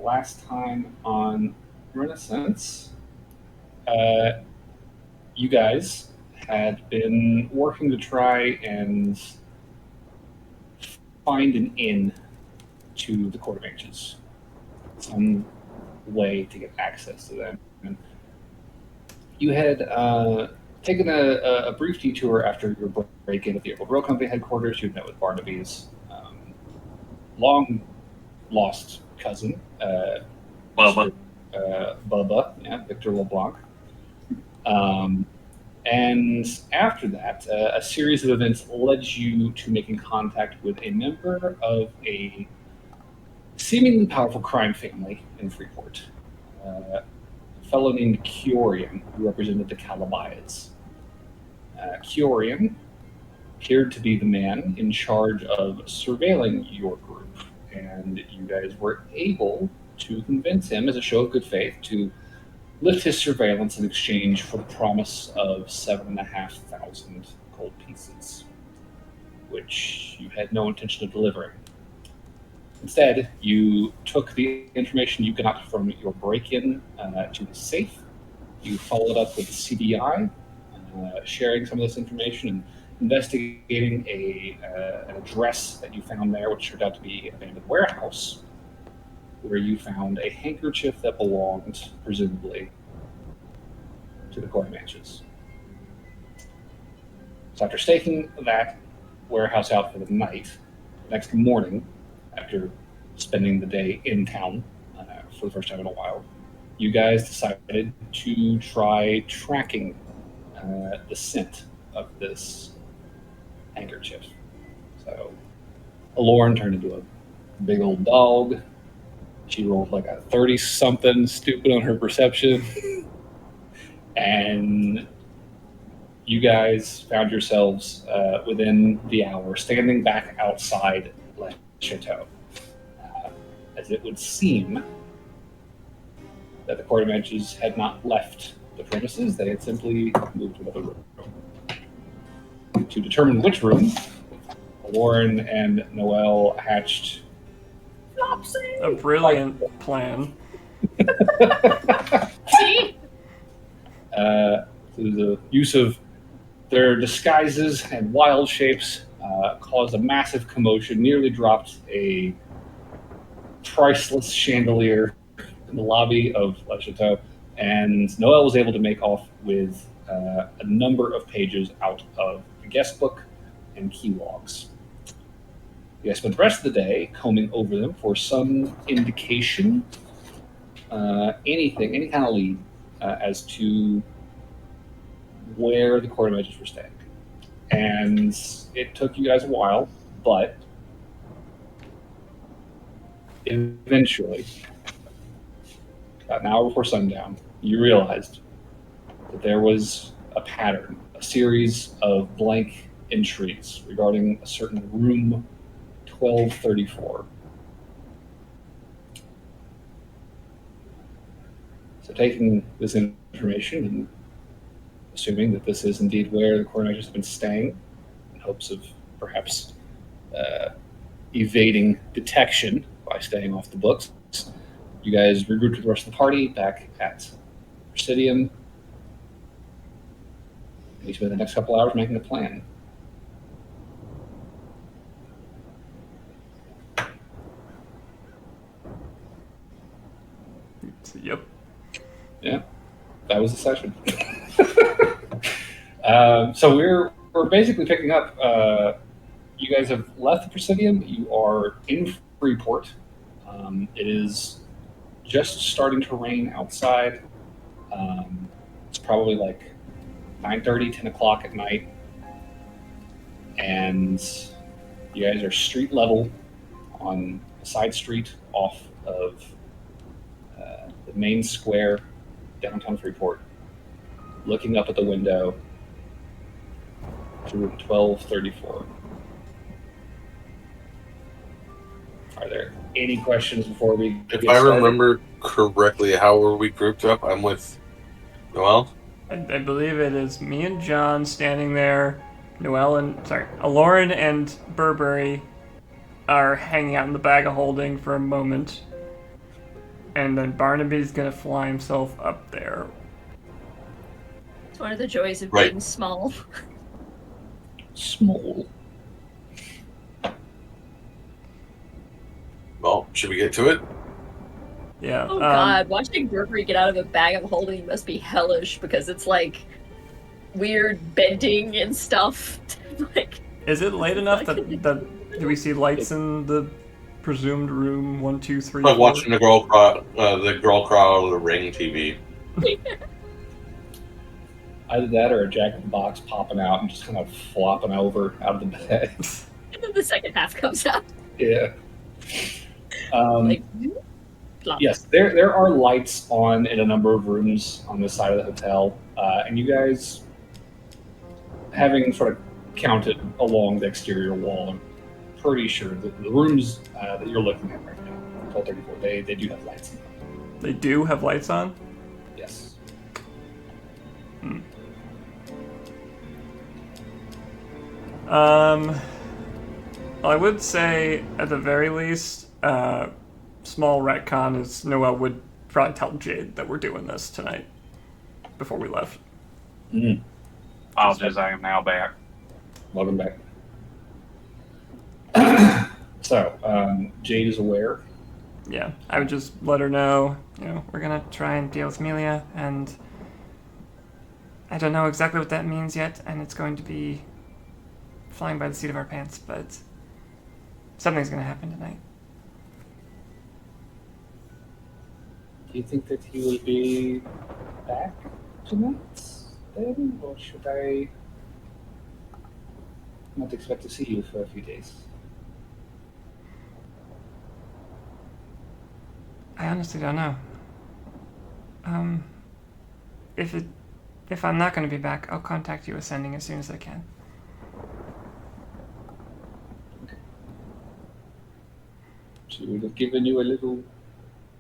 last time on Renascence, uh, you guys had been working to try and find an inn to the Court of Ages, some way to get access to them. And you had taken a brief detour after your break-in at the Herbal Grill Company headquarters. You had met with Barnaby's long lost cousin, Bubba. Bubba, yeah, Victor LeBlanc. Um, and after that, a series of events led you to making contact with a member of a seemingly powerful crime family in Freeport. A fellow named Kiorian, who represented the Calabayas. Kiorian appeared to be the man in charge of surveilling your group, and you guys were able to convince him, as a show of good faith, to lift his surveillance in exchange for the promise of 7,500 gold pieces, which you had no intention of delivering. Instead, you took the information you got from your break-in to the safe. You followed up with the CBI, sharing some of this information and investigating an address that you found there, which turned out to be an abandoned warehouse, where you found a handkerchief that belonged, presumably, to the Coin Manches. So after staking that warehouse out for the night, the next morning, after spending the day in town for the first time in a while, you guys decided to try tracking the scent of this handkerchief. So Alorn turned into a big old dog. She rolled like a 30-something stupid on her perception. And you guys found yourselves within the hour standing back outside Le Chateau. As it would seem that the Court of Edges had not left the premises, they had simply moved to another room. To determine which room, Lauren and Noel hatched a brilliant plan. Through the use of their disguises and wild shapes, caused a massive commotion, nearly dropped a priceless chandelier in the lobby of Le Chateau, and Noel was able to make off with a number of pages out of the guest book and key logs. You guys spent the rest of the day combing over them for some indication, any kind of lead as to where the Court of Edges were staying. And it took you guys a while, but eventually, about an hour before sundown, you realized that there was a pattern, a series of blank entries regarding a certain room 1234. So taking this information and assuming that this is indeed where the coroners have been staying, in hopes of perhaps evading detection by staying off the books, you guys regrouped with the rest of the party back at Presidium. And you spend the next couple hours making a plan. Yep. Yeah, that was the session. So we're basically picking up. You guys have left the Presidium. You are in Freeport. It is just starting to rain outside. It's probably like 9:30, 10 o'clock at night. And you guys are street level on a side street off of the main square, downtown Freeport, looking up at the window to room 1234. Are there any questions before we get If I started? remember correctly, how were we grouped up? I'm with Noel. I believe it is me and John standing there. Aloran and Burberry are hanging out in the bag of holding for a moment. and then Barnaby's gonna fly himself up there. It's one of the joys of Right. being small. Small. Well, should we get to it? Yeah. Oh god, watching Burberry get out of a bag of holding must be hellish because it's like weird bending and stuff. Like, Is it late enough that do we see lights in the presumed room 1, 2, 3? Like 4? watching the girl crawl out of the Ring TV. Either that or a Jack in the Box popping out and just kind of flopping over out of the bed. and then the second half comes out. Yeah. Like, plop. Yes, there are lights on in a number of rooms on this side of the hotel, and you guys, having sort of counted along the exterior wall, I'm pretty sure that the rooms that you're looking at right now, Hotel 34, they do have lights in them. They do have lights on? Yes. Well, I would say, at the very least, small retcon is Noelle would probably tell Jade that we're doing this tonight before we left. Mm. Apologies, I am now back. Welcome back. So, Jade is aware. Yeah, I would just let her know, we're gonna try and deal with Melia, and I don't know exactly what that means yet, and it's going to be flying by the seat of our pants, but something's gonna happen tonight. Do you think that he will be back tonight, then? Or should I not expect to see you for a few days? I honestly don't know. If I'm not going to be back, I'll contact you Ascending as soon as I can. She would have given you a little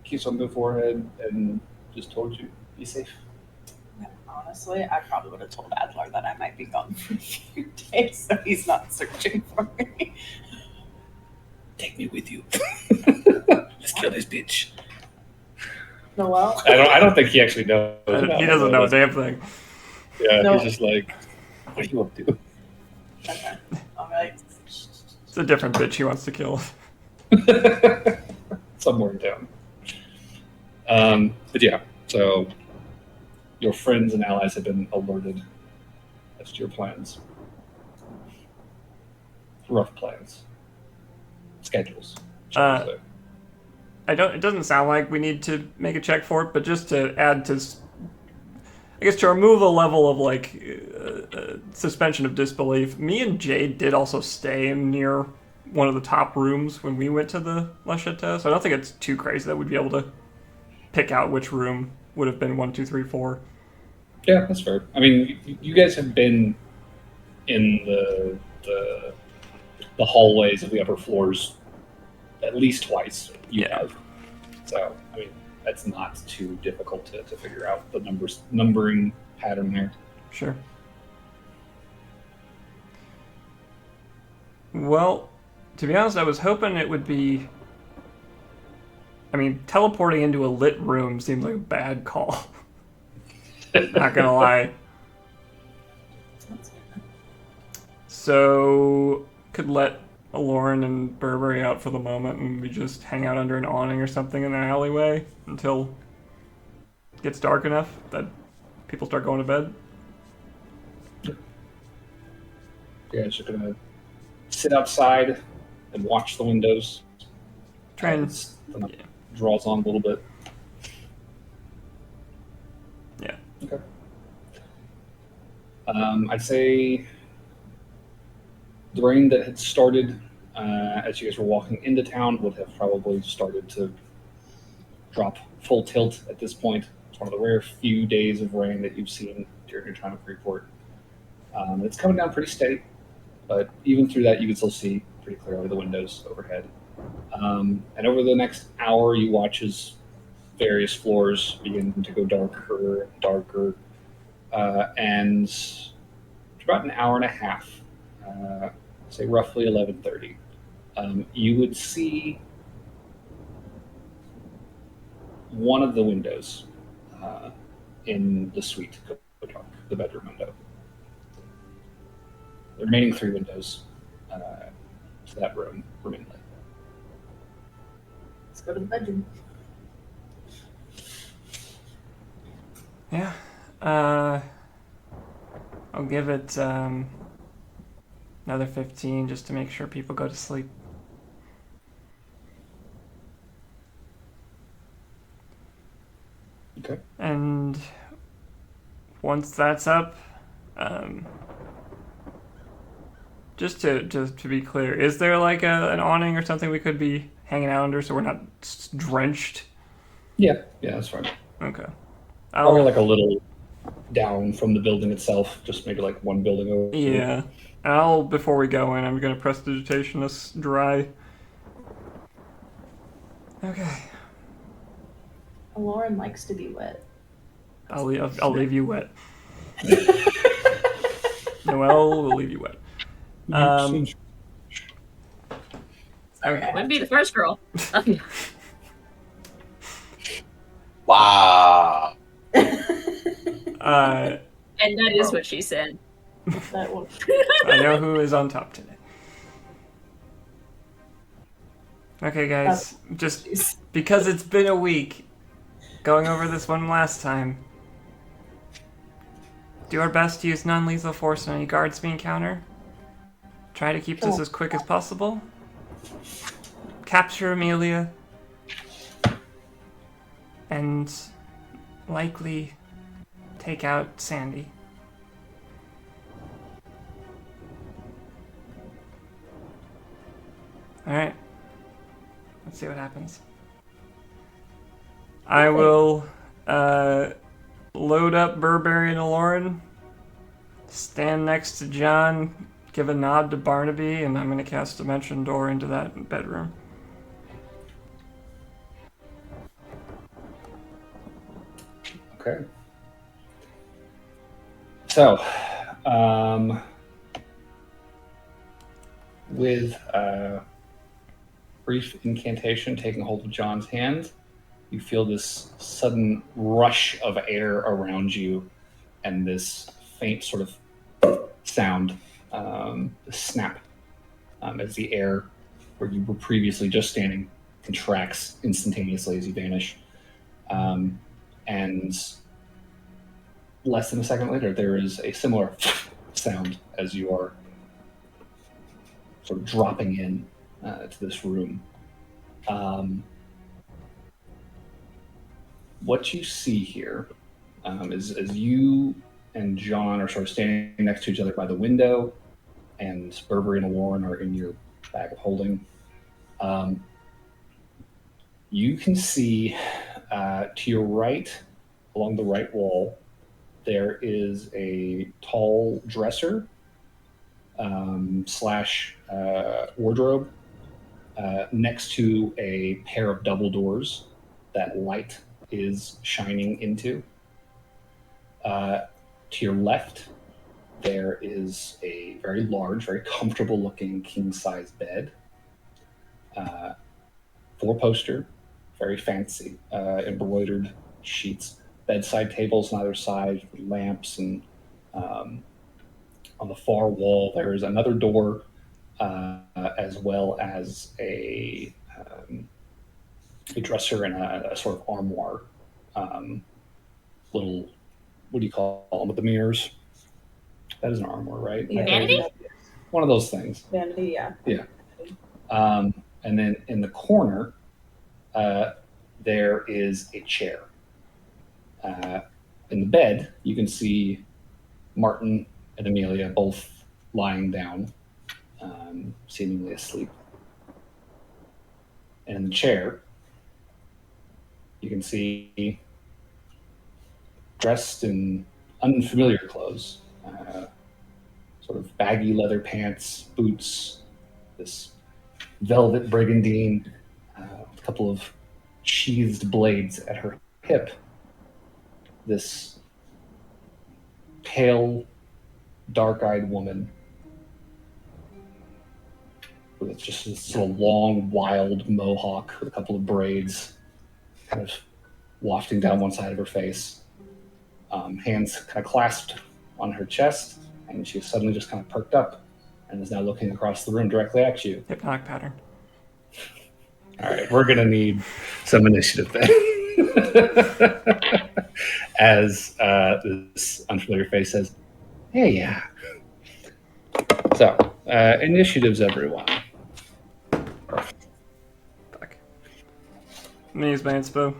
kiss on the forehead and just told you, be safe. Yeah, honestly, I probably would have told Adler that I might be gone for a few days, so he's not searching for me. Take me with you. Let's kill this bitch. Noelle? I don't think he actually knows. about He doesn't it. know a damn thing. Yeah, No. he's just like, what are you up to? Okay. I'll be like, It's a different bitch he wants to kill. Somewhere in town. But yeah, so your friends and allies have been alerted as to your plans. Rough plans. Schedules. shall we say. It doesn't sound like we need to make a check for it, but just to add to, I guess, to remove a level of suspension of disbelief, me and Jade did also stay near one of the top rooms when we went to the La Chateau, so I don't think it's too crazy that we'd be able to pick out which room would have been 1, 2, 3, 4. Yeah, that's fair. I mean, you guys have been in the hallways of the upper floors at least twice. You have. So, I mean, that's not too difficult to figure out the numbering pattern there. Sure. Well, to be honest, I was hoping it would be... I mean, teleporting into a lit room seems like a bad call. Not gonna lie. that's good. So, could let Lauren and Burberry out for the moment and we just hang out under an awning or something in the alleyway until it gets dark enough that people start going to bed. You guys are gonna sit outside and watch the windows. Try and... As the night draws on a little bit. Yeah. Okay. I'd say the rain that had started as you guys were walking into town would have probably started to drop full tilt at this point. It's one of the rare few days of rain that you've seen during your time at Freeport. It's coming down pretty steady, but even through that, you can still see pretty clearly the windows overhead. And over the next hour, you watch as various floors begin to go darker and darker. And for about an hour and a half, say roughly 11:30, you would see one of the windows in the suite go dark, the bedroom window. The remaining 3 windows to that room remain lit. Let's go to the bedroom. Yeah. I'll give it another 15 just to make sure people go to sleep. Okay. And once that's up, just to be clear, is there like an awning or something we could be hanging out under so we're not drenched? Yeah, that's fine. Okay. Probably like a little down from the building itself, just maybe like one building over. Yeah. Before we go in, I'm gonna prestidigitation this dry. Okay. Lauren likes to be wet. I'll leave you wet. Noelle will leave you wet. Okay. Wouldn't be the first girl. Wow. And that is what she said. That one. I know who is on top today. Okay, guys, just Jeez. because it's been a week, going over this one last time. Do our best to use non-lethal force on any guards we encounter. Try to keep this as quick as possible. Capture Amelia. And likely take out Sandy. Alright. Let's see what happens. I will load up Burberry and Lauren, stand next to John, give a nod to Barnaby, and I'm going to cast Dimension Door into that bedroom. Okay. So, with brief incantation taking hold of John's hand, you feel this sudden rush of air around you and this faint sort of sound, snap, as the air where you were previously just standing contracts instantaneously as you vanish. And less than a second later, there is a similar sound as you are sort of dropping in to this room. What you see here is as you and John are sort of standing next to each other by the window, and Burberry and Lauren are in your bag of holding. You can see to your right, along the right wall, there is a tall dresser slash wardrobe next to a pair of double doors that light is shining into. To your left, there is a very large, very comfortable looking king-size bed. 4-poster, very fancy, embroidered sheets. Bedside tables on either side, with lamps, and on the far wall there is another door, as well as a dresser and a sort of armoire. Little, what do you call them with the mirrors? That is an armoire, right? Yeah. Vanity? One of those things. Vanity, yeah. And then in the corner, there is a chair. In the bed, you can see Martin and Amelia both lying down, seemingly asleep. And in the chair, you can see, dressed in unfamiliar clothes, sort of baggy leather pants, boots, this velvet brigandine, a couple of sheathed blades at her hip, this pale, dark-eyed woman with just this sort of long, wild mohawk with a couple of braids, kind of wafting down one side of her face. Hands kind of clasped on her chest, and she suddenly just kind of perked up and is now looking across the room directly at you. Hypnotic pattern. All right, we're going to need some initiative then. As this unfamiliar face says, hey, yeah. So, initiatives, everyone. Fuck. I'm gonna use my inspo.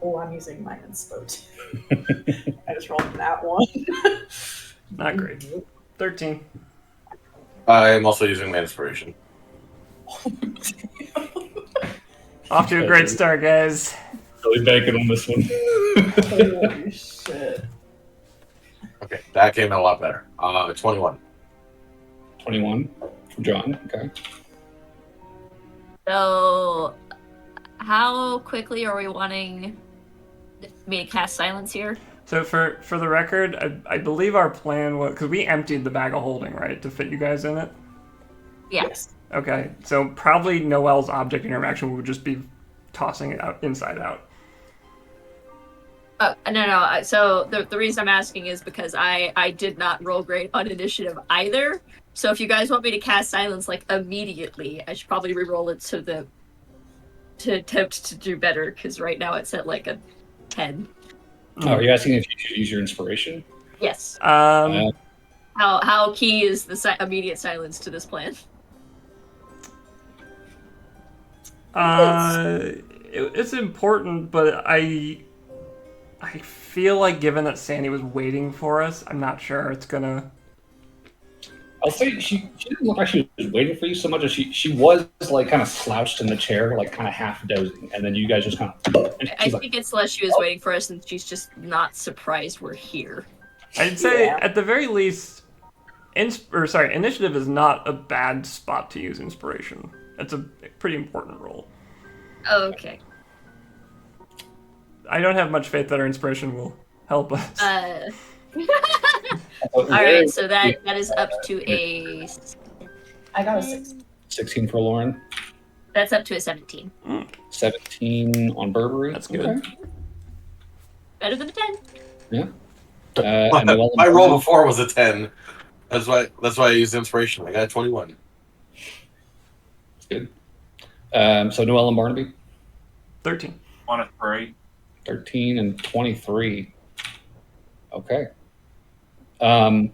Oh, I'm using my inspo too. I just rolled that one. Not great. 13. I am also using my inspiration. Off to a great start, guys. Really banking on this one. Holy shit. Okay, that came out a lot better. 21. 21 from John. Okay. So, how quickly are we wanting me to cast silence here? So for the record, I believe our plan was, because we emptied the bag of holding, right, to fit you guys in it? Yeah. Yes. Okay, so probably Noelle's object interaction would just be tossing it out inside out. No. So the reason I'm asking is because I did not roll great on initiative either. So if you guys want me to cast silence like immediately, I should probably re-roll it to attempt to do better, because right now it's at like a 10. Oh, are you asking if you should use your inspiration? Yes. Um, How key is the immediate silence to this plan? it's important, but I feel like given that Sandy was waiting for us, I'm not sure it's gonna. I'll say she didn't look like she was waiting for you so much as she was like kind of slouched in the chair, like kind of half dozing, and then you guys just kind of. I think it's less she was waiting for us and she's just not surprised we're here. I'd say Yeah. at the very least, initiative is not a bad spot to use inspiration. It's a pretty important role. Okay. I don't have much faith that our inspiration will help us. All right, so that is up to a. I got a 6. 16 for Lauren. That's up to a 17. 17 on Burberry. That's good. Okay. Better than a 10. Yeah. And Noelle My and roll Brian? before was a 10. That's why I used inspiration. I got a 21. Good. So Noelle and Barnaby, 13. 23. 13 and 23. Okay. And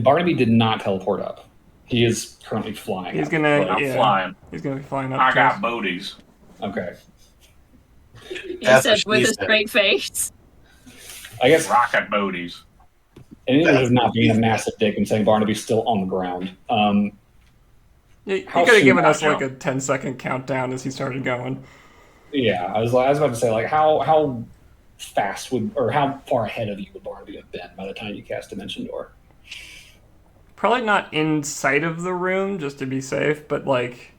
Barnaby did not teleport up. He is currently flying. He's up. gonna. I'm Yeah, flying. he's gonna be flying up. I to got us. booties. Okay. He That's said what with she a said. straight face. I guess Rocket booties. in English That's of not what being a she massive dick and saying Barnaby's still on the ground. He How could have soon given I us like a jump? 10-second countdown as he started going. Yeah, I was about to say, like, how fast or how far ahead of you would Barnaby have been by the time you cast Dimension Door? Probably not inside of the room, just to be safe, but like,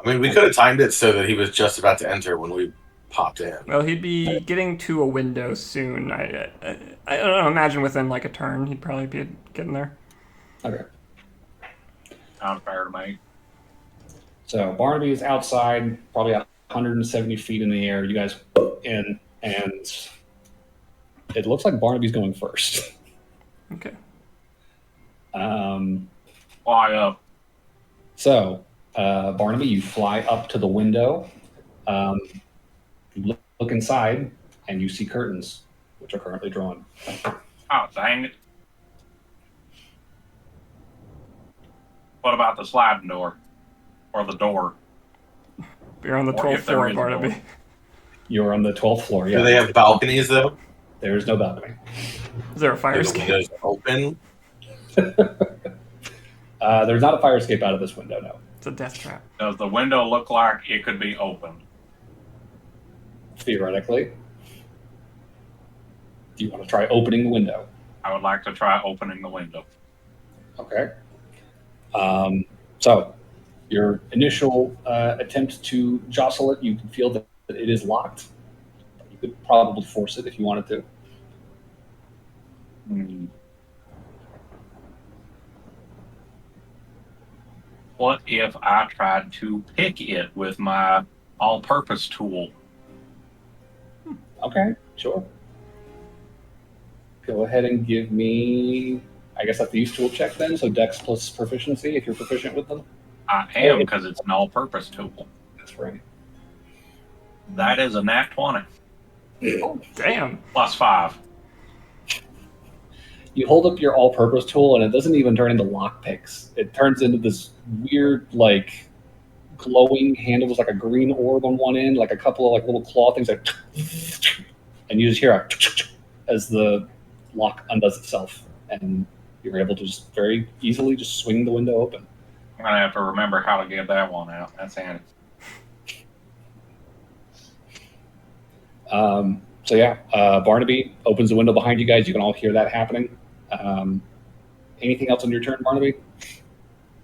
I mean, we could have timed it so that he was just about to enter when we popped in. well, he'd be getting to a window soon. I don't know, imagine within like a turn, he'd probably be getting there. Okay. Sounds fair to me. So Barnaby is outside, probably 170 feet in the air. You guys in, and it looks like Barnaby's going first. Okay. Fly up. So, Barnaby, you fly up to the window, you look inside, and you see curtains, which are currently drawn. Oh, dang it. What about the sliding door? Or the door? You're on the Or 12th if there floor, is a Barnaby. door. You're on the 12th floor. Yeah, Do they have balconies though? there is no balcony. Is there a fire Are the escape? windows open? There's not a fire escape out of this window, no. It's a death trap. Does the window look like it could be open? Theoretically. Do you want to try opening the window? I would like to try opening the window. Okay. So, your initial attempt to jostle it, you can feel that it is locked. You could probably force it if you wanted to. Hmm. What if I tried to pick it with my all-purpose tool? Okay, sure. Go ahead and give me, I guess that's the use tool check then. So Dex plus proficiency if you're proficient with them. I am, because it's an all-purpose tool. That's right. That is a nat 20. Oh, damn. Plus 5. You hold up your all-purpose tool, and it doesn't even turn into lockpicks. It turns into this weird, like, glowing handle with like a green orb on one end, like a couple of like little claw things, like, and you just hear a as the lock undoes itself, and you're able to just very easily just swing the window open. I'm going to have to remember how to get that one out. That's handy. So yeah, Barnaby opens the window behind you guys. You can all hear that happening. Anything else on your turn, Barnaby?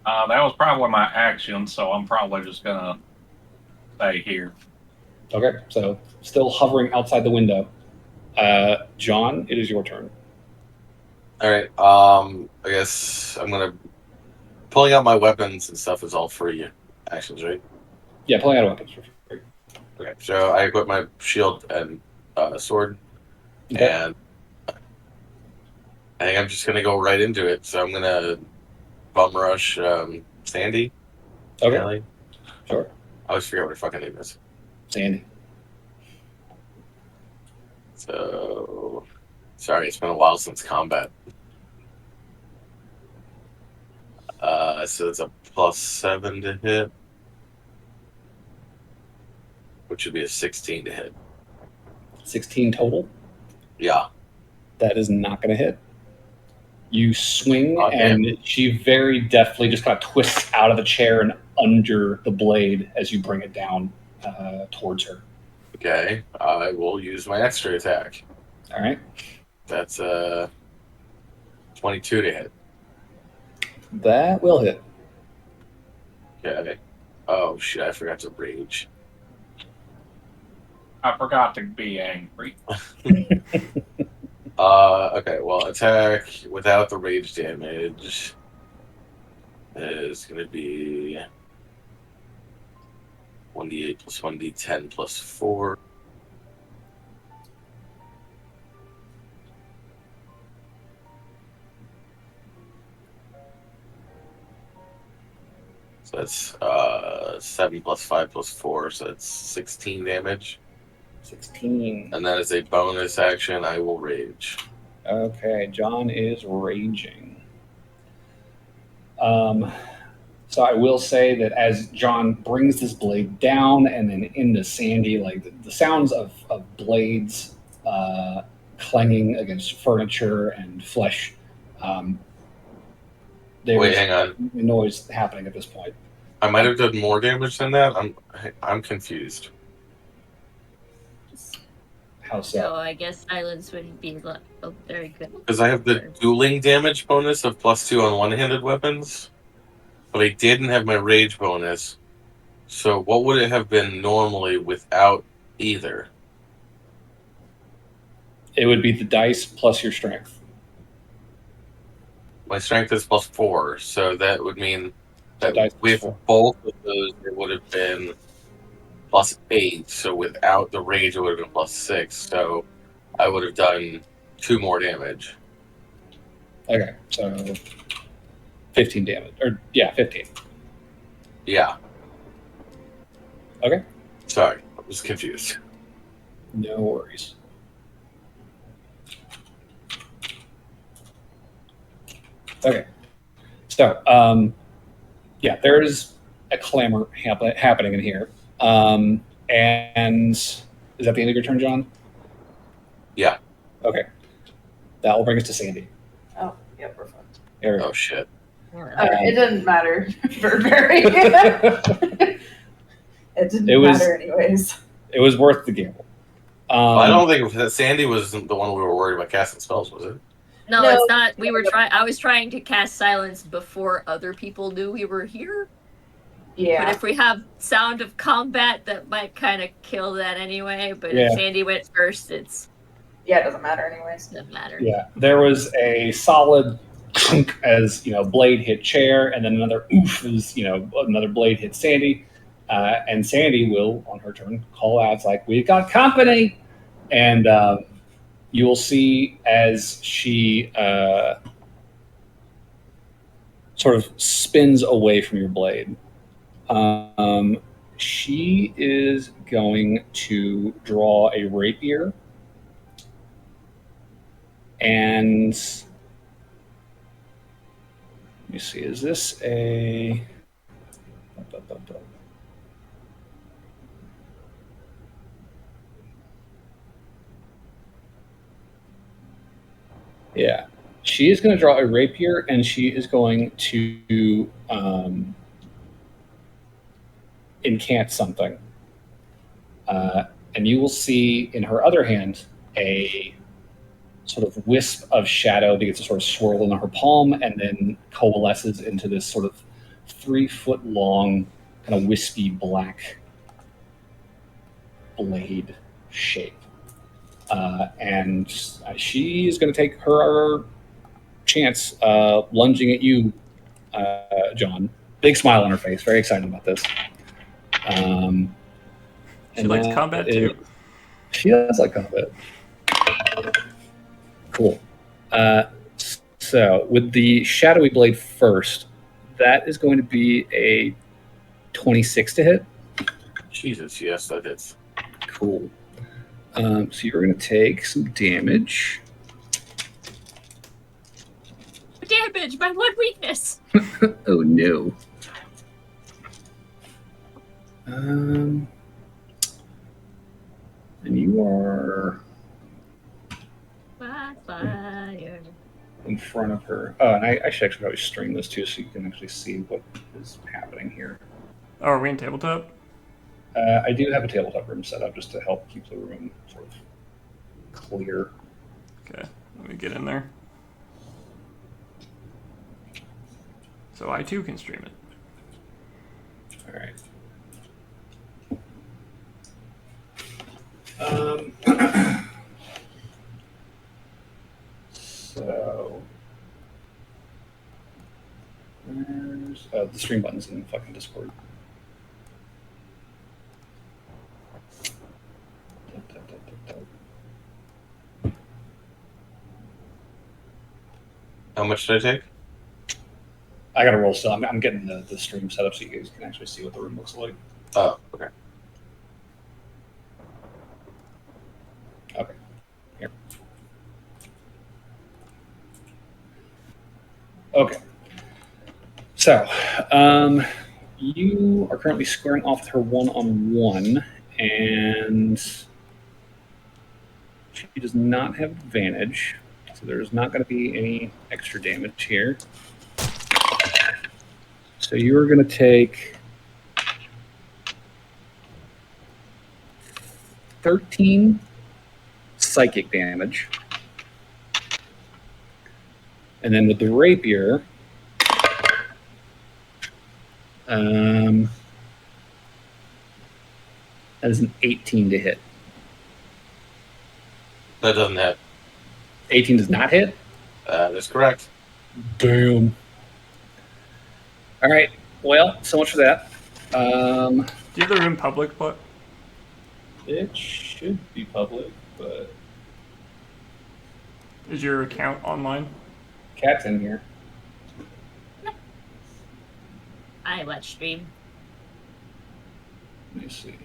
That was probably my action, so I'm probably just going to stay here. Okay, so still hovering outside the window. John, it is your turn. All right. I guess I'm gonna pulling out my weapons and stuff is all free actions, right? Yeah, pulling out weapons for free. Okay. So I equip my shield and sword, Okay. and I think I'm just gonna go right into it. So I'm gonna bum rush Sandy. Okay, Kelly. sure. I always forget what her fucking name is. Sandy. So sorry, it's been a while since combat. So it's a +7 to hit, which would be a 16 to hit. 16 total. Yeah. That is not going to hit. You swing, Okay. and she very deftly just kind of twists out of the chair and under the blade as you bring it down towards her. Okay. I will use my extra attack. All right. That's 22 to hit. That will hit. Okay. Oh shit! I forgot to rage. I forgot to be angry. Okay. Well, attack without the rage damage is going to be 1d8 plus 1d10 plus 4. So that's 7 plus 5 plus 4, so that's 16 damage. 16. And then as a bonus action, I will rage. Okay, John is raging. So I will say that as John brings this blade down and then into Sandy, like the sounds of blades clanging against furniture and flesh, Wait, there's hang on. noise happening at this point. I might have done more damage than that. I'm confused. How So so? I guess silence wouldn't be very good. Because I have the dueling damage bonus of +2 on one-handed weapons, but I didn't have my rage bonus. So what would it have been normally without either? It would be the dice plus your strength. My strength is +4, so that would mean So that dice plus with 4. both of those, it would have been +8. So without the rage, it would have been +6. So I would have done 2 more damage. Okay, so 15 damage. Or, yeah, 15. Yeah. Okay. Sorry, I was confused. No worries. Okay. So, yeah, there's a clamor happening in here. And is that the end of your turn, John? Yeah. Okay. That will bring us to Sandy. Oh, yeah, perfect. There we go. Oh shit. It didn't matter for Barry. It didn't matter anyways. It was worth the gamble. Well, I don't think that Sandy was the one we were worried about casting spells, was it? No, No. it's not. We were trying. I was trying to cast silence before other people knew we were here. But Yeah. if we have sound of combat, that might kind of kill that anyway. But Yeah. if Sandy went first, it Yeah, it doesn't matter anyways. doesn't matter. Yeah, there was a solid chunk as blade hit chair, and then another oof as another blade hit Sandy, and Sandy will, on her turn, call out, "It's like we've got company," And you will see as she sort of spins away from your blade. She is going to draw a rapier, and let me see, is this a... Yeah. She is going to draw a rapier, and she is going to incant something. And you will see in her other hand a sort of wisp of shadow begins to sort of swirl in her palm and then coalesces into this sort of 3-foot long, kind of wispy black blade shape. And she's going to take her chance lunging at you, John. Big smile on her face, very excited about this. She likes combat too. She does like combat. Cool. So with the shadowy blade first, that is going to be a 26 to hit. Jesus, yes, that is. Cool. So you're going to take some damage. Damage, my one weakness. Oh no. And you are Fire. in front of her. Oh, and I should actually probably stream this too, so you can actually see what is happening here. Oh, are we in tabletop? I do have a tabletop room set up just to help keep the room sort of clear. Okay, let me get in there. So I too can stream it. All right. So where's the stream button's in fucking Discord. How much did I take? I gotta roll still. I'm getting the stream set up so you guys can actually see what the room looks like. Oh, okay. Okay. Here. Okay. So, you are currently squaring off with her one-on-one, and she does not have advantage, so there's not going to be any extra damage here. So you are going to take 13 psychic damage. And then with the rapier, that is an 18 to hit. That doesn't hit. 18 does not hit? That's correct. Damn. All right. Well, so much for that. Do you have the room public, but It should be public, but is your account online? Cat's in here. I watch stream. Let me see.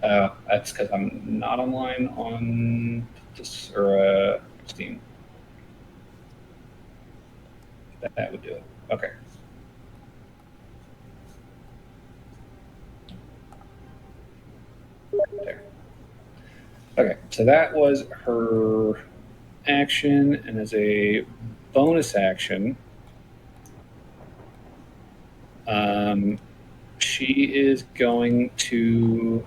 That's because I'm not online on Steam. That would do it. Okay. There. Okay, so that was her action, and as a bonus action, she is going to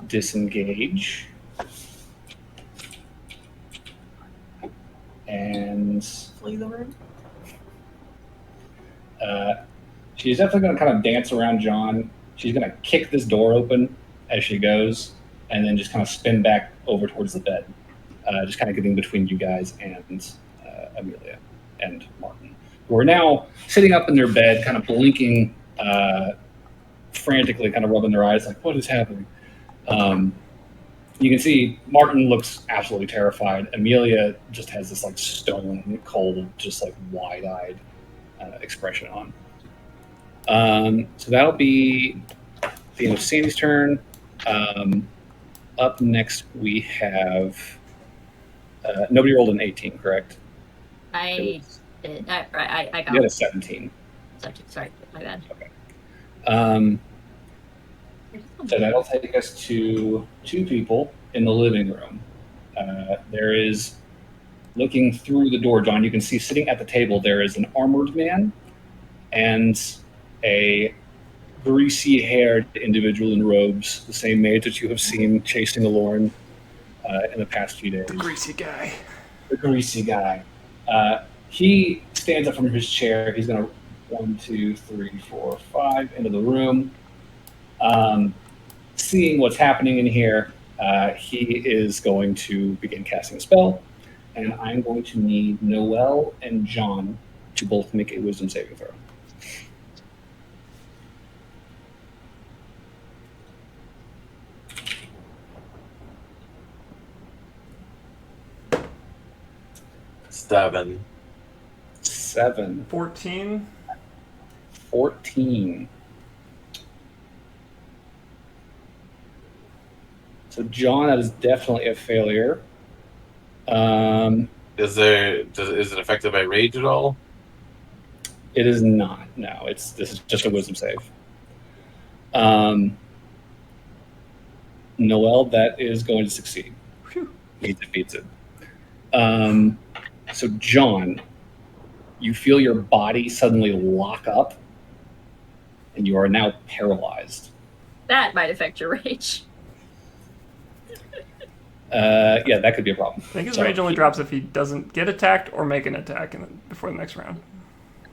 disengage and Flee the room. she's definitely going to kind of dance around John. She's going to kick this door open as she goes, and then just kind of spin back over towards the bed, just kind of getting between you guys and Amelia and Martin, who are now sitting up in their bed, kind of blinking frantically, kind of rubbing their eyes like, what is happening? You can see Martin looks absolutely terrified. Amelia just has this like stone cold, just like wide-eyed expression on. So that'll be the end of Sandy's turn. Up next we have nobody rolled an 18, correct? I got You had a 17. Sorry, my bad. Okay. So that'll take us to 2 people in the living room. There is, looking through the door, John, you can see sitting at the table there is an armored man and a greasy-haired individual in robes, the same mage that you have seen chasing Alorn in the past few days. The greasy guy. The greasy guy. He stands up from his chair. He's going to 1, 2, 3, 4, 5 into the room. Seeing what's happening in here, he is going to begin casting a spell, and I'm going to need Noelle and John to both make a wisdom saving throw. Seven. 14. 14. So John, that is definitely a failure. Is it affected by rage at all? It is not. No, this is just a wisdom save. Noelle, that is going to succeed. Whew. He defeats it. So John, you feel your body suddenly lock up, and you are now paralyzed. That might affect your rage. Yeah, that could be a problem. I think his rage only drops if he doesn't get attacked or make an attack before the next round.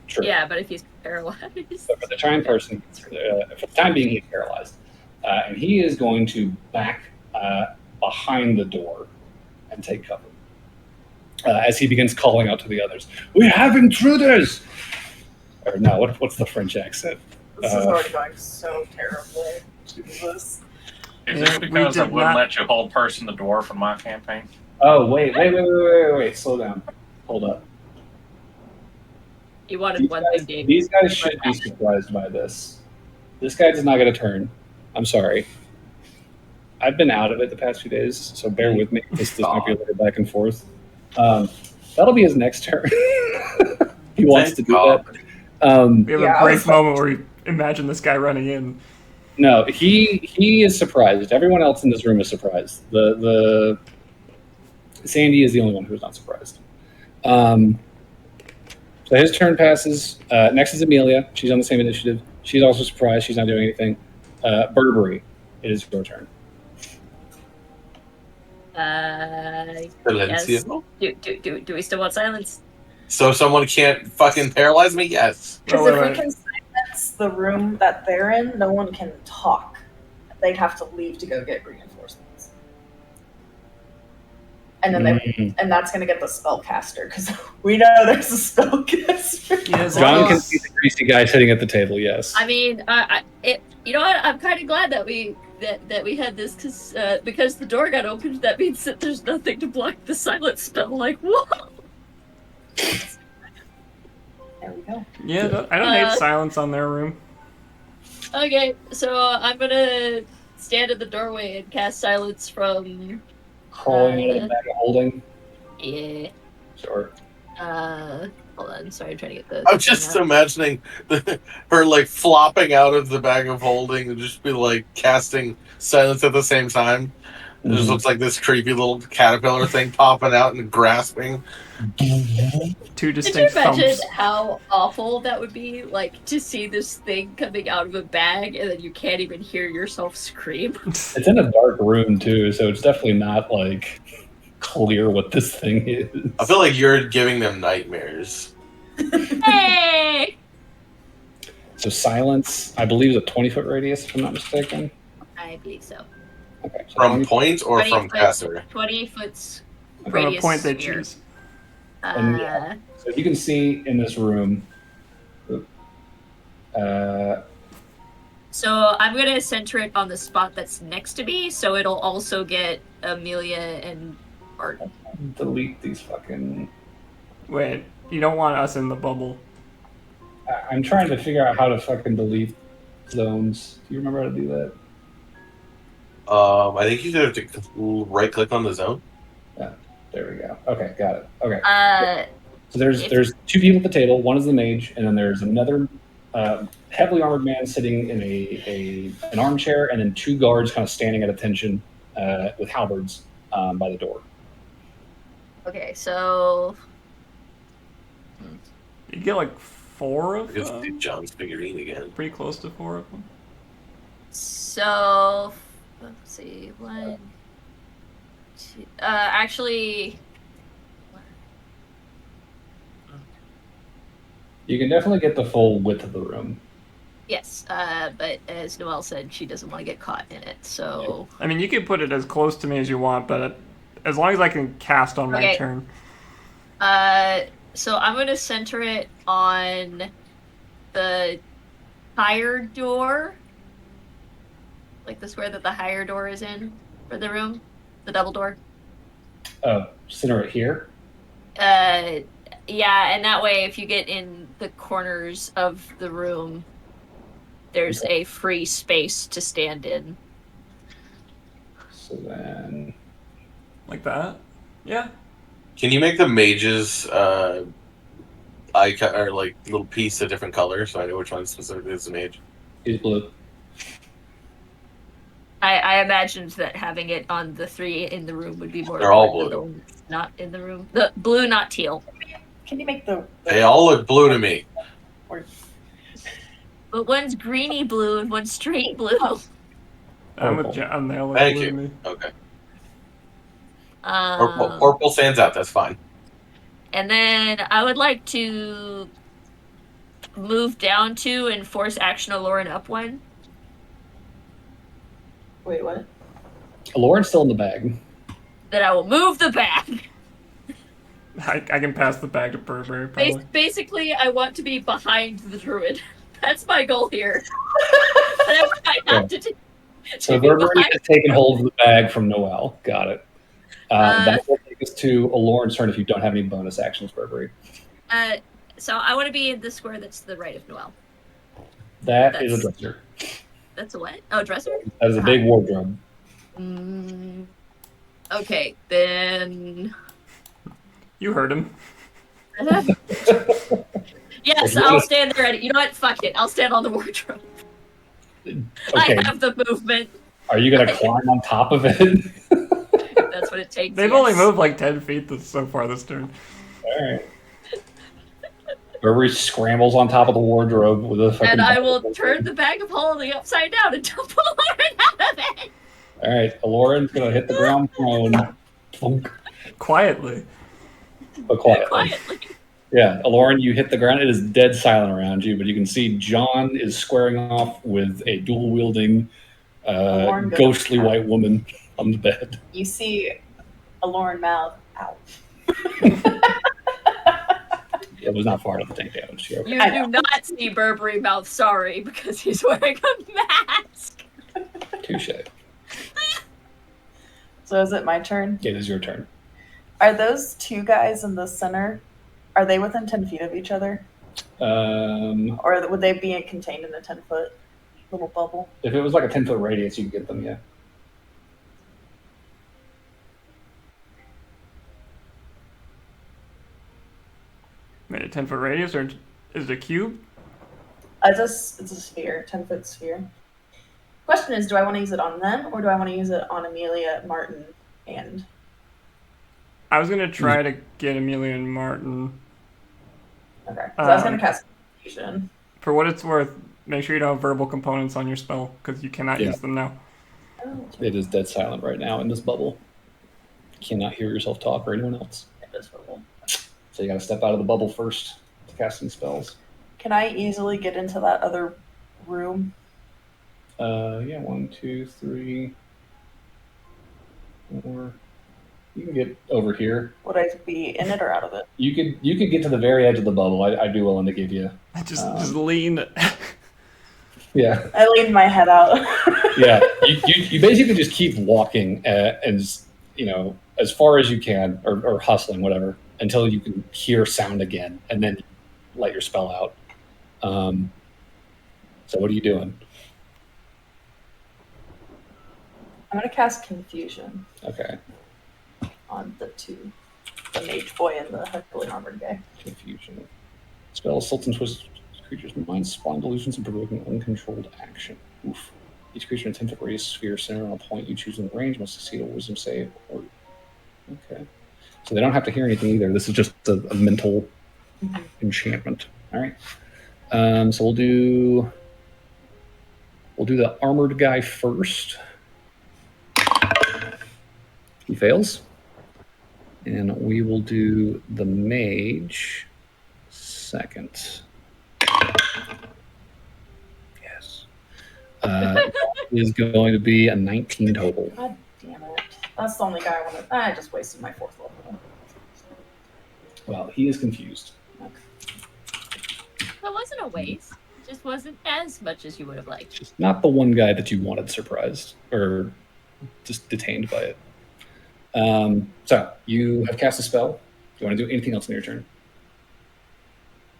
True. Yeah, but if he's paralyzed. So for the time person, for the time being, he's paralyzed, and he is going to back behind the door and take cover as he begins calling out to the others. We have intruders! Or no, what's the French accent? This is already going so terribly. Jesus. Is Yeah, this we because I did wouldn't not- let you hold person the dwarf in my campaign? Oh, wait, slow down. Hold up. You wanted one thing, Dave. These guys should be surprised by this. This guy does not get a turn. I'm sorry. I've been out of it the past few days, so bear with me. This might be a little back and forth. That'll be his next turn. He wants to do that. We have Yeah, a I brief was- moment where we imagine this guy running in. No, he is surprised. Everyone else in this room is surprised. The Sandy is the only one who's not surprised. So his turn passes. Next is Amelia. She's on the same initiative. She's also surprised. She's not doing anything. Burberry, it is your turn. Yes. Silencio. Do we still want silence? So someone can't fucking paralyze me? Yes. Because wait, if wait. we can silence the room that they're in, no one can talk. They'd have to leave to go get reinforcements. And then and that's going to get the spellcaster, because we know there's a spellcaster. Yes, John can see the greasy guy sitting at the table. Yes. I mean, you know what? I'm kind of glad that we had this because the door got opened. That means that there's nothing to block the silence spell. Like, whoa! There we go. Yeah, I don't hate silence on their room. Okay, so I'm gonna stand in the doorway and cast silence from. Crawling out of the bag of holding. Yeah. Sure. Hold on. Sorry, I'm trying to get the. I'm just imagining her like flopping out of the bag of holding and just be like casting silence at the same time. It just looks like this creepy little caterpillar thing popping out and grasping. Two Could you distinct imagine thumps. how awful that would be? Like, to see this thing coming out of a bag and then you can't even hear yourself scream. It's in a dark room too, so it's definitely not like clear what this thing is. I feel like you're giving them nightmares. Hey! So silence, I believe, is a 20-foot radius, if I'm not mistaken. I believe so. Okay. So From 20 point or 20 from foot. caster? 20 foot From a radius point they sphere. choose. And, yeah. So you can see in this room, So I'm gonna center it on the spot that's next to me, so it'll also get Amelia and Martin. Delete these fucking. Wait, you don't want us in the bubble. I'm trying to figure out how to fucking delete zones. Do you remember how to do that? I think you have to right click on the zone. Yeah, there we go. Okay, got it. Okay. So If- there's two people at the table. One is the mage, and then there's another heavily armored man sitting in an armchair, and then two guards kind of standing at attention with halberds by the door. Okay, so You get like 4 of I guess them? do John's figurine again. Pretty close to 4 of them. So let's see, 1, 2. Actually, You can definitely get the full width of the room. yes. But as Noelle said, she doesn't want to get caught in it. So I mean, you can put it as close to me as you want, but as long as I can cast on my Okay. turn. so I'm gonna center it on the higher door, like the square that the higher door is in for the room, the double door. Center it here. Yeah, and that way, if you get in the corners of the room, there's a free space to stand in. So then, Like that? Yeah. Can you make the mages icon or like little piece a different color so I know which one specifically is the mage? he's blue. I imagined that having it on the 3 in the room would be more. They're all important than blue. the one that's not in the room. The blue, not teal. Can you make the They all look blue to me. But one's greeny blue and one's straight blue. I'm with Purple. John. They all look Thank blue you. to me. Okay. Um, Purple stands out. That's fine. And then I would like to move down 2 and force action Lauren up 1. Wait, what? Lauren's still in the bag. Then I will move the bag. I can pass the bag to Burberry, probably. Basically, I want to be behind the druid. That's my goal here. And I have to So be Burberry behind- has taken hold of the bag from Noelle. Got it. That will take us to Lauren's turn if you don't have any bonus actions, Burberry. So I want to be in the square that's to the right of Noelle. That is a dresser. That's a what? Oh, dresser? That is a big wardrobe. Okay, then. You heard him. Yes, I'll stand there. You know what? Fuck it. I'll stand on the wardrobe. Okay. I have the movement. Are you going to climb on top of it? That's what it takes. They've only moved like 10 feet so far this turn. All right. Burberry scrambles on top of the wardrobe with a fucking. And I will turn the bag of holding upside down and dump Lauren out of it. All right, Lauren's going to hit the ground prone. Thunk. Quietly. But quietly. Quietly. Yeah, Lauren, you hit the ground. It is dead silent around you, but you can see John is squaring off with a dual-wielding, Lauren goes ghostly down. white woman on the bed. You see a Lauren mouth. Ow. It was not far enough to take damage. You're okay. You do not see Burberry mouth sorry because he's wearing a mask. Touche. So is it my turn? It is your turn. Are those 2 guys in the center? Are they within 10 feet of each other? If Or would they be contained in a 10-foot little bubble? it was like a 10-foot radius, you could get them, yeah. Made a 10-foot radius, or is it a cube? It's a sphere, 10-foot sphere. Question is, do I want to use it on them, or do I want to use it on Amelia, Martin, and... I was going to try to get Amelia and Martin. Okay, so I was going to cast Confrontation. For what it's worth, make sure you don't have verbal components on your spell, because you cannot Yeah. use them now. It is dead silent right now in this bubble. You cannot hear yourself talk or anyone else. It is purple. So you got to step out of the bubble first to cast any spells. Can I easily get into that other room? Yeah, 1, 2, 3, 4. You can get over here. Would I be in it or out of it? You could get to the very edge of the bubble. I'd be willing to give you. Just lean. Yeah. I lean my head out. Yeah. You basically just keep walking as as far as you can, or hustling, whatever, until you can hear sound again, and then let your spell out. So what are you doing? I'm gonna cast Confusion Okay. on the two, the mage boy and the heavily armored guy. Confusion. Spell assaults and twists creatures' minds, spawn delusions, and provoking uncontrolled action. Oof. Each creature in a 10-foot radius sphere centered on a point you choose in the range must succeed a wisdom save. Okay. So they don't have to hear anything either. This is just a mental enchantment. All right. So we'll do the armored guy first. He fails. And we will do the mage second. Yes. Is going to be a 19 total. God damn it. That's the only guy I wanted. I just wasted my 4th level. Well, he is confused. That wasn't a waste. It just wasn't as much as you would have liked. Just not the one guy that you wanted surprised or just detained by it. So you have cast a spell. Do you want to do anything else in your turn?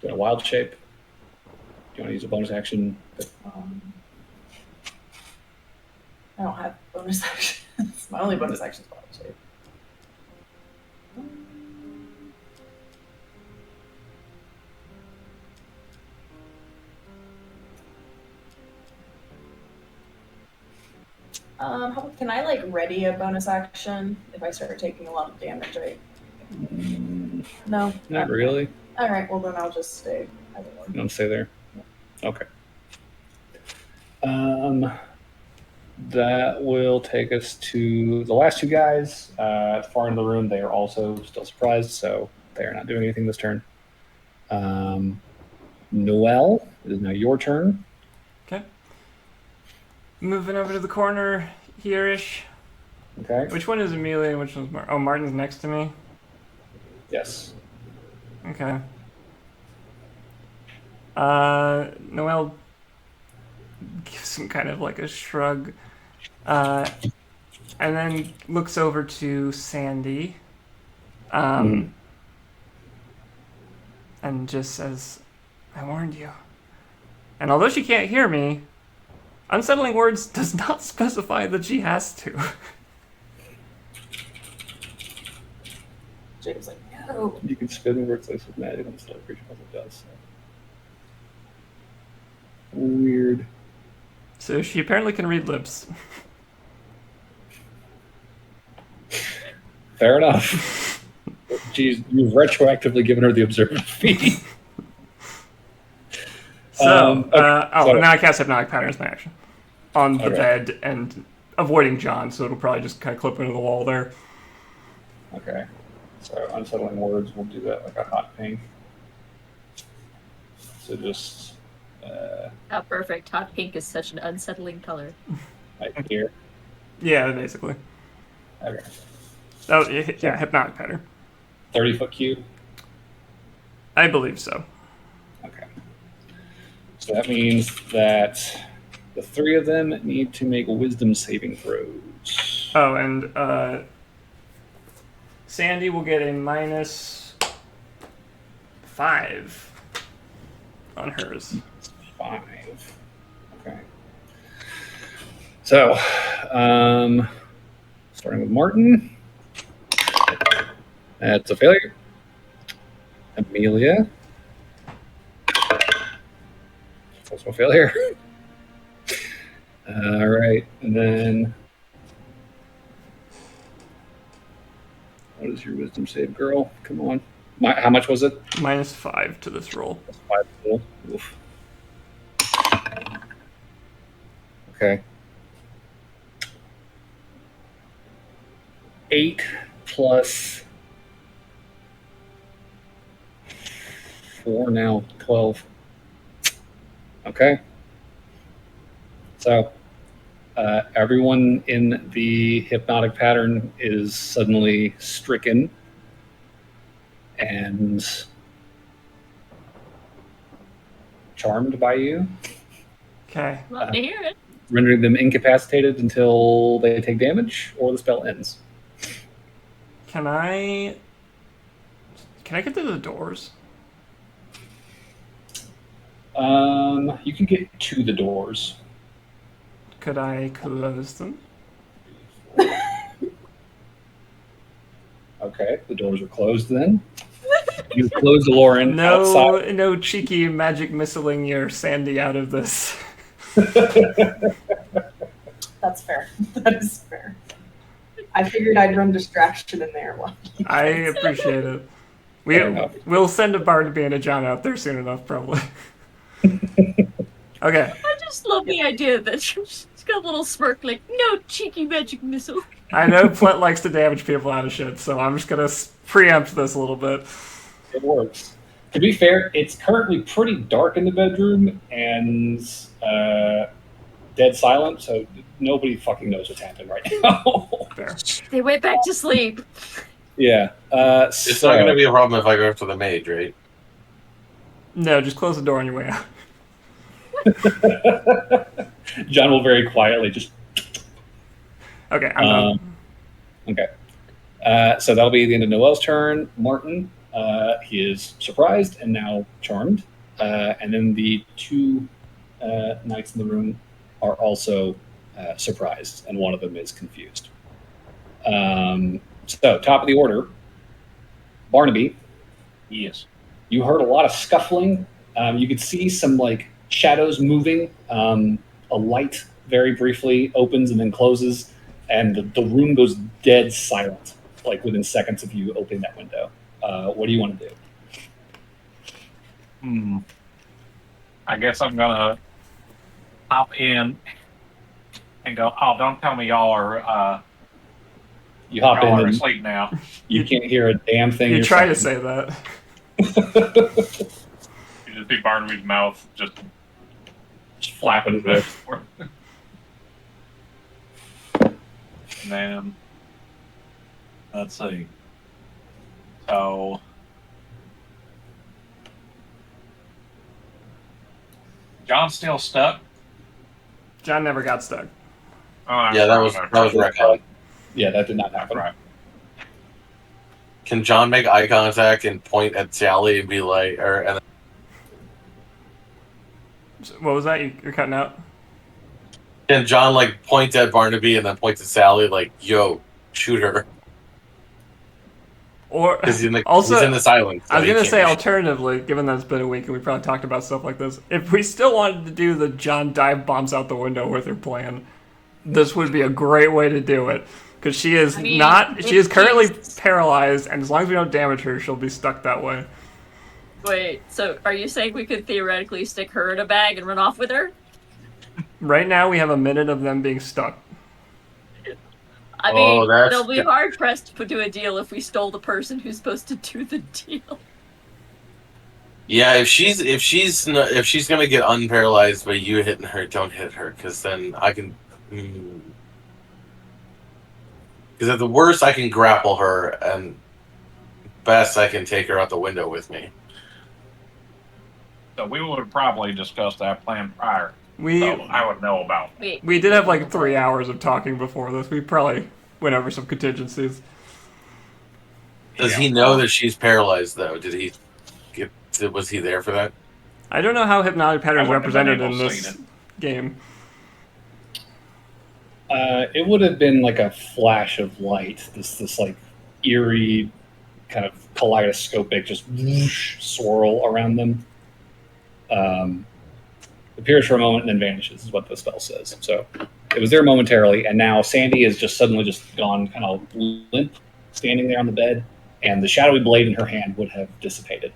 Do you want a wild shape? Do you want to use a bonus action? I don't have bonus actions. My only bonus action is wild shape. Can I ready a bonus action if I start taking a lot of damage? Right? No, Not really. All right, well then I'll just stay. You don't stay there. Okay. That will take us to the last two guys at the far end of the room. They are also still surprised, so they are not doing anything this turn. Noelle, it is now your turn. Okay. Moving over to the corner here-ish. Okay. Which one is Amelia and which one's Martin? Oh, Martin's next to me? Yes. Okay. Noelle gives him kind of like a shrug. And then looks over to Sandy. And just says, I warned you. And although she can't hear me, Unsettling Words does not specify that she has to. James like, no. You can spin words like with magic on the spell creature as it does. So. Weird. So she apparently can read lips. Fair enough. Jeez, you've retroactively given her the observant feat. So, so now I cast Hypnotic Pattern as my action. On the Okay. bed and avoiding John, so it'll probably just kind of clip into the wall there. Okay. So unsettling words, we'll do that like a hot pink. So just Oh, perfect. Hot pink is such an unsettling color. right here. Yeah, basically. Okay. Oh, yeah, Hypnotic Pattern. 30-foot cube. I believe so. Okay. So that means that the three of them need to make wisdom saving throws. Oh, and Sandy will get a -5 on hers. 5. Okay. So, starting with Martin. That's a failure. Amelia. That's also a failure. All right. And then, what is your wisdom save, girl? Come on. How much was it? -5 to this roll. That's 5 total. Oof. Okay. 8 plus 4 now, 12. Okay. So everyone in the hypnotic pattern is suddenly stricken and charmed by you. Okay. Love to hear it. rendering them incapacitated until they take damage or the spell ends. Can I get to the doors? You can get to the doors. Could I close them? Okay, the doors are closed then. You close the Lauren outside. No cheeky magic missiling your Sandy out of this. That's fair. That is fair. I figured I'd run distraction in there while you I guys- appreciate it. Fair enough. We'll send a Barnaby and a John out there soon enough, probably. Okay. I just love the idea that she's got a little smirk, like, no cheeky magic missile. I know Plet likes to damage people out of shit, so I'm just gonna preempt this a little bit. It works. To be fair, it's currently pretty dark in the bedroom and dead silent, so nobody fucking knows what's happening right now. There. They went back to sleep. Yeah. It's not going to be a problem if I go after the mage, right? No, just close the door on your way out. John will very quietly just. Okay, I'm done. Okay. So that'll be the end of Noel's turn. Martin, he is surprised and now charmed. And then the two knights in the room are also surprised, and one of them is confused. So, top of the order, Barnaby, Yes. you heard a lot of scuffling. You could see some like shadows moving. A light very briefly opens and then closes, and the room goes dead silent, like within seconds of you opening that window. What do you want to do? I guess I'm gonna hop in and go. Oh, don't tell me y'all are You hop y'all in are and asleep now. you can't hear a damn thing. You you're try to saying. say that. You just see Barnaby's mouth just Just flapping his lips. And then let's see. So John's still stuck. John never got stuck. Oh, Yeah, that was recon. Yeah, that did not That's happen. right. Can John make eye contact and point at Sally and be like, and What was that? You're cutting out? can John like point at Barnaby and then point to Sally like, "Yo, shoot her"? Or Because he's also, in the silence. so I was he gonna can't say, do shit. alternatively, given that it's been a week and we probably talked about stuff like this, if we still wanted to do the John dive bombs out the window with her plan, this would be a great way to do it. Because she is I mean, she is it currently keeps- paralyzed, and as long as we don't damage her, she'll be stuck that way. Wait, so are you saying we could theoretically stick her in a bag and run off with her? Right now, we have a minute of them being stuck. I Oh, mean, that's- they'll be hard pressed to do a deal if we stole the person who's supposed to do the deal. Yeah, if she's gonna get unparalyzed by you hitting her, don't hit her, because then I can. Because at the worst, I can grapple her, and best I can take her out the window with me. So we would have probably discussed that plan prior. We So I would know about it. Wait, we did have like 3 hours of talking before this. We probably went over some contingencies. Does Yeah. he know that she's paralyzed though? Was he there for that? I don't know how hypnotic pattern is I wouldn't have been represented able in to see this it. game. It would have been like a flash of light, this like eerie kind of kaleidoscopic just whoosh, swirl around them. Appears for a moment and then vanishes is what the spell says. So it was there momentarily, and now Sandy is just suddenly just gone kind of limp, standing there on the bed, and the shadowy blade in her hand would have dissipated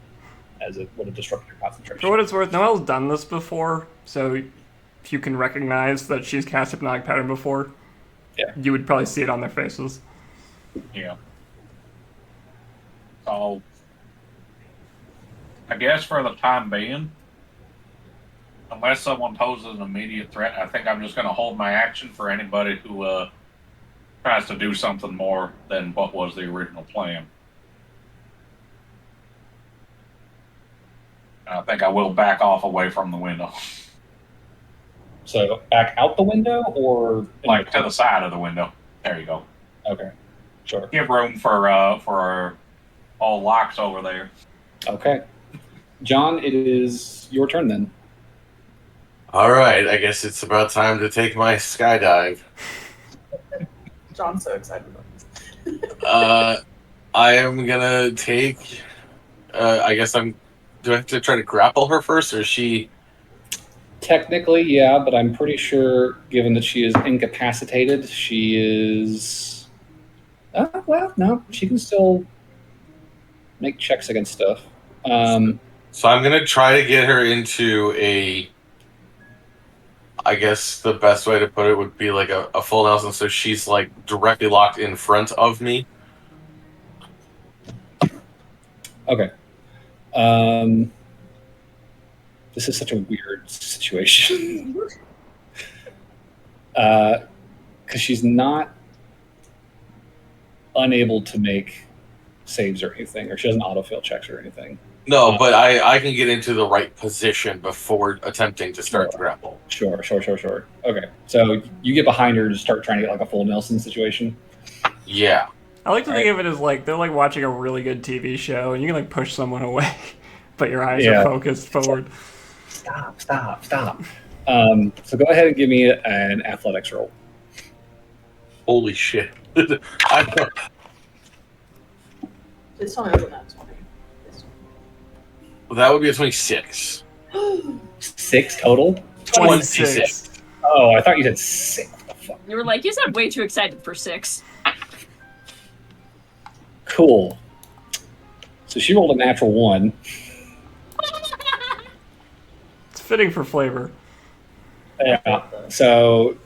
as it would have disrupted her concentration. For what it's worth, Noelle's done this before, so if you can recognize that she's cast hypnotic pattern before, Yeah. you would probably see it on their faces. Yeah. So I guess for the time being, unless someone poses an immediate threat, I think I'm just going to hold my action for anybody who tries to do something more than what was the original plan. I think I will back off away from the window. So back out the window or Like to the side of the window. There you go. Okay, sure. Give room for all locks over there. Okay, John, it is your turn then. All right, I guess it's about time to take my skydive. John's so excited about this. I am gonna take. I guess I'm. Do I have to try to grapple her first, or is she? Technically, yeah, but I'm pretty sure, given that she is incapacitated, she is. Well, no, she can still make checks against stuff. So I'm gonna try to get her into a. I guess the best way to put it would be like a full Nelson, so she's like directly locked in front of me. Okay. This is such a weird situation. Because she's not unable to make saves or anything, or she doesn't autofill checks or anything. No, but I can get into the right position before attempting to start the grapple. Sure. Okay, so you get behind her to start trying to get like a full Nelson situation. Yeah. I like to think of it as like they're like watching a really good TV show, and you can like push someone away, but your eyes are focused forward. Stop. So go ahead and give me an athletics roll. Holy shit. Please tell me it wasn't that 20. That would be a 26. 6 total? 26. Oh, I thought you said 6. What the fuck? You were like, you sound way too excited for 6. Cool. So she rolled a natural 1. It's fitting for flavor. Yeah. So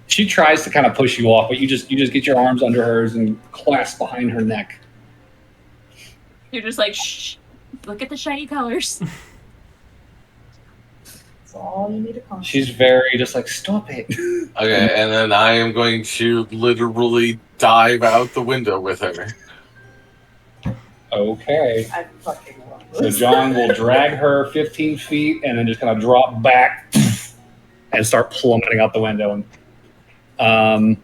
she tries to kind of push you off, but you just get your arms under hers and clasp behind her neck. You're just like, shh, look at the shiny colors. That's all you need to concentrate. She's very just like, stop it. Okay, and then I am going to literally dive out the window with her. Okay. I fucking love So this. John will drag her 15 feet and then just kind of drop back and start plummeting out the window. And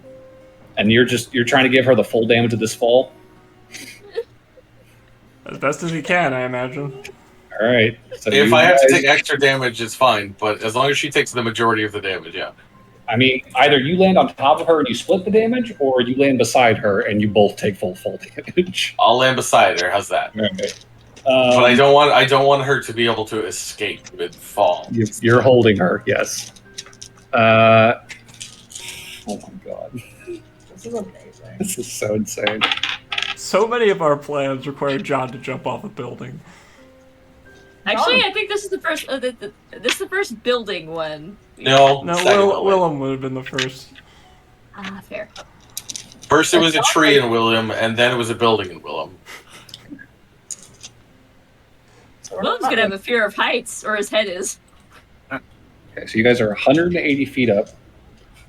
you're trying to give her the full damage of this fall. As best as he can, I imagine. All right. So If you I have to guys- take extra damage, it's fine, but as long as she takes the majority of the damage, yeah. I mean, either you land on top of her and you split the damage, or you land beside her and you both take full damage. I'll land beside her. How's that? Okay. But I don't want her to be able to escape mid fall. You're holding her, yes. Oh my god, This is amazing. this is so insane. So many of our plans require John to jump off a building. Actually, I think this is the first. This is the first building one. No, No, second one. Willem would have been the first. Ah, fair. First it was a tree in William, and then it was a building in Willem. So we're Willem's not gonna have a fear of heights, or his head is. Okay, so you guys are 180 feet up.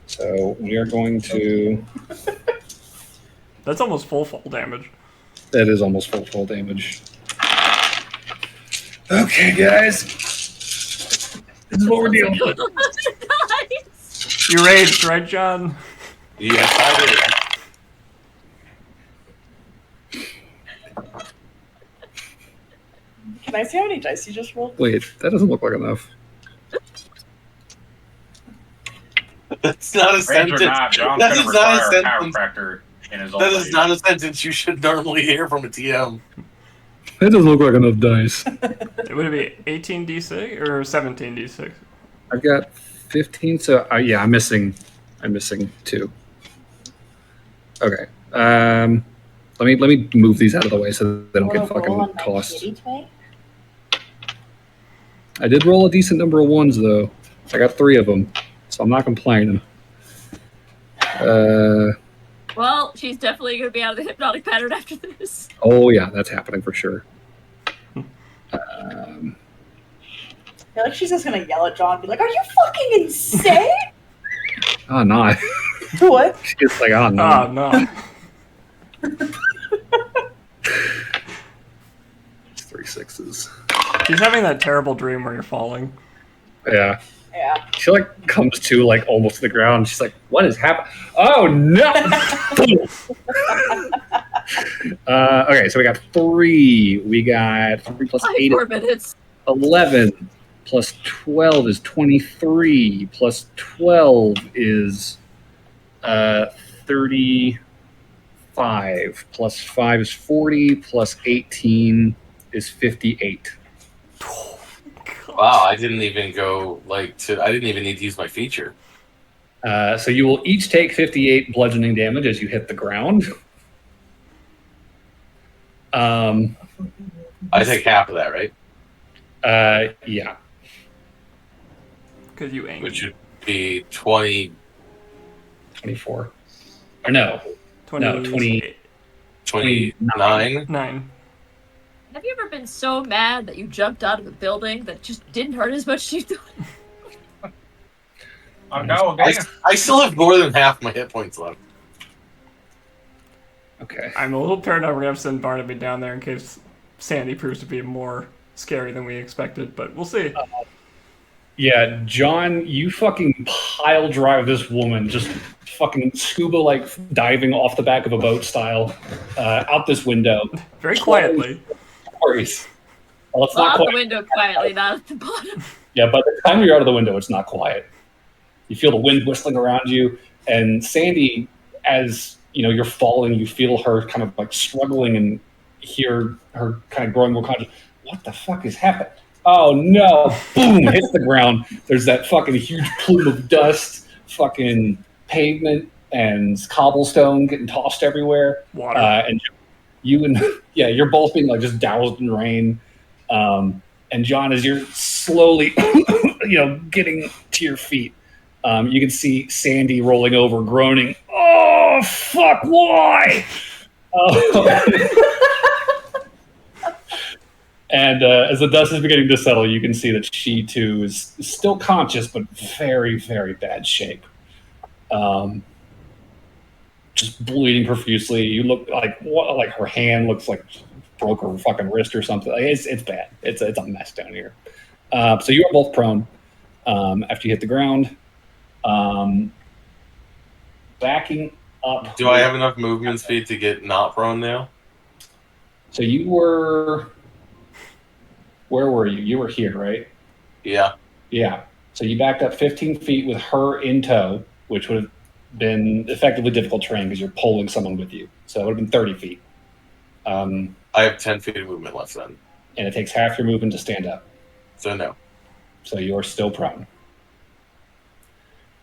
So we are going to. That's almost full fall damage. That is almost full damage. Okay, guys. This is what we're dealing with. Nice. You raged, right, John? Yes, I Can I see how many dice you just rolled? Wait, that doesn't look like enough. did. That's not a Rage or sentence. not, John's That going to is not a require a sentence. chiropractor in his old That is age. not a sentence you should normally hear from a TM. That doesn't look like enough dice. Would it be 18d6 or 17d6? I've got 15, so yeah, I'm missing 2. Okay. Let me move these out of the way so they don't get fucking tossed. I did roll a decent number of 1s though. I got 3 of them, so I'm not complaining. Well, she's definitely gonna be out of the hypnotic pattern after this. Oh yeah, that's happening for sure. I feel like she's just gonna yell at John and be like, "Are you fucking insane?" Oh no. What? She's like, oh no. Oh, no. It's 3 6s. She's having that terrible dream where you're falling. Yeah. Yeah. She like comes to like almost to the ground. She's like, "What is happening? Oh no!" Okay, so we got 3. We got 3 plus 8 4 is minutes. 11. Plus 12 is 23. Plus 12 is 35. Plus 5 is 40. Plus 18 is 58. Wow, I didn't even go I didn't even need to use my feature. So you will each take 58 bludgeoning damage as you hit the ground. I take half of that, right? Yeah. Because you aimed. Which would be 20, 24. Or no. 28. 29. 9. Have you ever been so mad that you jumped out of a building that just didn't hurt as much as you thought? I'll go again. I still have more than half my hit points left. Okay. I'm a little paranoid we're going to have to send Barnaby down there in case Sandy proves to be more scary than we expected, but we'll see. Yeah, John, you fucking pile drive this woman, just fucking scuba like diving off the back of a boat style, out this window. Very quietly. Stories. Well, it's Well, not out the quiet. window quietly, not at the bottom. Yeah, by the time you're out of the window, it's not quiet. You feel the wind whistling around you, and Sandy, as you know, you're falling. You feel her kind of like struggling, and hear her kind of growing more conscious. What the fuck is happening? Oh no! Boom! Hits the ground. There's that fucking huge plume of dust, fucking pavement and cobblestone getting tossed everywhere. Water. And you and you're both being like just doused in rain. And John, as you're slowly, getting to your feet, you can see Sandy rolling over, groaning. Oh fuck! Why? And as the dust is beginning to settle, you can see that she too is still conscious, but very, very bad shape. Just bleeding profusely. You look like her hand looks like broke her fucking wrist or something. It's bad. It's a mess down here. So you are both prone after you hit the ground. Backing up. Do I have enough movement speed to get not prone now? So you were. Where were you? You were here, right? Yeah. Yeah. So you backed up 15 feet with her in tow, which would have been effectively difficult terrain because you're pulling someone with you. So it would have been 30 feet. I have 10 feet of movement left then. And it takes half your movement to stand up. So no. So you're still prone.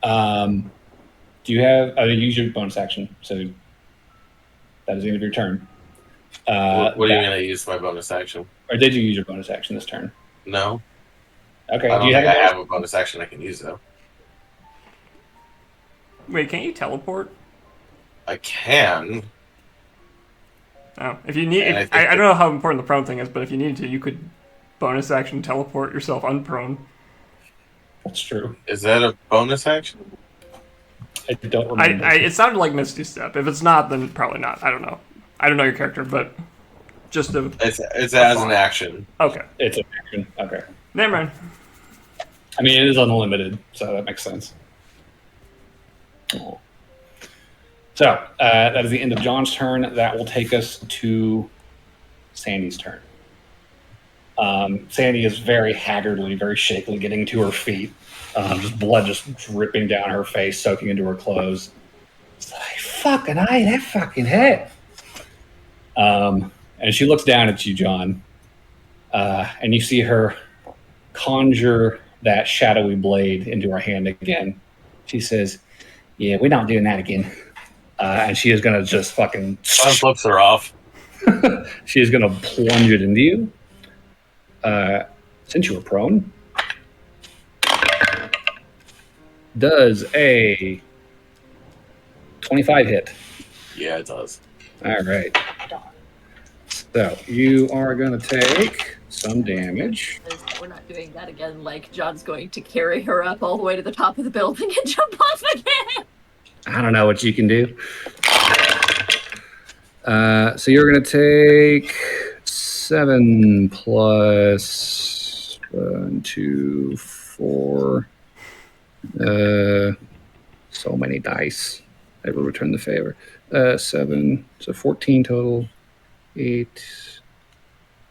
Do you have... use your bonus action. So that is the end of your turn. What do you mean I used my bonus action? Or did you use your bonus action this turn? No. Okay. I don't Do you think have I have a bonus action I can use, though. Wait, can't you teleport? I can. Oh, if you need... And I don't know how important the prone thing is, but if you needed to, you could bonus action teleport yourself unprone. That's true. Is that a bonus action? I don't remember. It sounded like Misty Step. If it's not, then probably not. I don't know. I don't know your character, but just a... It's as an action. Okay. It's an action. Okay. Never mind. I mean, it is unlimited, so that makes sense. So, that is the end of John's turn. That will take us to Sandy's turn. Sandy is very haggardly, very shakily getting to her feet. Just blood just dripping down her face, soaking into her clothes. It's like, fucking that fucking hit. And she looks down at you, John. And you see her conjure that shadowy blade into her hand again. She says, "Yeah, we're not doing that again." And she is going to just fucking... Sun flips her off. She is going to plunge it into you. Since you were prone. Does a 25 hit? Yeah, it does. All right. So you are going to take some damage. We're not doing that again. Like, John's going to carry her up all the way to the top of the building and jump off again. I don't know what you can do. So you're going to take 7 plus 1, 2, 4, So many dice. I will return the favor. 7, so 14 total. 8,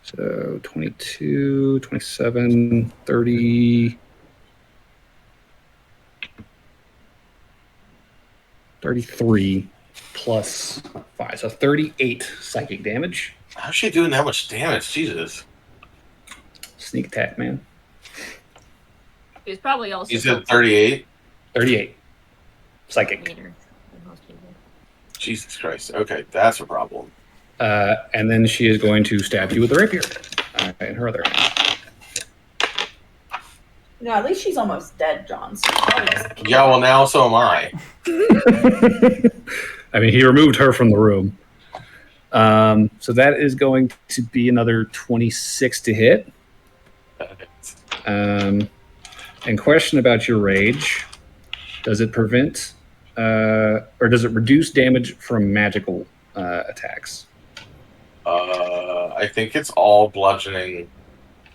so 22, 27, 30, 33 plus 5. So 38 psychic damage. How's she doing that much damage? Jesus. Sneak attack, man. He's probably also. You said 38? 38. Psychic. meaner than most people. Jesus Christ. Okay, that's a problem. And then she is going to stab you with a rapier in her other hand. No, at least she's almost dead, John. So probably just- Yeah, well, now so am I. I mean, he removed her from the room. So that is going to be another 26 to hit. And question about your rage. Does it prevent or does it reduce damage from magical attacks? I think it's all bludgeoning,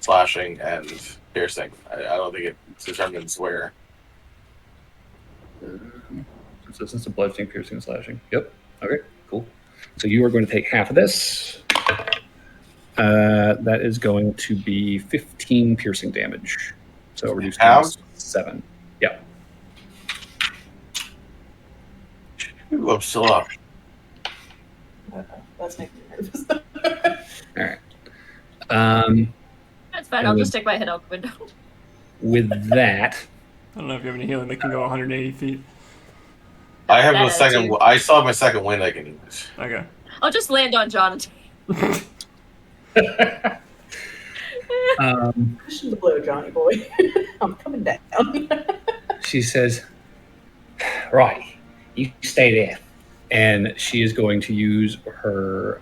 slashing, and piercing. I don't think it determines where. So it's a bludgeoning, piercing, and slashing. Yep. Okay, cool. So you are going to take half of this. That is going to be 15 piercing damage. So reduced down to 7. Yep. Ooh, I'm still up. That's making me nervous. All right. That's fine. I'll just stick my head out the window. With that, I don't know if you have any healing that can go 180 feet. I have That a second. attitude. I still have my second wind I can use. Okay. I'll just land on John. Cushion the blow, Johnny boy. I'm coming down. she says, "Right, you stay there." And she is going to use her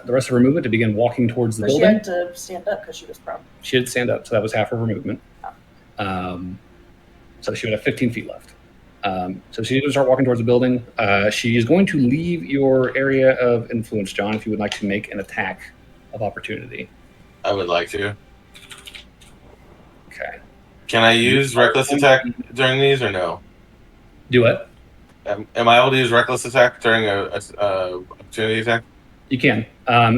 the rest of her movement to begin walking towards the But she building. had to stand up because she was prone. She did stand up, so that was half of her movement. So she would have 15 feet left. So she's going to start walking towards the building. She is going to leave your area of influence, John, if you would like to make an attack of opportunity. I would like to. Okay. Can I use reckless attack during these or no? Do it. Am I able to use reckless attack during a opportunity attack? You can.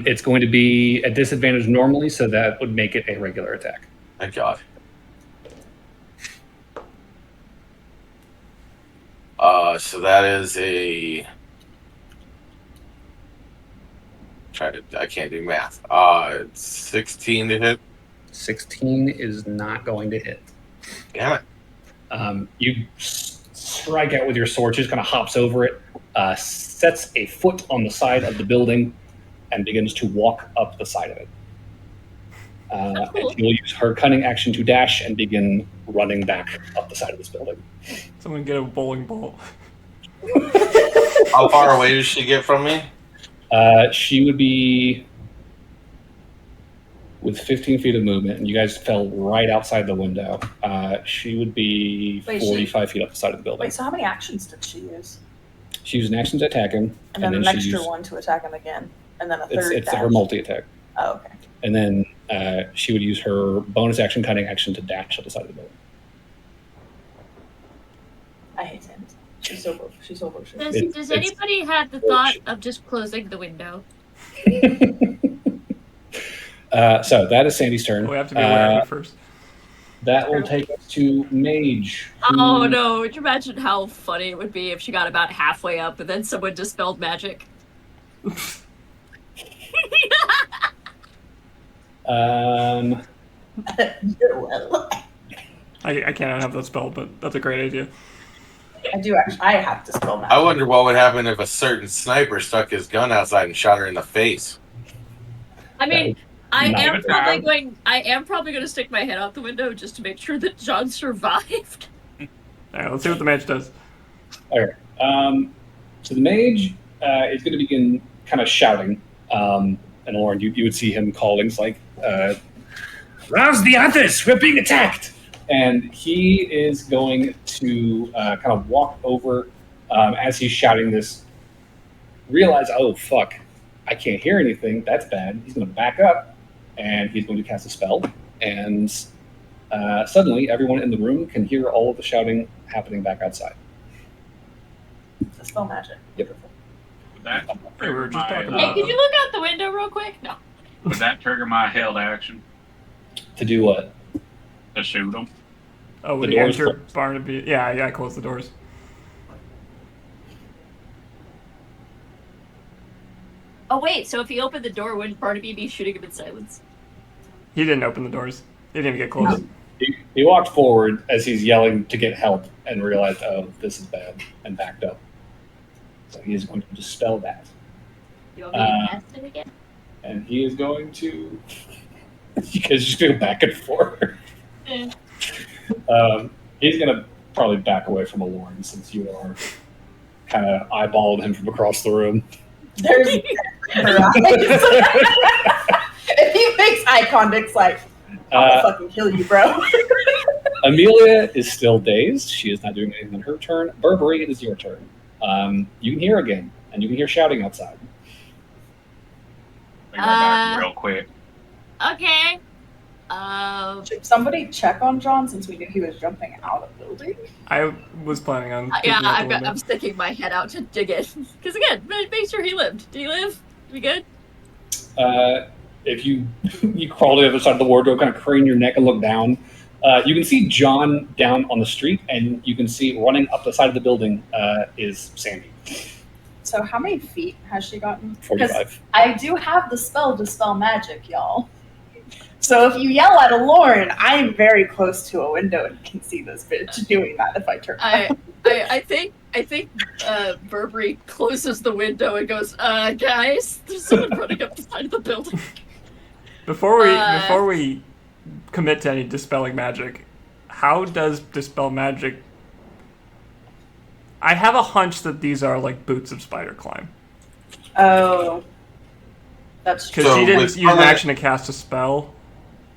It's going to be a disadvantage normally, so that would make it a regular attack. Thank God. So that is a. I can't do math. 16 to hit. 16 is not going to hit. Damn it. You strike out with your sword. She just kind of hops over it, sets a foot on the side of the building, and begins to walk up the side of it. That's cool. And she will use her cunning action to dash and begin running back up the side of this building. Someone get a bowling ball. How far away does she get from me? She would be with 15 feet of movement, and you guys fell right outside the window. She would be Wait, 45 feet up the side of the building. Wait, so how many actions did she use? She used an action to attack him, And then an she extra used, one to attack him again. And then a third it's dash. her multi-attack. Oh, okay. And then she would use her bonus action, cunning action to dash up the side of the building. I hate Sandy. She's so bullshit. Does anybody have the thought of just closing the window? So that is Sandy's turn. We have to be aware of it first. That will take us to Mage. Oh no, would you imagine how funny it would be if she got about halfway up and then someone dispelled magic? Well, I cannot have that spell, but that's a great idea. I do actually. I have to spell magic. I wonder what would happen if a certain sniper stuck his gun outside and shot her in the face. I mean, I Not am even probably going to stick my head out the window just to make sure that John survived. All right, let's see what the mage does. All right. So the Mage is going to begin kind of shouting. And Lauren, you would see him calling, like, "Rouse the others! We're being attacked!" And he is going to kind of walk over as he's shouting this, realize, oh, fuck, I can't hear anything. That's bad. He's going to back up, and he's going to cast a spell. And Suddenly, everyone in the room can hear all of the shouting happening back outside. Dispel magic. Yep. Would that Hey, we trigger were just my, talking Hey, about could you look out the window real quick? No. would that trigger my held action To do what? to shoot them? Oh, when The you doors enter closed. Barnaby. Yeah, I closed the doors. Oh wait, so if he opened the door, wouldn't Barnaby be shooting him in silence? He didn't open the doors. He didn't even get close. He walked forward as he's yelling to get help and realized, oh, this is bad, and backed up. So he is going to dispel that. You want me to cast it again? And he is going to. You guys just go back and forth. Eh. He's going to probably back away from Aloran since you are kind of eyeballing him from across the room. There's her eyes. If he makes eye contact's like, I'll fucking kill you, bro. Amelia is still dazed. She is not doing anything on her turn. Burberry, it is your turn. You can hear again, and you can hear shouting outside. I go back real quick. Okay. Should somebody check on John since we knew he was jumping out of the building? I was planning on. Yeah, peeking out the window. I'm sticking my head out to dig it. Because again, make sure he lived. Did he live? We good? If you crawl to the other side of the wardrobe, kind of crane your neck and look down, you can see John down on the street, and you can see running up the side of the building is Sandy. So how many feet has she gotten? 45. I do have the spell Dispel Magic, y'all. So if you yell at Aloran, I am very close to a window and can see this bitch doing that if I turn around. I think Burberry closes the window and goes, guys, there's someone running up the side of the building. Before we commit to any dispelling magic, how does dispel magic? I have a hunch that these are like boots of spider climb. Oh. That's true. Because So she didn't with use an permanent- action to cast a spell.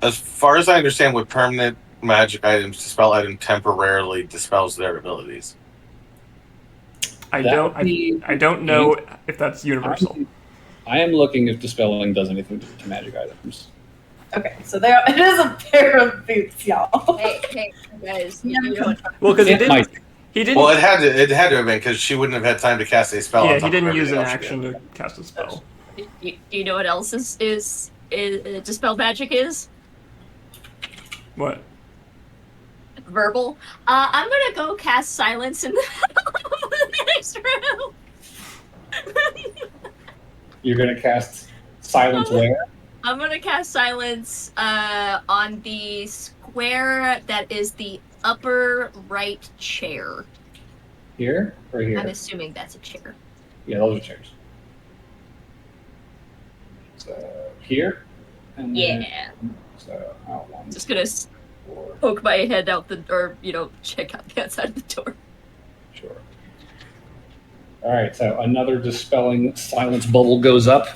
As far as I understand, with permanent magic items, dispel item temporarily dispels their abilities. I That don't would be- know if that's universal. I am looking if dispelling does anything to magic items. Okay, so there it is a pair of boots, y'all. Hey, guys, you know what? Well, because It might. he didn't. Well, it had to have been because she wouldn't have had time to cast a spell. on Yeah, top he of didn't use an everything else she action did. to cast a spell. Do you know what else is dispel magic is? What? Verbal. I'm gonna go cast silence in the next room. You're going to cast silence where? I'm gonna cast silence on the square that is the upper right chair. Here or here? I'm assuming that's a chair. Yeah, those are chairs. So here. And then- Yeah. So out one. Just gonna Four. poke my head out the, or check out the outside of the door. Sure. All right, so another dispelling silence bubble goes up,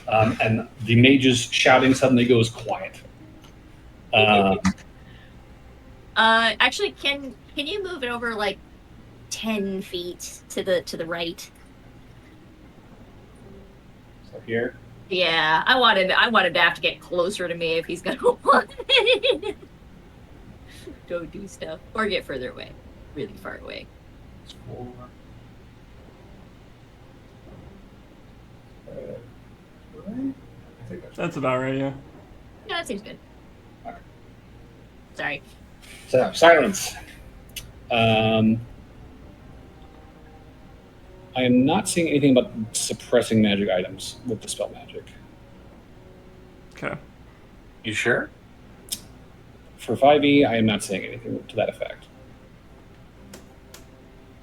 and the mage's shouting suddenly goes quiet. Actually, can you move it over like 10 feet to the right? So here, Yeah, I wanted to have to get closer to me if he's gonna want to go do stuff or get further away, really far away. it's 4. Right? I think That's about right. Yeah. Yeah, that seems good. Okay. Sorry. So silence. I am not seeing anything about suppressing magic items with dispel magic. Okay. You sure? For 5e, I am not seeing anything to that effect.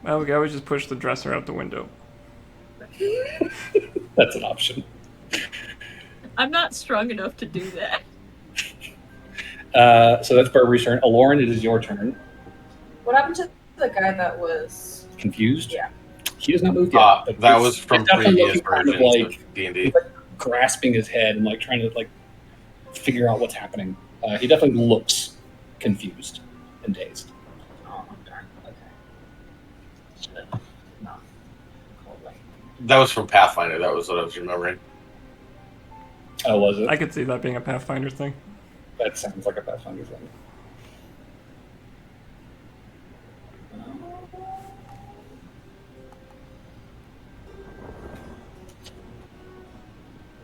Well, we can always just push the dresser out the window. That's an option. I'm not strong enough to do that. So that's Burberry's turn. Aloran, it is your turn. What happened to the guy that was... Confused? Yeah. He has not moved yet. but That he's- was from he's definitely previous looking kind of versions like of D&D. grasping his head and like trying to like figure out what's happening. He definitely looks confused and dazed. Oh, darn. Okay. Should've not called that. That was from Pathfinder. That was what I was remembering. Oh, was it? I could see that being a Pathfinder thing. That sounds like a Pathfinder thing.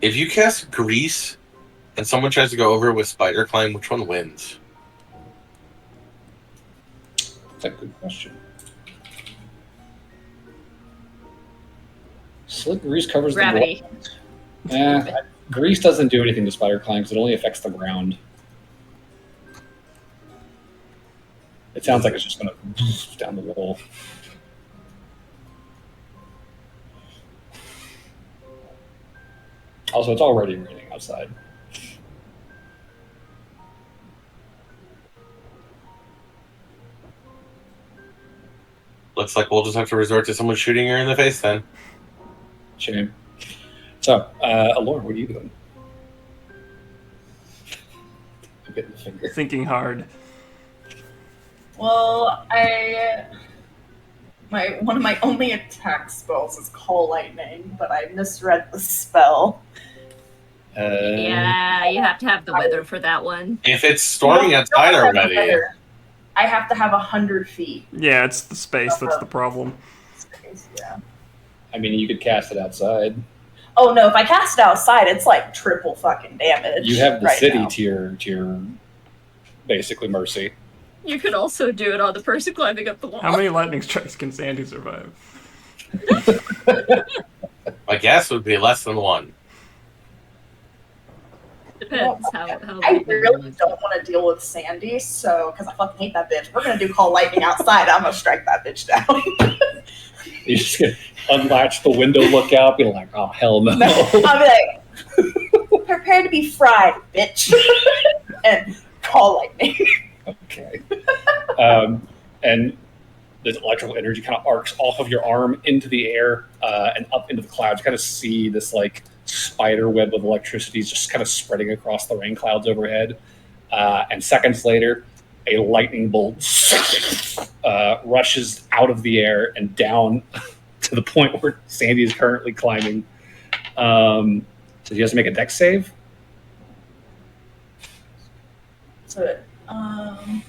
If you cast Grease and someone tries to go over it with Spider Climb, which one wins? That's a good question. Slick grease covers Gravity. the ground. Grease doesn't do anything to spider climb because it only affects the ground. It sounds like it's just going to down the wall. Also, it's already raining outside. Looks like we'll just have to resort to someone shooting her in the face then. Shame. So, Alora, what are you doing? I'm getting the finger. Thinking hard. Well, one of my only attack spells is Call Lightning, but I misread the spell. Yeah, you have to have the weather for that one. If it's storming No, outside I don't have the already, weather. I have to have 100 feet. Yeah, it's the space that's the problem. Space, yeah. I mean, you could cast it outside. Oh no, if I cast it outside, it's like triple fucking damage. You have the right city now. to your basically mercy. You could also do it on the person climbing up the wall. How many lightning strikes can Sandy survive? my guess would be less than one. Depends how I really don't want to deal with Sandy, so because I fucking hate that bitch. We're gonna do Call Lightning outside. I'm gonna strike that bitch down. You just gonna unlatch the window, look out, be like, oh hell no. I'll be like, prepare to be fried, bitch, and Call Lightning. Okay. And this electrical energy kind of arcs off of your arm into the air and up into the clouds. You kind of see this like spider web of electricity just kind of spreading across the rain clouds overhead. And seconds later, a lightning bolt rushes out of the air and down to the point where Sandy is currently climbing. So he has to make a dex save. So,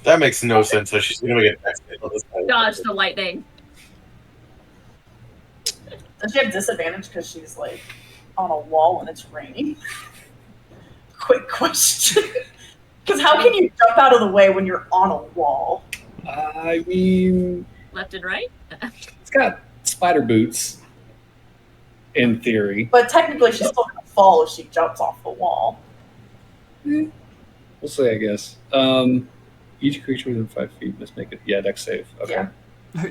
That makes no sense. So she's gonna get next. dodge the lightning. does she have disadvantage because she's like on a wall and it's raining? Quick question. Because how can you jump out of the way when you're on a wall? I mean, Left and right? it's got spider boots, in theory. But technically, she's still gonna fall if she jumps off the wall. We'll see, I guess. Each creature within 5 feet must make it. Yeah, dex save. Okay. Yeah.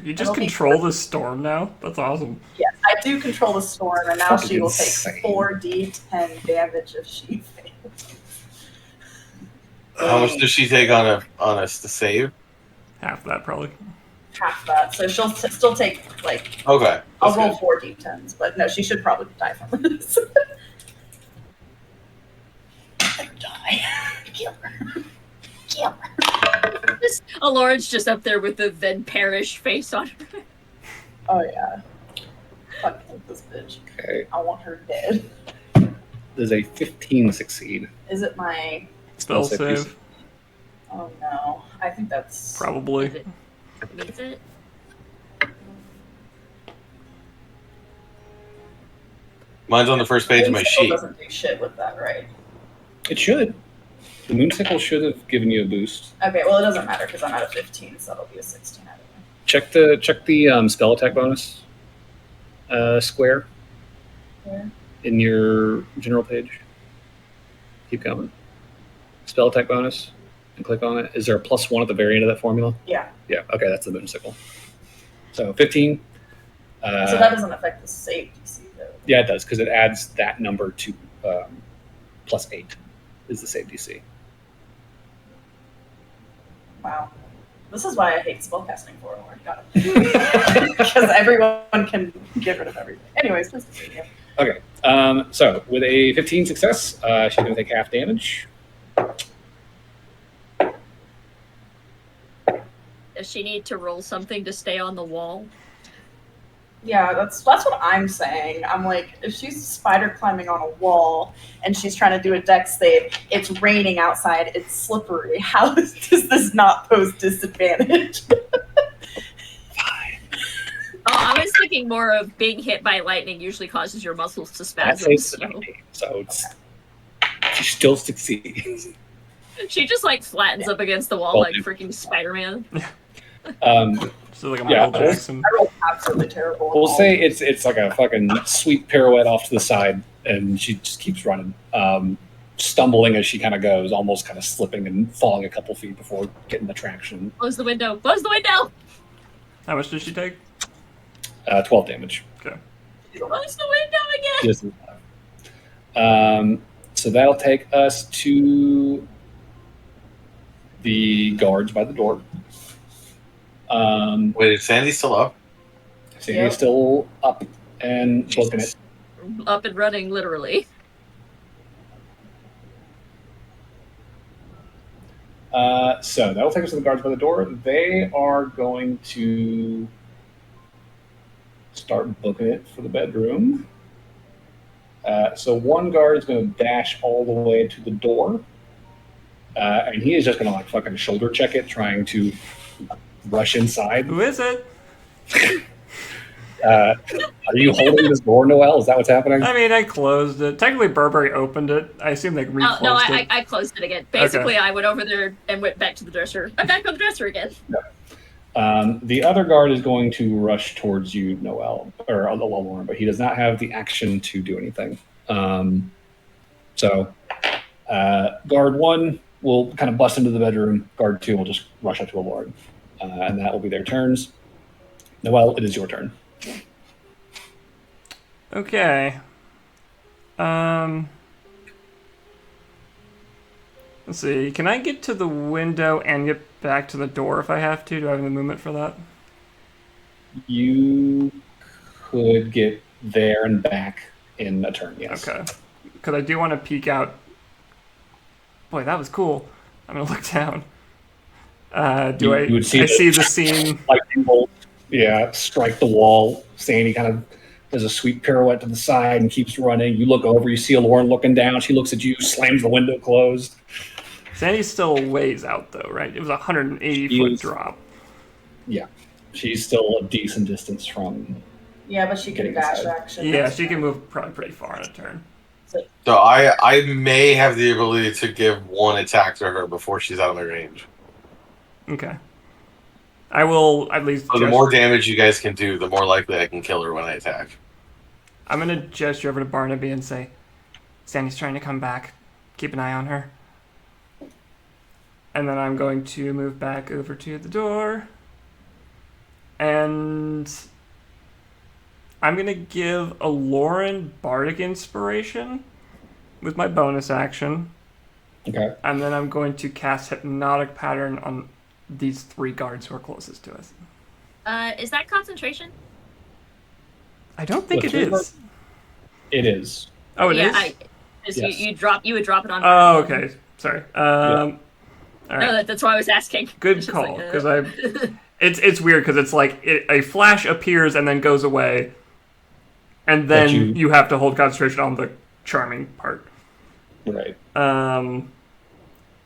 You just It'll be control the storm now? That's awesome. Yes, I do control the storm, and now Fucking she will insane. take 4d10 damage if she fails. How much does she take on us to save? Half that, probably. Half that, so she'll still take like. Okay. I'll that's roll good. 4d10s, but no, she should probably die from this. Die. Kill her. Kill her. Lauren's just up there with the then perish face on her. Oh yeah. Fucking this bitch. Okay. I want her dead. Does a 15 succeed? Is it my? Spell save, save. Oh no. I think that's. Probably. Is it? Means it? Mine's on the first page of my Moonsicle sheet. Doesn't do shit with that, right? It should. The moonsicle should have given you a boost. Okay, well it doesn't matter because I'm at a 15, so that'll be a 16 out of it. Check the spell attack bonus square Where? in your general page. Keep going. Spell attack bonus, and click on it. Is there a +1 at the very end of that formula? Yeah. Yeah. Okay, that's the moonsicle. So 15. So that doesn't affect the save DC though. Yeah, it does because it adds that number to +8 is the save DC. Wow. This is why I hate spellcasting for Lord. Got it. Because everyone can get rid of everything. Anyways, please continue. Okay. So with a 15 success, she's going to take half damage. Does she need to roll something to stay on the wall? Yeah, that's what I'm saying. I'm like, if she's spider climbing on a wall and she's trying to do a dex save, it's raining outside, it's slippery. How does this not pose disadvantage? Oh, I was thinking thinking more of being hit by lightning usually causes your muscles to That spasm. saves the night, so she still succeeds. She just like flattens up against the wall Well, like freaking Spider-Man. So like a Yeah, Michael Jackson. I rolled absolutely terrible. We'll say it's like a fucking sweet pirouette off to the side, and she just keeps running, stumbling as she kind of goes, almost kind of slipping and falling a couple feet before getting the traction. Close the window. Close the window. How much did she take? 12 damage. Okay. Close the window again. She doesn't have. So that'll take us to the guards by the door. Wait, is Sandy still up? Sandy's Yep. still up and booking it. Up and running, literally. So that'll take us to the guards by the door. They are going to start booking it for the bedroom. So one guard is going to dash all the way to the door. And he is just going to like fucking shoulder check it, trying to rush inside. Who is it? Are you holding this door, Noelle? Is that what's happening? I mean, I closed it. Technically, Burberry opened it. I assume they reclosed No, it. I closed it again. Basically, I went over there and went back to the dresser. I'm back on the dresser again. The other guard is going to rush towards you, Noelle, or Lauren, but he does not have the action to do anything. Guard 1 will kind of bust into the bedroom. Guard 2 will just rush up to Lauren, and that will be their turns. Noelle, it is your turn. Okay. Let's see. Can I get to the window and get back to the door if I have to? Do I have the movement for that? You could get there and back in a turn, yes. Okay. Because I do want to peek out. Boy, that was cool. I'm going to look down. You would see I see the scene. Lightning bolt, strike the wall. Sandy kind of does a sweet pirouette to the side and keeps running. You look over, you see Lauren looking down. She looks at you, slams the window closed. Sandy's still a ways out, though, right? It was a 180-foot drop. Yeah, she's still a decent distance from. Yeah, but she can Getting dash inside. action. Yeah, she can move probably pretty far in a turn. So I may have the ability to give one attack to her before she's out of my range. Okay. I will at least. So the more damage you guys can do, the more likely I can kill her when I attack. I'm going to gesture over to Barnaby and say, Sandy's trying to come back. Keep an eye on her. And then I'm going to move back over to the door. And I'm going to give a Lauren Bardic Inspiration with my bonus action. Okay. And then I'm going to cast Hypnotic Pattern on these 3 guards who are closest to us. Is that concentration? I don't think The it 3 is. guards? It is. Oh, it is? Yes. You would drop it on. Oh, okay. Sorry. All right. No, that's why I was asking. Good It's just call. like, Because it's weird because it's like a flash appears and then goes away, and then you have to hold concentration on the charming part. Right.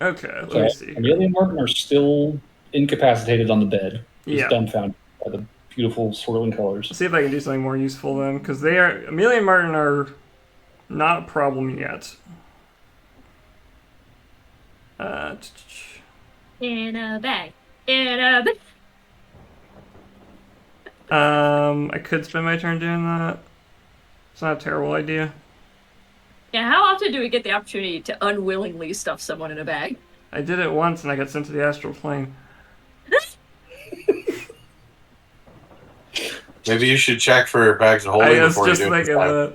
Okay. Let me see. Amelia and Martin are still incapacitated on the bed. Just Yeah. dumbfounded by the beautiful swirling colors. Let's see if I can do something more useful then, because Amelia and Martin are not a problem yet. In a bag. In a bag. I could spend my turn doing that. It's not a terrible idea. Yeah, how often do we get the opportunity to unwillingly stuff someone in a bag? I did it once and I got sent to the astral plane. Maybe you should check for bags of I holding was before you just do it. thinking that.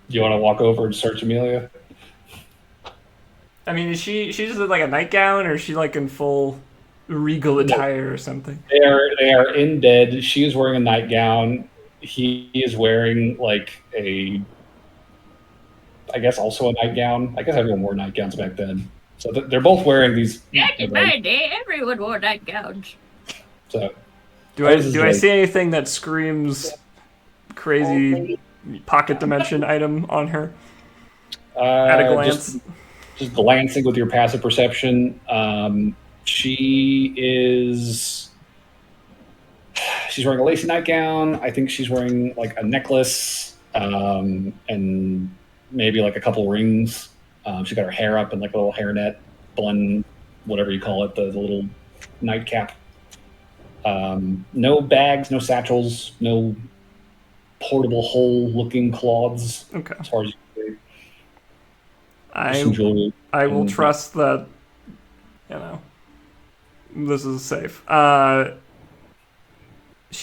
You want to walk over and search Amelia? I mean, is she just in like a nightgown, or is she like in full regal attire or something? They are in bed. She is wearing a nightgown. He is wearing like I guess also a nightgown. I guess everyone wore nightgowns back then. So they're both wearing these. Back in my day, everyone wore nightgowns. So Do I see anything that screams crazy pocket dimension item on her at a glance? Just glancing with your passive perception, she She's wearing a lacy nightgown. I think she's wearing like a necklace and maybe like a couple rings. She's got her hair up in like a little hairnet, bun, whatever you call it, the little nightcap. No bags, no satchels, no portable hole-looking cloths. Okay. As far as you can see. Some I jewelry. I will and- trust that. You know, this is safe. Are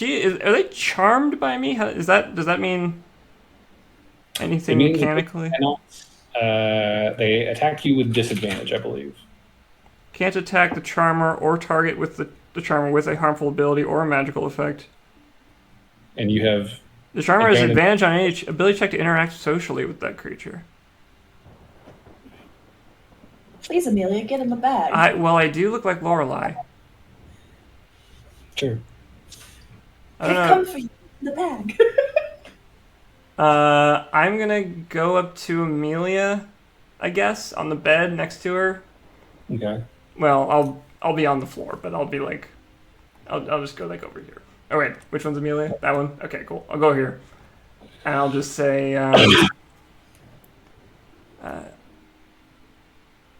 they charmed by me? Does that mean anything It means that mechanically? they attack you with disadvantage, I believe. Can't attack the charmer or target with the charmer with a harmful ability or a magical effect. And you have The charmer has Advantage. advantage on any ability check to interact socially with that creature. Please, Amelia, get in the bag. I do look like Lorelei. sure. I don't They've know. come for you in the bag. I'm gonna go up to Amelia, I guess, on the bed next to her. Okay. Well, I'll be on the floor, but I'll be like, I'll just go like over here. Oh wait, which one's Amelia? That one? Okay, cool. I'll go here, and I'll just say,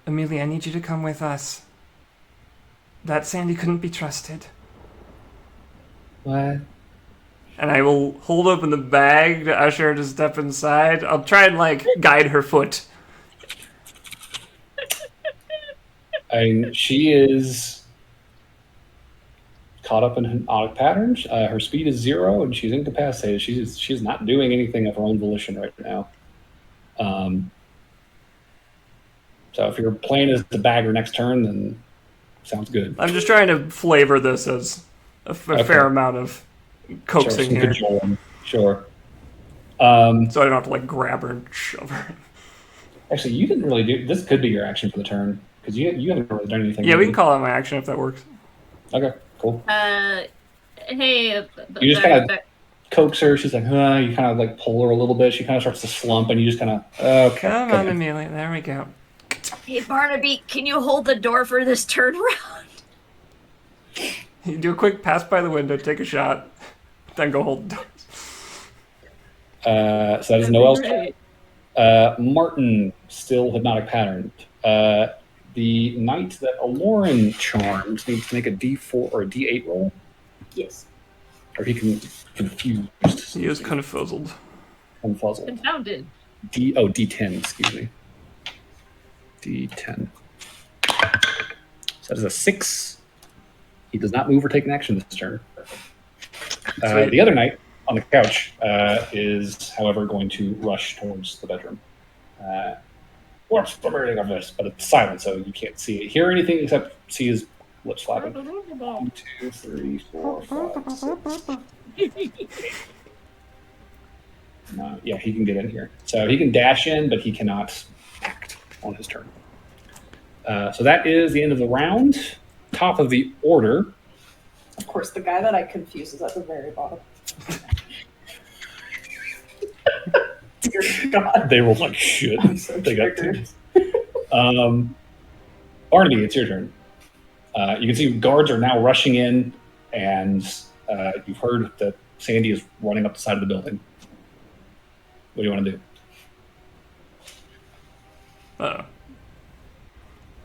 Amelia, I need you to come with us. That Sandy couldn't be trusted. What? And I will hold open the bag to usher her to step inside. I'll try and like guide her foot. She is caught up in hypnotic patterns. Her speed is 0, and she's incapacitated. She's not doing anything of her own volition right now. So if you're playing as the bagger next turn, then sounds good. I'm just trying to flavor this as a fair amount of coaxing Sure, here. cajoling. Sure. So I don't have to like grab her and shove her. Actually, you didn't really do. This could be your action for the turn because you haven't really done anything. Yeah, we can call out my action if that works. Okay, cool. Hey. You just kind of coax her. She's like, huh. You kind of like pull her a little bit. She kind of starts to slump, and you just kind of okay. Come go on, ahead. Amelia. There we go. Hey, Barnaby, can you hold the door for this turnaround? You do a quick pass by the window, take a shot, then go hold the door. So that is Noel's turn. Martin, still hypnotic patterned. The knight that Aloran charms needs to make a D4 or a D8 roll, Yes. or he can confused. He is confuzzled. Confuzzled. Confounded. D10, excuse me. D10. So that is a 6. He does not move or take an action this turn. The other knight on the couch is, however, going to rush towards the bedroom. What's the meaning of this? But it's silent, so you can't see it, hear anything except see his lips flapping. 1, 2, 3, 4, 5, 6. Yeah, he can get in here. So he can dash in, but he cannot act on his turn. So that is the end of the round. Top of the order. Of course, the guy that I confuse is at the very bottom. Dear God. They rolled like shit. I'm so They got triggered. 2. Barnaby, it's your turn. You can see guards are now rushing in, and you've heard that Sandy is running up the side of the building. What do you want to do?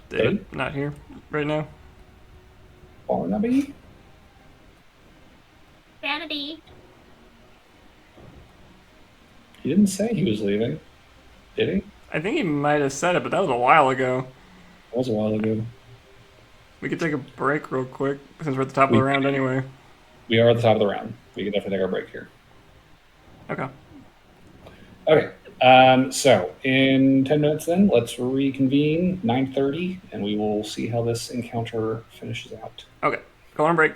David, not here right now. Barnaby? Vanity. He didn't say he was leaving, did he? I think he might have said it, but that was a while ago. That was a while ago. We could take a break real quick since we're at the top of the round anyway. We are at the top of the round. We can definitely take our break here. Okay. Okay. So in 10 minutes then, let's reconvene, 9:30, and we will see how this encounter finishes out. Okay. Go on break.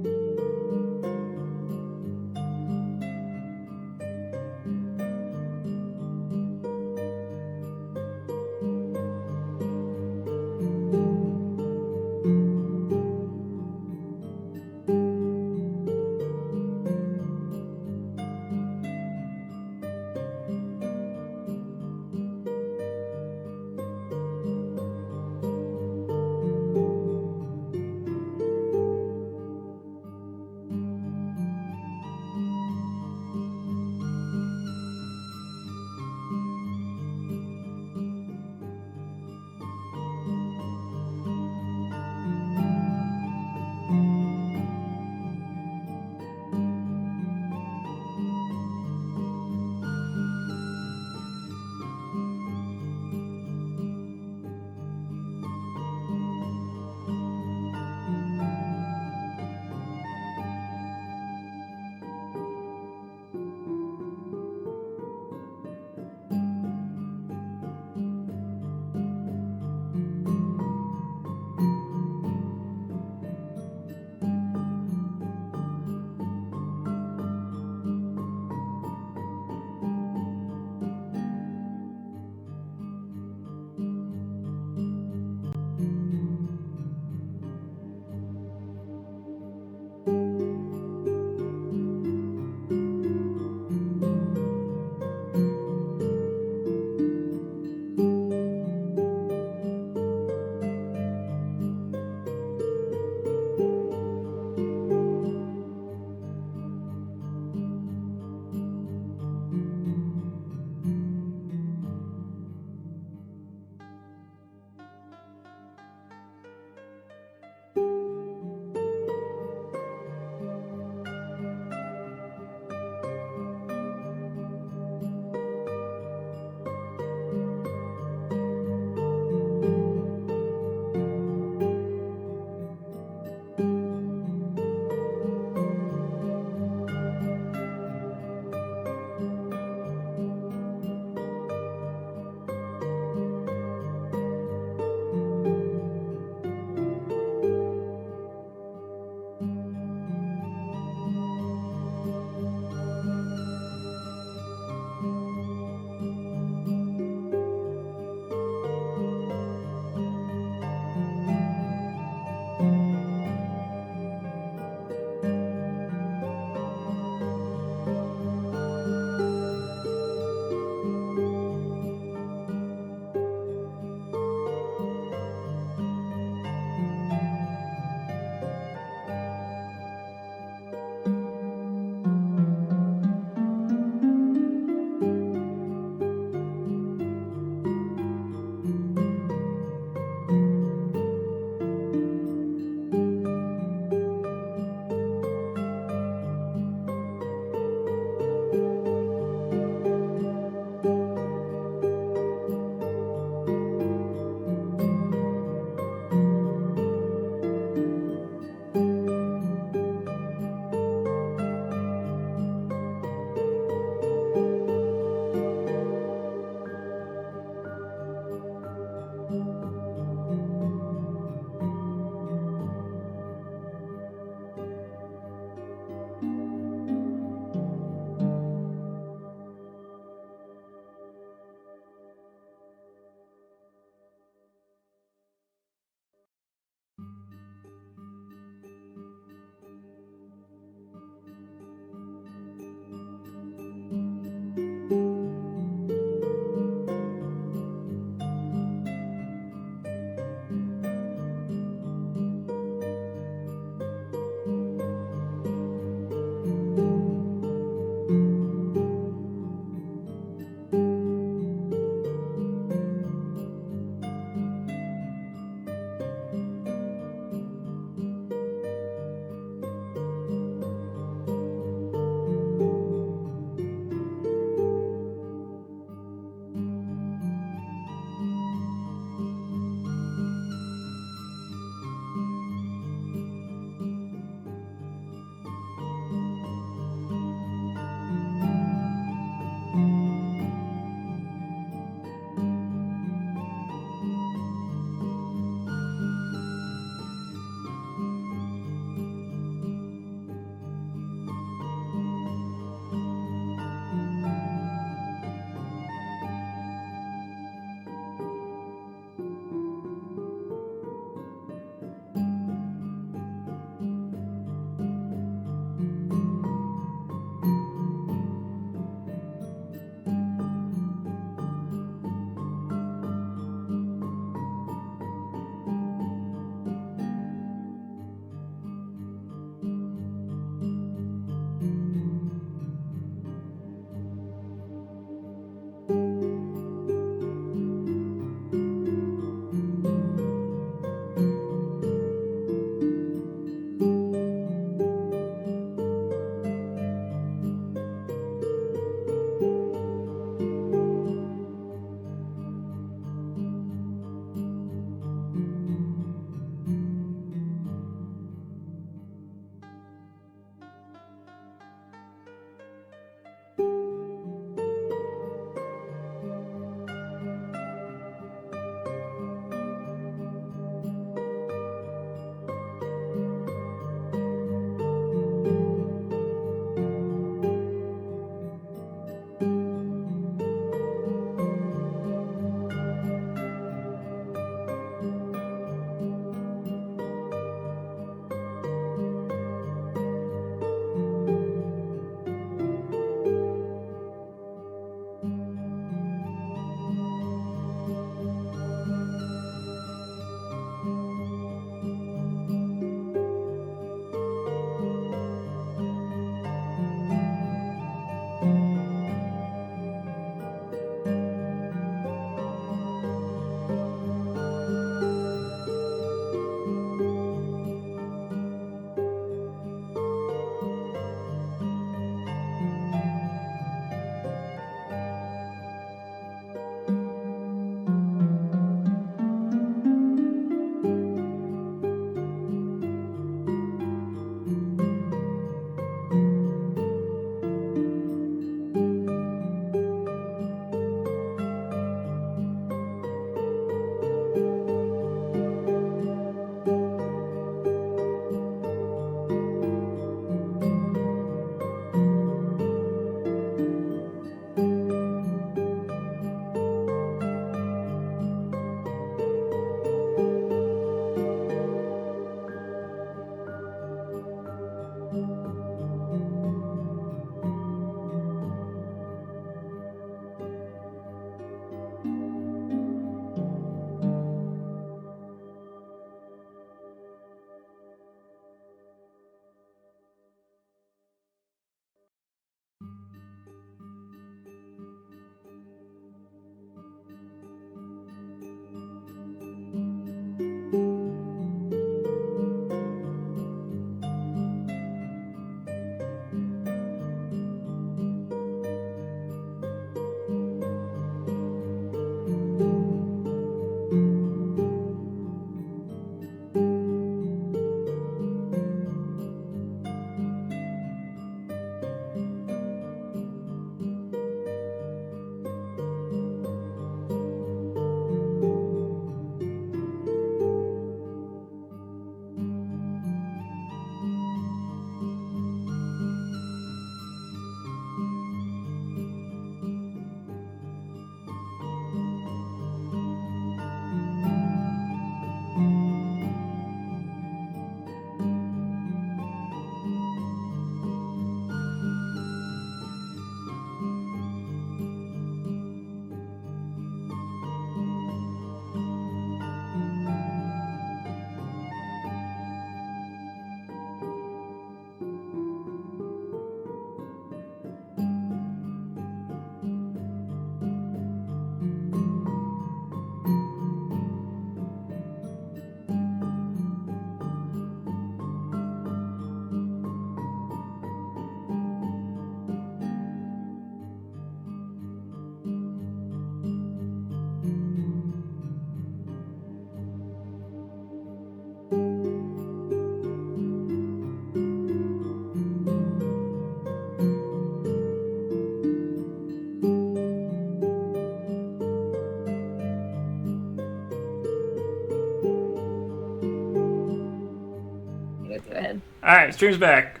ahead. All right, stream's back.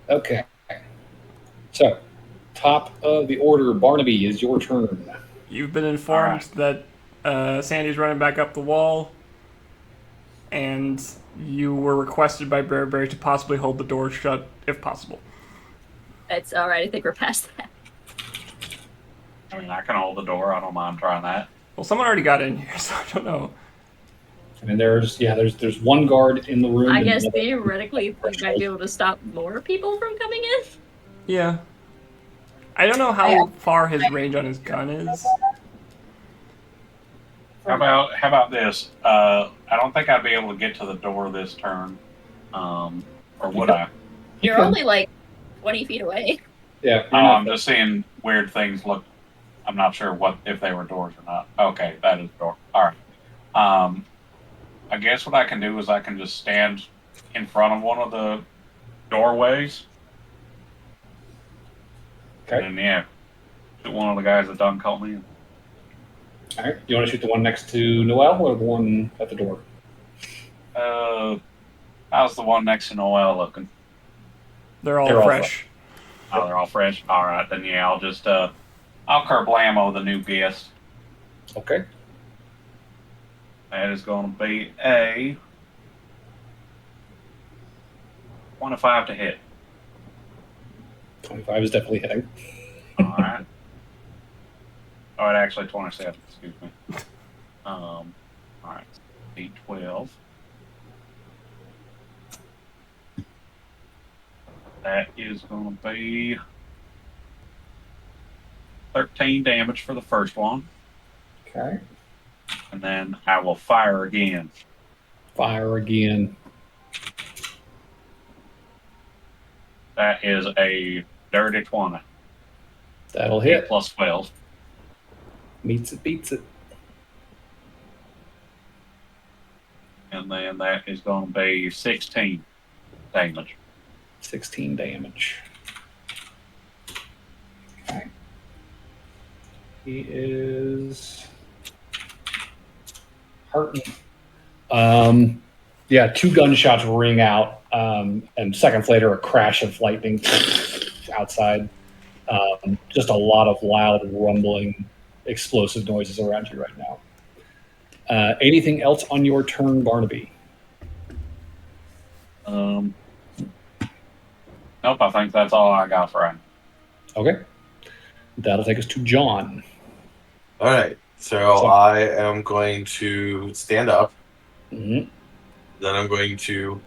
Okay. So, top of the order, Barnaby, is your turn. You've been informed that Sandy's running back up the wall, and you were requested by Bearberry to possibly hold the door shut if possible. It's all right. I think we're past that. I mean, I can hold the door. I don't mind trying that. Well, someone already got in here, so I don't know. I mean, there's one guard in the room. I guess theoretically we might be able to stop more people from coming in. Yeah. I don't know how far his range on his gun is. How about this? I don't think I'd be able to get to the door this turn. Or would I? You're only like 20 feet away. Yeah. I'm just seeing weird things look. I'm not sure if they were doors or not. Okay, that is a door. All right. I guess what I can do is I can just stand in front of one of the doorways. Okay. And yeah, shoot one of the guys that done called me in. All right. You want to shoot the one next to Noel or the one at the door? How's the one next to Noel looking? They're all fresh. Oh, they're all fresh? All right, then yeah, I'll just, I'll kerblamo the new guest. Okay. That is going to be a 25 to hit. 25 is definitely hitting. All right. Oh, it actually 27. Excuse me. All right. D12. That is going to be 13 damage for the first one. Okay. And then I will fire again. Fire again. That is a dirty 20. That'll hit. Plus 12. Meets it, beats it. And then that is going to be 16 damage. 16 damage. Okay. He is hurting. Yeah, 2 gunshots ring out, and seconds later, a crash of lightning outside. Just a lot of loud, rumbling, explosive noises around you right now. Anything else on your turn, Barnaby? Nope, I think that's all I got for him. Okay. That'll take us to John. All right. So I am going to stand up. Mm-hmm. Then I'm going to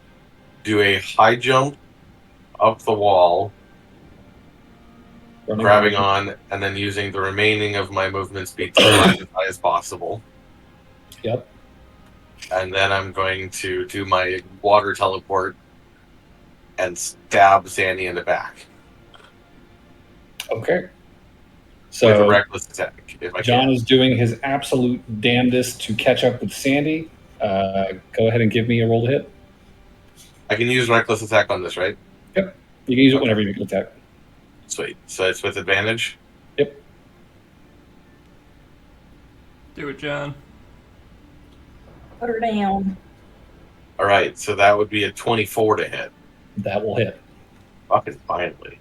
do a high jump up the wall, grabbing on, and then using the remaining of my movement speed to climb as high as possible. Yep. And then I'm going to do my water teleport and stab Sandy in the back. Okay. With So a reckless attack, if I John can. is doing his absolute damnedest to catch up with Sandy. Go ahead and give me a roll to hit. I can use reckless attack on this, right? Yep. You can use it whenever you make an attack. Sweet. So it's with advantage? Yep. Do it, John. Put her down. All right. So that would be a 24 to hit. That will hit. Fucking finally.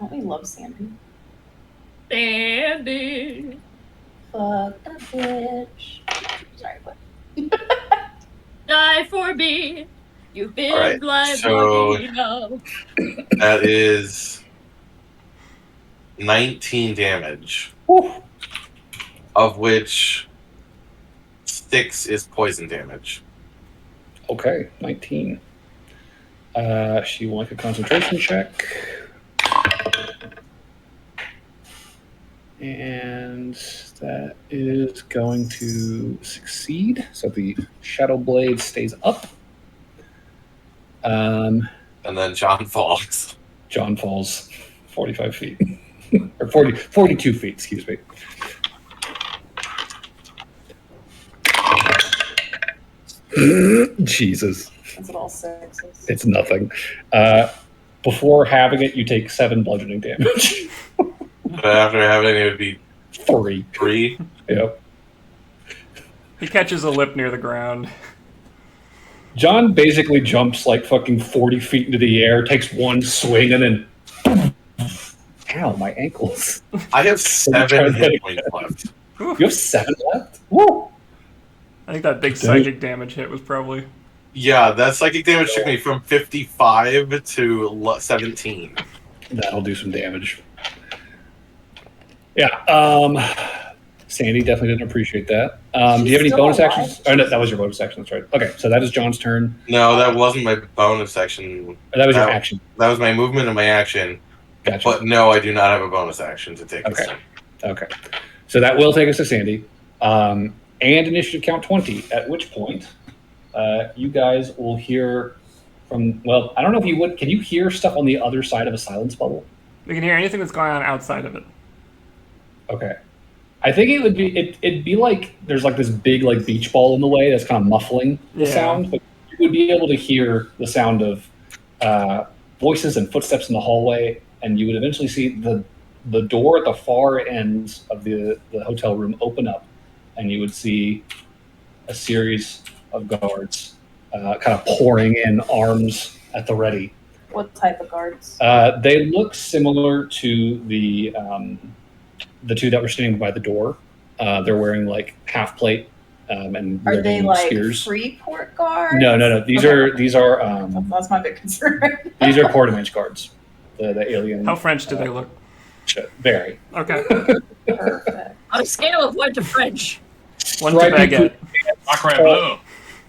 Don't we love Sandy? Sandy. Fuck that bitch. Sorry, what? Die for me. You've been All right, blind so- long enough. That is 19 damage, Whew. of which 6 is poison damage. Okay, 19. She will make a concentration check. And that is going to succeed. So the Shadow Blade stays up. And then John falls. John falls 45 feet. Or 42 feet, excuse me. Jesus. Is it all sixes? It's nothing. Before having it, you take 7 bludgeoning damage. But after having it, would be 3. 3. Yep. He catches a lip near the ground. John basically jumps like fucking 40 feet into the air, takes one swing, and then. Ow, my ankles. I have 7 hit points left. You have 7 left? Woo! I think that big psychic damage hit was probably. Yeah, that psychic damage took me from 55 to 17. That'll do some damage. Yeah, Sandy definitely didn't appreciate that. Do you have any still bonus alive? actions? Oh, no, that was your bonus action, that's right. Okay, so that is John's turn. No, that wasn't my bonus action. That was your action. That was my movement and my action. Gotcha. But no, I do not have a bonus action to take this Okay. time. Okay. So that will take us to Sandy. And initiative count 20, at which point you guys will hear from, well, I don't know if you would, can you hear stuff on the other side of a silence bubble? We can hear anything that's going on outside of it. Okay. I think it would be, it'd be like, there's like this big like beach ball in the way that's kind of muffling the Yeah. sound, but you would be able to hear the sound of voices and footsteps in the hallway, and you would eventually see the door at the far end of the hotel room open up, and you would see a series of guards kind of pouring in, arms at the ready. What type of guards? They look similar to the two that were standing by the door. They're wearing like half plate and Are they wielding like spears. Freeport guards? No. These Okay. are That's my big concern. these are Portman's guards. The alien. How French do they look? Very. Okay. Perfect. On a scale of 1 to French. 1 to Stripy baguette. Sacre bleu.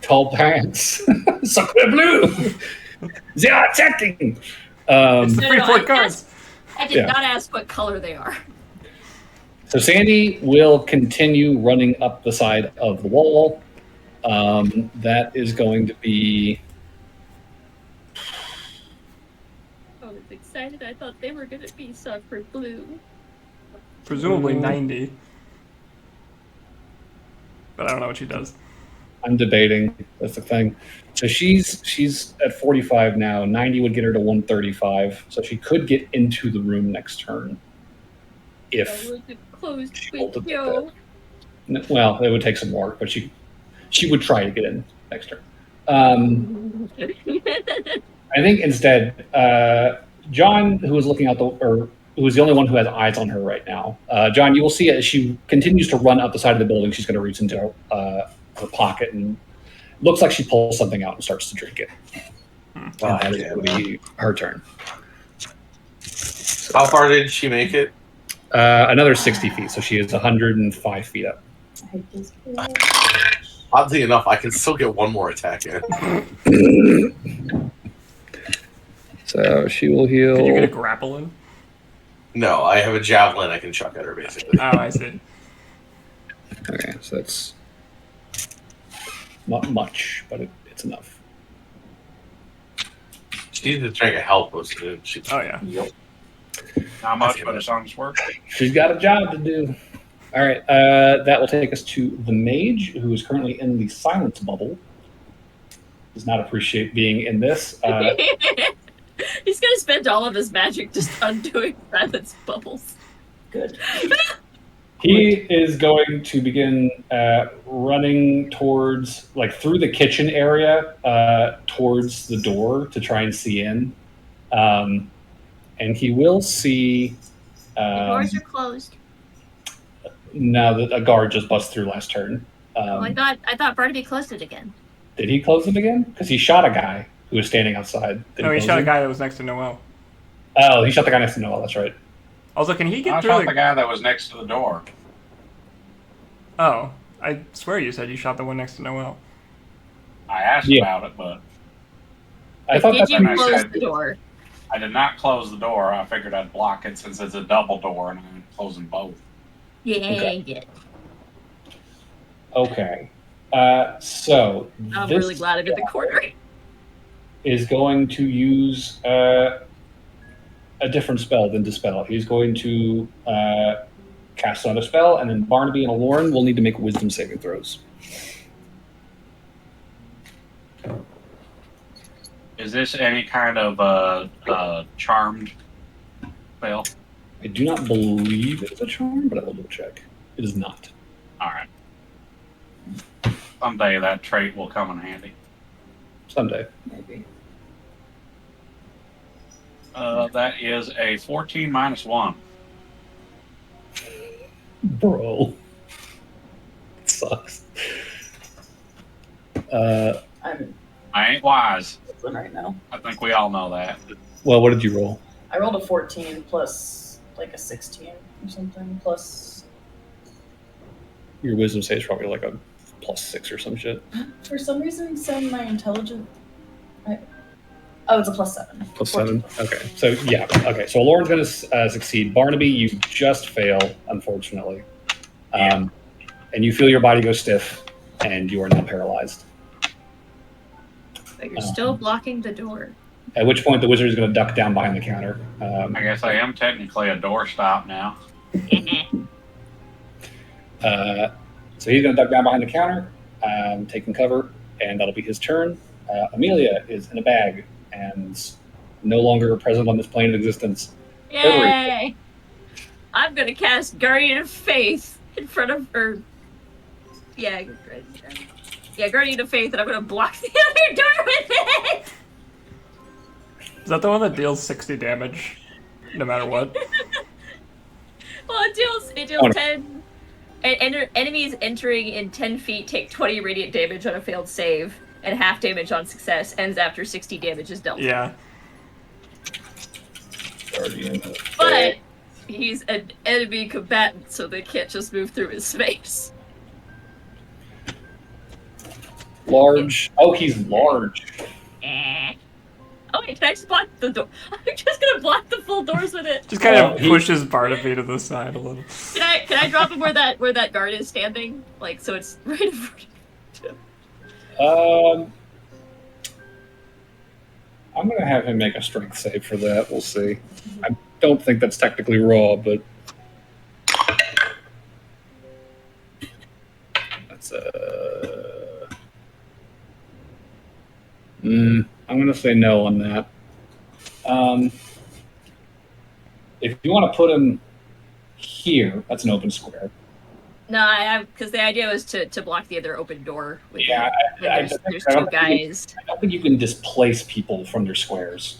Tall pants. Sacre bleu. They are attacking. Freeport I guards. I did Yeah. not ask what color they are. So Sandy will continue running up the side of the wall. That is going to be. I was excited. I thought they were going to be sacre blue. Presumably 90. But I don't know what she does. I'm debating. That's the thing. So she's at 45 now. 90 would get her to 135. So she could get into the room next turn. I If was closed She holds with it yo. well, it would take some work, but she would try to get in next turn. I think instead, John, who is looking out or who is the only one who has eyes on her right now. John, you will see as she continues to run up the side of the building, she's going to reach into her pocket and looks like she pulls something out and starts to drink it. And that is going to be her turn. How far did she make it? Another 60 feet, so she is 105 feet up. I hate this bitch. Oddly enough, I can still get one more attack in. So she will heal. Can you get a grapple in? No, I have a javelin I can chuck at her, basically. Oh, I see. Okay, so that's not much, but it's enough. She needs to drink a health potion. Oh, yeah. Not much, but it sounds work. She's got a job to do. All right, that will take us to the mage, who is currently in the silence bubble. Does not appreciate being in this. He's going to spend all of his magic just undoing silence bubbles. Good. He is going to begin running towards, like, through the kitchen area towards the door to try and see in. And he will see. The doors are closed. Now that a guard just bust through last turn. I thought Barnaby closed it again. Did he close it again? Because he shot a guy who was standing outside. Did No, he close shot a it? guy that was next to Noel. Oh, he shot the guy next to Noel. That's right. Also, can he I get through shot the guy that was next to the door. Oh, I swear you said you shot the one next to Noel. I asked Yeah. about it, but I thought Did that's you what I close said. the door? I did not close the door. I figured I'd block it since it's a double door and I'm closing both. Dang it. okay. So I'm this really glad I'm in the corner. is going to use a different spell than Dispel. He's going to cast another spell, and then Barnaby and Aloran will need to make wisdom saving throws. Is this any kind of charmed spell? I do not believe it is a charm, but I will double check. It is not. All right. Someday that trait will come in handy. Someday. Maybe. That is a 14 minus 1. Bro. It sucks. I'm I ain't wise. right now. I think we all know that. Well, what did you roll? I rolled a 14 plus like a 16 or something. Plus, Your wisdom save is probably like a +6 or some shit. for some reason, saying my intelligence. Oh, it's a +7. +7? Okay. So, yeah. Okay. So, Lauren's going to succeed. Barnaby, you just fail, unfortunately. And you feel your body go stiff, and you are now paralyzed. But you're still blocking the door. At which point, the wizard is going to duck down behind the counter. I guess I am technically a doorstop now. So he's going to duck down behind the counter, taking cover, and that'll be his turn. Amelia is in a bag and no longer present on this plane of existence. Yay! I'm gonna cast Guardian of Faith in front of her. Yeah, Guardian of Faith, and I'm gonna block the other door with it! Is that the one that deals 60 damage, no matter what? Well, it deals 10. Enemies entering in 10 feet take 20 radiant damage on a failed save, and half damage on success. Ends after 60 damage is dealt. Yeah. But he's an enemy combatant, so they can't just move through his space. Large. Oh, he's large. Oh wait, can I just block the door? I'm just gonna block the full doors with it. Just kind of pushes Barnaby to the side a little. Can I drop him where that guard is standing? Like, so it's right in front of him. I'm going to have him make a strength save for that. We'll see. I don't think that's technically raw, but that's I'm going to say no on that. If you want to put him here, that's an open square. No, because the idea was to block the other open door. Yeah, there's two guys. I don't think you can displace people from their squares.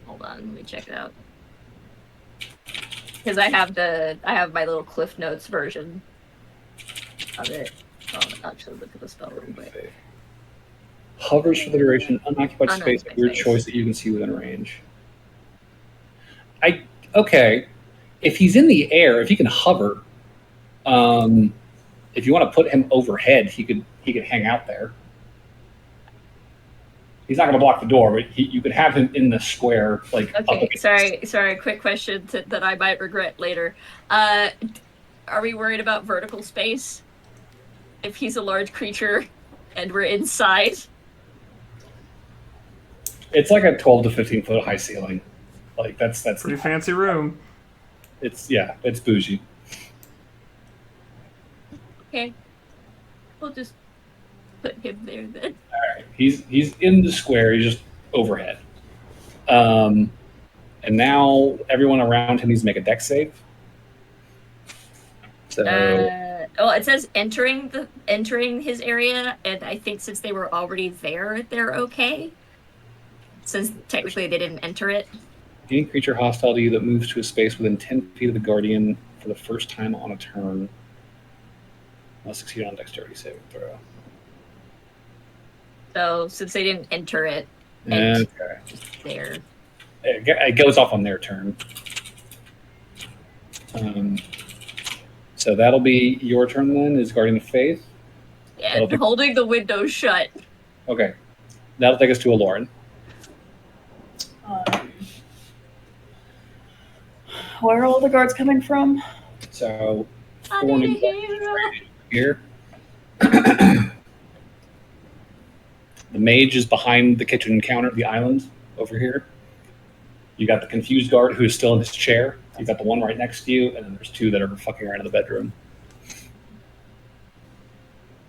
Hold on, let me check it out. Because I have my little Cliff Notes version of it. Oh, actually, look at the spell real quick. Hovers for the duration, unoccupied space of your choice that you can see within range. Okay. If he's in the air, if he can hover, if you want to put him overhead, he could hang out there. He's not going to block the door, but you could have him in the square, like. Okay, sorry. Quick question that I might regret later. Are we worried about vertical space? If he's a large creature, and we're inside. It's like a 12 to 15 foot high ceiling. Like that's pretty fancy room. It's bougie. Okay. We'll just put him there then. Alright. He's in the square, he's just overhead. And now everyone around him needs to make a dex save. So well, it says entering his area, and I think since they were already there, they're okay. Since technically they didn't enter it. Any creature hostile to you that moves to a space within 10 feet of the Guardian for the first time on a turn must succeed on dexterity saving throw. So, since they didn't enter it, Okay. just there. It goes off on their turn. So that'll be your turn then, is Guardian of Faith. Yeah, holding the window shut. Okay. That'll take us to a Lauren. Where are all the guards coming from? So, I 4 need new a hero. here. The mage is behind the kitchen counter of the island over here. You got the confused guard who is still in his chair. You got the one right next to you, and then there's 2 that are fucking around in the bedroom.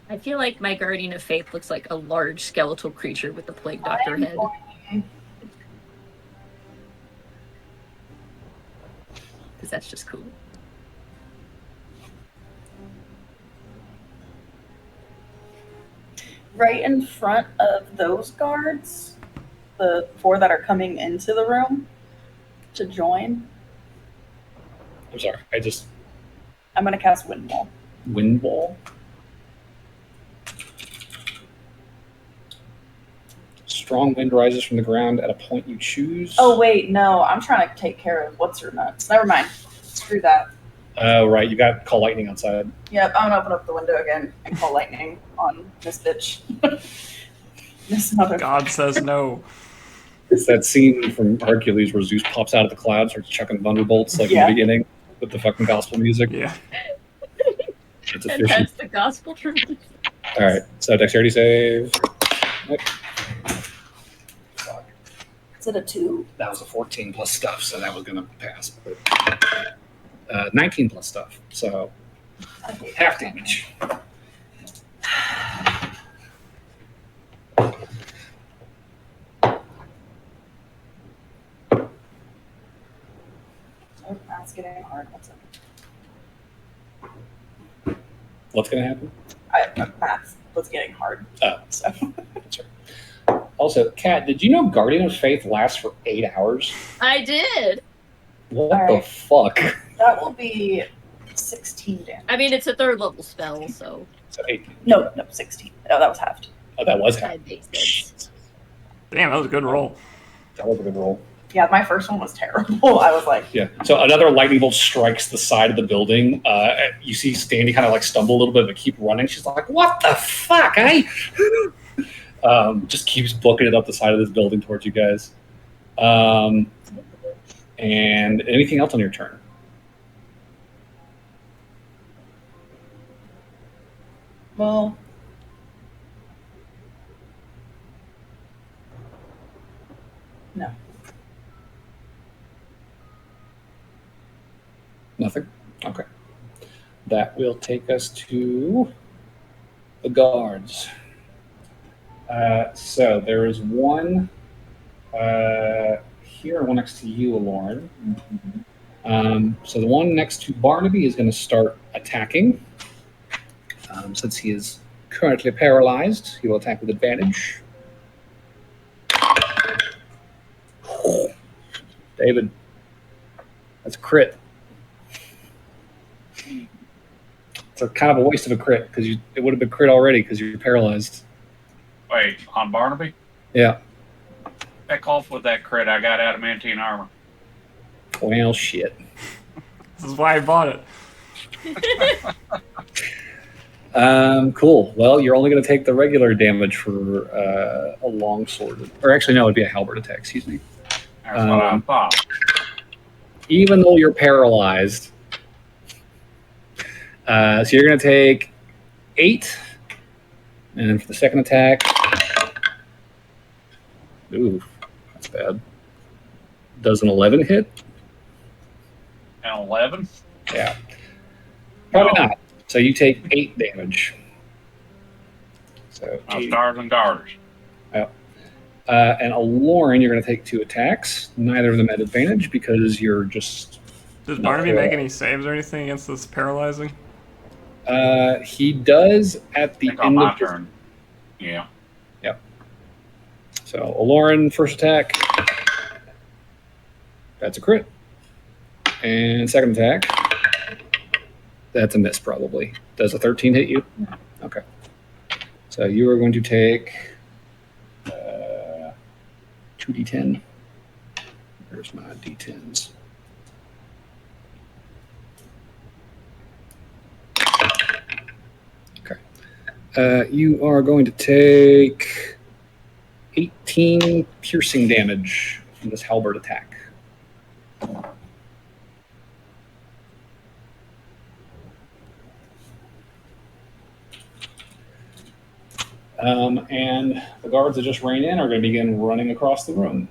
I feel like my Guardian of Faith looks like a large skeletal creature with a plague doctor head. Because that's just cool. right in front of those guards, the 4 that are coming into the room to join, I'm sorry. I'm going to cast Windwall. Wind Wall. Strong wind rises from the ground at a point you choose. Oh, wait, no. I'm trying to take care of what's her nuts. Never mind. Screw that. Oh, right. You got call lightning outside. Yep, I'm going to open up the window again and call lightning on this bitch. This mother. God says no. It's that scene from Hercules where Zeus pops out of the clouds, starts chucking thunderbolts like in Yeah. the beginning with the fucking gospel music. Yeah. It's And efficient. that's the gospel truth. All right. So dexterity save. Is it a 2? That was a 14 plus stuff, so that was going to pass. But, 19 plus stuff, so half damage. Oh, that's getting hard. What's it? What's going to happen? Math was getting hard. Oh. So. That's right. Also, Kat, did you know Guardian of Faith lasts for 8 hours? I did. What All the right. fuck? That will be 16 damage. I mean, it's a 3rd level spell, so So 18. No, 16. Oh, that was halved. Oh, that was half. 5 d6. Damn, that was a good roll. That was a good roll. Yeah, my first one was terrible. I was like, Yeah. So another lightning bolt strikes the side of the building. You see Standy kind of like stumble a little bit, but keep running. She's like, "What the fuck, eh?" Just keeps booking it up the side of this building towards you guys. And anything else on your turn? well, no. Nothing? Okay. That will take us to the guards. So there is one here and one next to you, Lauren. So the one next to Barnaby is going to start attacking. Since he is currently paralyzed, he will attack with advantage. David, that's a crit. It's a kind of a waste of a crit because it would have been crit already because you're paralyzed. Wait, on Barnaby? Yeah. Back off with that crit. I got adamantine armor. Well, shit. This is why I bought it. Cool. Well, you're only going to take the regular damage for a long sword. Or actually, no, it'd be a halberd attack. Excuse me. That's what I thought. Even though you're paralyzed. So you're going to take 8. And then for the second attack. Ooh, that's bad. Does an 11 hit? An 11? Yeah. Probably No. not. So you take 8 damage. So No 8. stars and garters. And a Lauren, you're going to take 2 attacks. Neither of them at advantage because you're just. Does not Barnaby make paralyzed. any saves or anything against this paralyzing? He does at I the think on end my of his turn. Yeah. So, Lauren, first attack. That's a crit. And second attack. That's a miss, probably. Does a 13 hit you? No. Okay. So, you are going to take 2d10. Where's my d10s? Okay. You are going to take 18 piercing damage from this halberd attack. And the guards that just ran in are going to begin running across the room,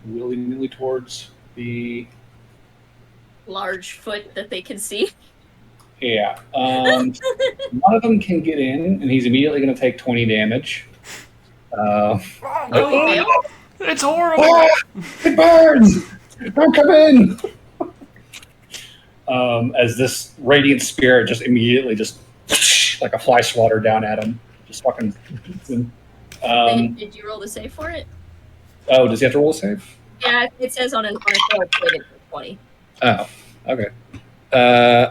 willy-nilly towards the. Large foot that they can see. Yeah. One of them can get in, and he's immediately going to take 20 damage. Oh, he failed? It's horrible. Oh, it burns! Don't come in! As this radiant spirit just immediately just like a fly swatter down at him. Just fucking beats him. Did you roll the save for it? Oh, does he have to roll a save? Yeah, it says on a failed save it's 20. Oh, okay.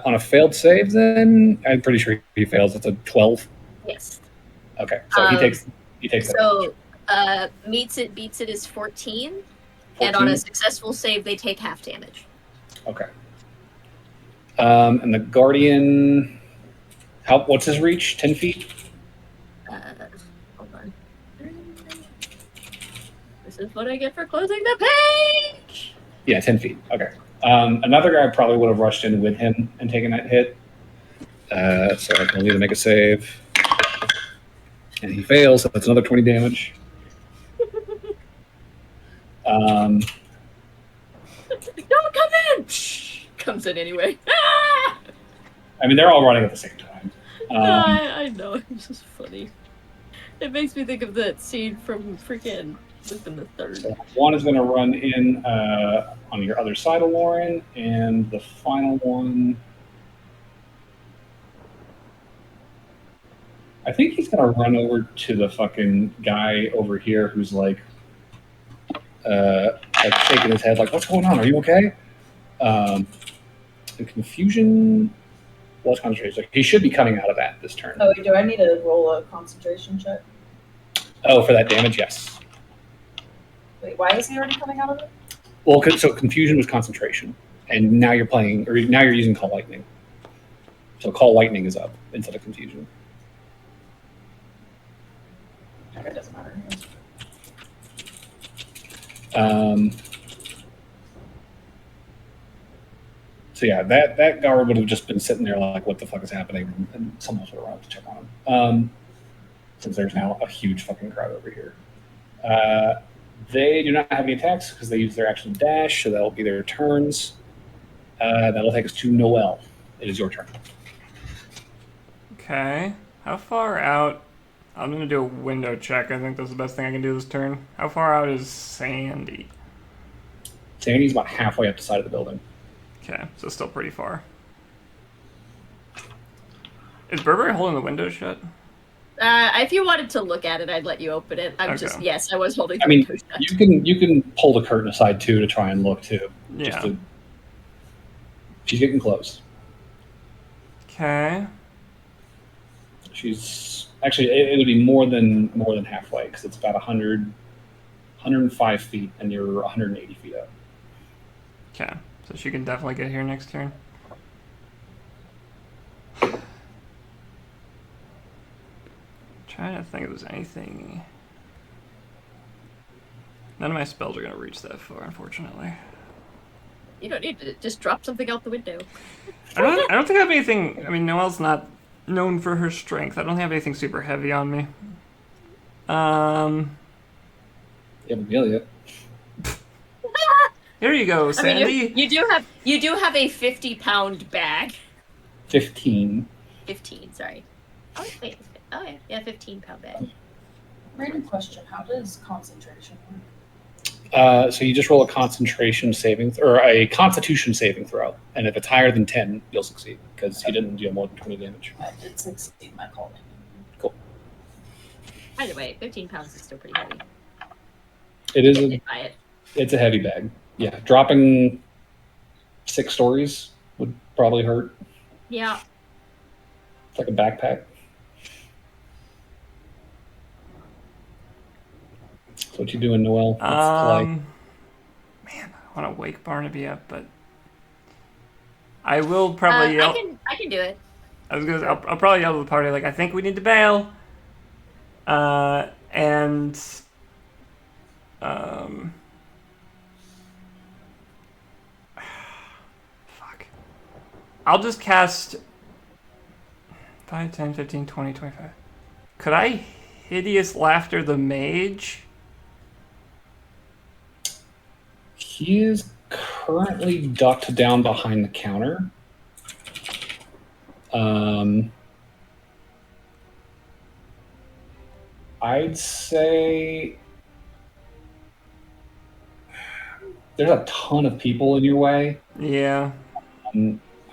On a failed save, then I'm pretty sure he fails. It's a 12. Yes. Okay, so he takes that. So meets it, beats it is 14, and on 14? a successful save they take half damage. Okay. And the guardian, what's his reach? 10 feet. Hold on. This is what I get for closing the page. Yeah, 10 feet. Okay. Another guy probably would have rushed in with him and taken that hit. So I can only make a save. And he fails, so that's another 20 damage. Don't come in! Comes in anyway. I mean, they're all running at the same time. I know, it's just funny. It makes me think of that scene from freaking Lupin the Third. So one is going to run in on your other side of Lauren, and the final one, I think he's going to run over to the fucking guy over here who's like shaking his head, like, "What's going on? Are you okay?" The confusion was concentration. Like, he should be coming out of that this turn. Oh, do I need to roll a concentration check? Oh, for that damage, yes. Wait, why is he already coming out of it? Well, so confusion was concentration, and now you're playing, or now you're using Call Lightning. So Call Lightning is up instead of confusion. Okay, it doesn't matter. So yeah, that guard would have just been sitting there like, what the fuck is happening? And someone would have arrived to check on him. Since there's now a huge fucking crowd over here. They do not have any attacks because they use their action dash, so that'll be their turns. That'll take us to Noel. It is your turn. Okay. How far out? I'm going to do a window check. I think that's the best thing I can do this turn. How far out is Sandy? Sandy's about halfway up the side of the building. Okay, so still pretty far. Is Burberry holding the window shut? If you wanted to look at it, I'd let you open it. Yes, I was holding the window shut. you can pull the curtain aside too to try and look too. Yeah. She's getting close. Okay. She's actually it would be more than halfway because it's about 105 feet and you're 180 feet up. Okay, so she can definitely get here next turn. Trying to think if there's anything. None of my spells are going to reach that far, unfortunately. You don't need to just drop something out the window. I don't think I have anything. I mean, Noelle's not known for her strength. I don't have anything super heavy on me. You haven't deal yet. Here you go, Sandy. I mean, you do have a 50-pound bag. 15. 15, sorry. Oh wait. Oh yeah, 15-pound bag. Random question: how does concentration work? So you just roll a concentration saving or a Constitution saving throw, and if it's higher than 10, you'll succeed because he didn't deal more than 20 damage. I did succeed my calling. Cool. By the way, 15 pounds is still pretty heavy. It is. It's a heavy bag. Yeah, dropping 6 stories would probably hurt. Yeah. It's like a backpack. So what you doing, Noel? Man, I want to wake Barnaby up, but I will probably yell. I can do it. I'll probably yell to the party like, I think we need to bail. And fuck. I'll just cast 5, 10, 15, 20, 25. Could I Hideous Laughter the Mage? He is currently ducked down behind the counter. I'd say there's a ton of people in your way. Yeah.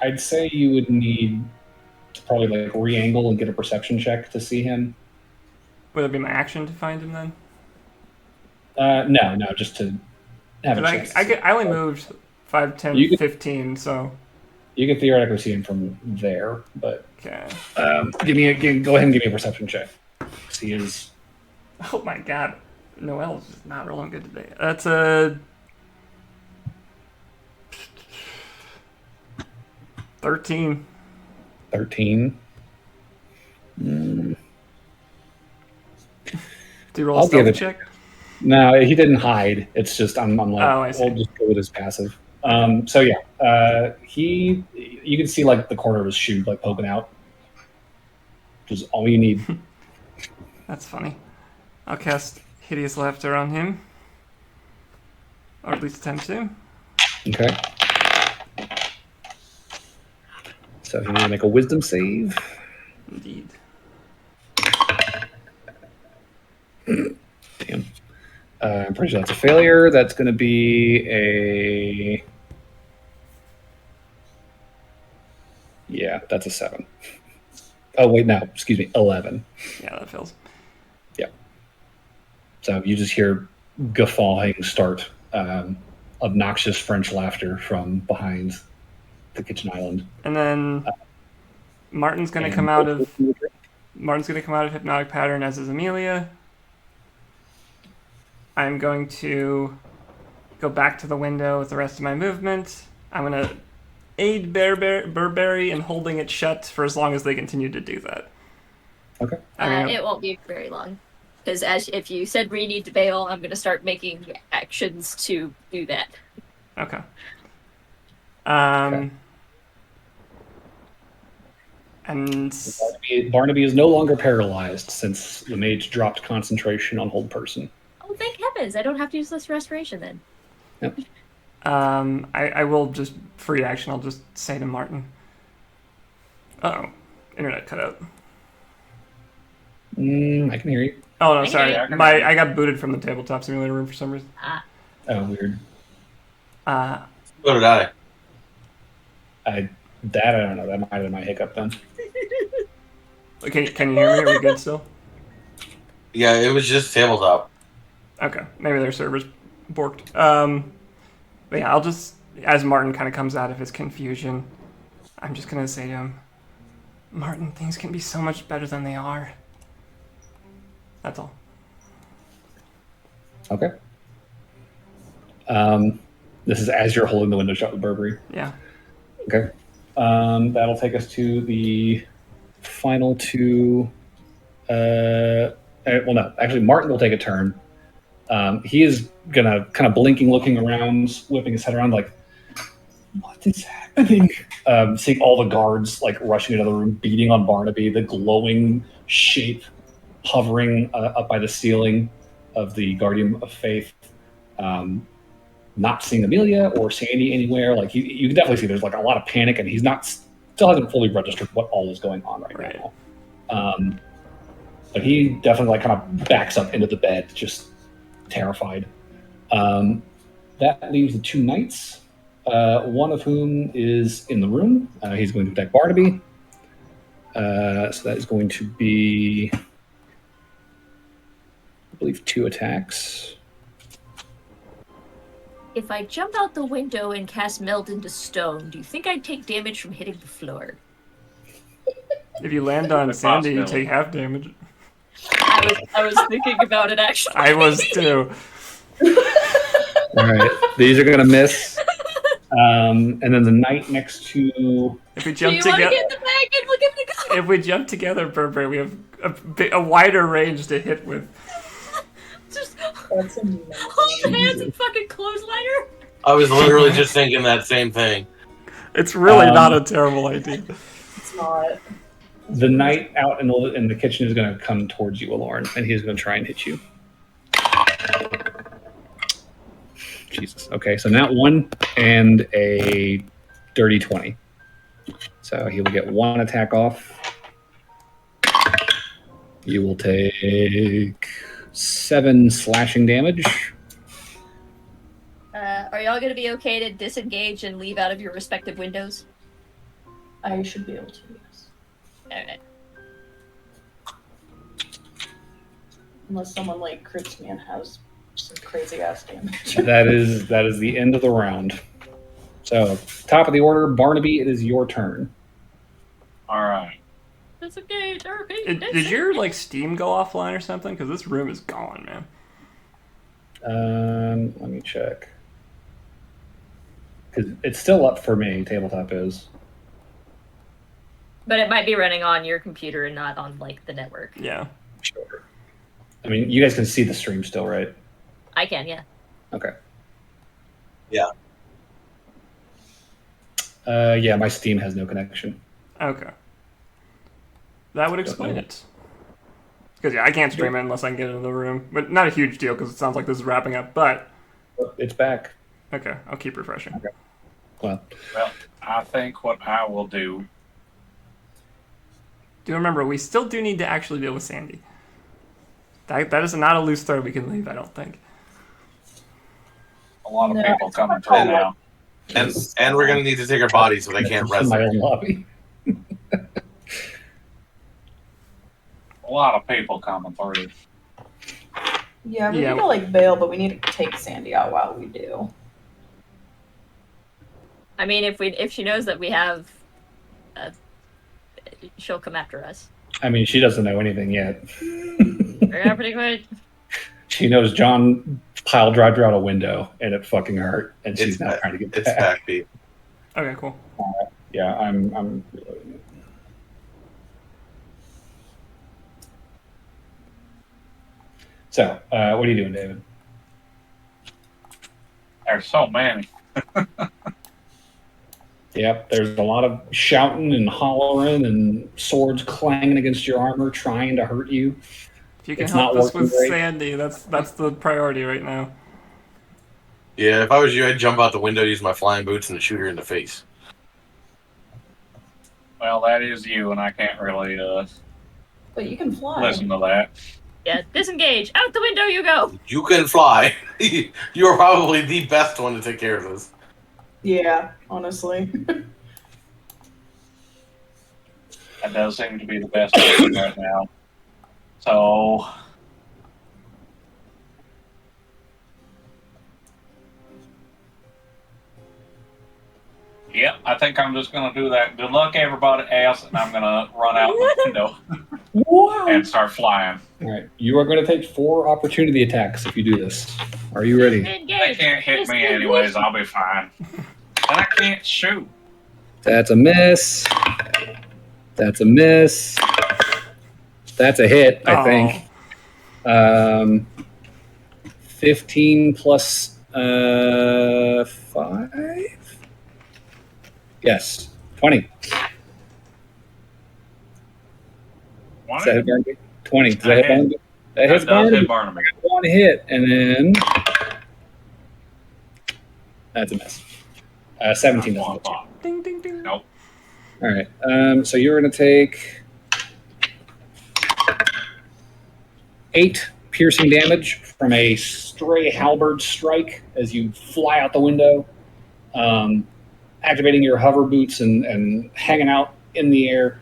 I'd say you would need to probably like re-angle and get a perception check to see him. Would it be my action to find him then? No, just to have a 'Cause chance. I only moved 5, 10, You could- 15, so... You can theoretically see him from there, but Okay. go ahead and give me a perception check. See his. Oh my god. Noel's just not rolling good today. That's a... 13. 13. Do you roll a I'll give stealth it- check? No, he didn't hide. It's just I'm like, Oh, I see. we'll just go with his passive. So yeah, you can see like the corner of his shoe like poking out, which is all you need. That's funny. I'll cast Hideous Laughter on him. Or at least attempt to. Okay. So if you need to make a wisdom save. Indeed. Damn. I'm pretty sure that's a failure. That's going to be a. Yeah, that's a 7. Oh, wait, no. Excuse me. 11. Yeah, that fails. So you just hear guffawing start, obnoxious French laughter from behind the kitchen island. And then Martin's gonna come out of hypnotic pattern, as is Amelia. I'm going to go back to the window with the rest of my movement. I'm gonna aid Burberry in holding it shut for as long as they continue to do that. Okay. It won't be very long. Because if you said we need to bail, I'm going to start making actions to do that. Okay. Okay. And Barnaby is no longer paralyzed since the mage dropped concentration on hold person. Oh, thank heavens! I don't have to use this restoration then. Yep. I will just free action. I'll just say to Martin. Uh-oh. Internet cut out. I can hear you. Oh, no, I sorry. hear you. I got booted from the tabletop simulator room for some reason. Oh, weird. Uh, So did I. I don't know. That might have been my hiccup then. can you hear me? Are we good still? Yeah, it was just tabletop. Okay. Maybe their server's borked. But yeah, I'll just, as Martin kind of comes out of his confusion, I'm just going to say to him, Martin, things can be so much better than they are. That's all. Okay. This is as you're holding the window shut with Burberry. Yeah. Okay. That'll take us to the final two. Well, no. Actually, Martin will take a turn. He is gonna kind of blinking, looking around, whipping his head around, like, what is happening? Seeing all the guards like rushing into the room, beating on Barnaby, the glowing shape hovering up by the ceiling of the Guardian of Faith. Not seeing Amelia or Sandy anywhere. Like you can definitely see there's like a lot of panic, and he's still hasn't fully registered what all is going on right now. But he definitely like kind of backs up into the bed, just terrified. That leaves the two knights, one of whom is in the room. He's going to attack Barnaby. So that is going to be, I believe, 2 attacks. If I jump out the window and cast Meld into Stone, do you think I'd take damage from hitting the floor? If you land on The Sandy, you possibility. take half damage. I was thinking about it actually. I was too. All right, these are going to miss. And then the knight next to. If we Do jump you want to together, get in the bag and we'll give it a go? if we jump together, Burberry, we have a wider range to hit with. Just That's amazing. hold hands and fucking clothesline her. I was literally just thinking that same thing. It's really not a terrible idea. It's not. The knight out in the kitchen is going to come towards you, Lauren, and he's going to try and hit you. Jesus. Okay, so now 1 and a dirty 20. So he will get 1 attack off. You will take 7 slashing damage. Are y'all gonna be okay to disengage and leave out of your respective windows? I should be able to, yes. Alright. Unless someone like crits me and has some crazy ass damage. That is the end of the round. So, top of the order, Barnaby, it is your turn. All right. Disengage, RP. Did your like Steam go offline or something? Because this room is gone, man. Let me check. Because it's still up for me, tabletop is. But it might be running on your computer and not on like the network. Yeah. Sure. I mean, you guys can see the stream still, right? I can, yeah. Okay. Yeah. Yeah, my Steam has no connection. Okay. That would explain it. Because yeah, I can't stream it unless I can get into the room. But not a huge deal because it sounds like this is wrapping up. But It's back. okay, I'll keep refreshing. Okay. Well, I think what I will do. Do remember, we still do need to actually deal with Sandy. That is not a loose thread we can leave, I don't think. A lot of No, people it's coming not through all now. And we're gonna need to take our bodies so they can't in rest. my own lobby. A lot of people coming through. Yeah, we Yeah. need to like bail, but we need to take Sandy out while we do. I mean, if she knows that we have, she'll come after us. I mean, she doesn't know anything yet. Yeah, pretty quick. She knows John pile drive her out a window and it fucking hurt, and she's not trying to get It's back. backbeat. Okay, cool. Yeah, I'm reloading it. So, what are you doing, David? There's so many. Yep, there's a lot of shouting and hollering and swords clanging against your armor, trying to hurt you. If you can It's help not us working with great. Sandy, that's the priority right now. Yeah, if I was you, I'd jump out the window, use my flying boots, and shoot her in the face. Well, that is you, and I can't really But you can fly. listen to that. Yeah, disengage. Out the window you go. You can fly. You're probably the best one to take care of this. Yeah, honestly. That does seem to be the best option right now. So, yep, I think I'm just going to do that. Good luck, everybody else, and I'm going to run out the window Wow! and start flying. All right, you are going to take 4 opportunity attacks if you do this. Are you ready? They Disengage. can't hit me anyways. I'll be fine. And I can't shoot. That's a miss. That's a miss. That's a hit, I think. 15 plus 5? Yes, 20. Does that hit Barnaby? 20. Does that hit Barnaby? That hits That does Barnaby. hit Barnaby. 1 hit, and then that's a miss. 17 doesn't hit you. Ding, ding, ding. Nope. All right. So you're going to take 8 piercing damage from a stray halberd strike as you fly out the window, activating your hover boots and hanging out in the air,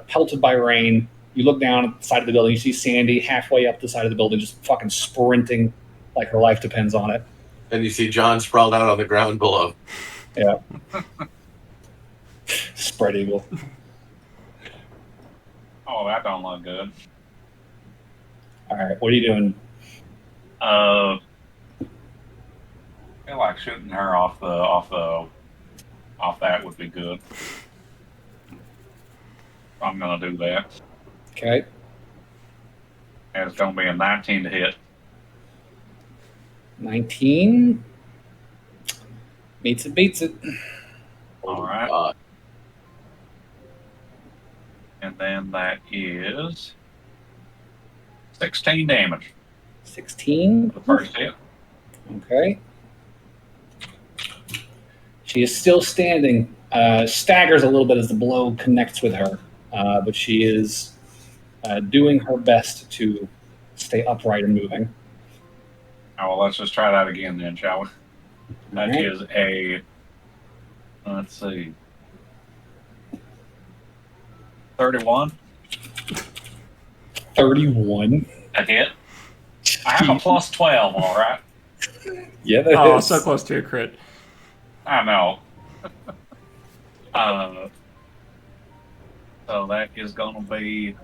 pelted by rain. You look down at the side of the building. You see Sandy halfway up the side of the building, just fucking sprinting like her life depends on it. And you see John sprawled out on the ground below. Yeah. Spread eagle. Oh, that don't look good. All right. What are you doing? I feel like shooting her off that would be good. I'm gonna do that. Okay. And it's gonna be a 19 to hit. 19. Meets it, beats it. All right. Uh, And then that is 16 damage 16. for the first hit. Okay. She is still standing, staggers a little bit as the blow connects with her, but she is doing her best to stay upright and moving. Oh, well, let's just try that again then, shall we? That Alright. is a, let's see, 31 31. a hit. I have a plus 12, all right? Yeah, that Oh, hits. so close to a crit. I know. So that is going to be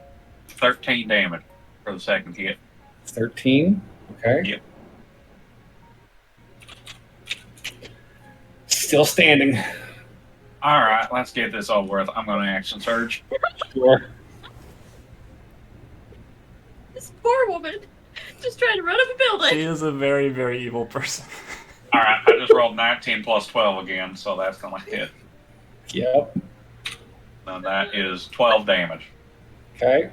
13 damage for the second hit. 13. Okay. Yep. Still standing. All right, let's get this over with. I'm going to action surge. Sure. This poor woman just trying to run up a building. She is a very, very evil person. All right, I just rolled 19 plus 12 again, so that's going to hit. Yep. And that is 12 damage. Okay.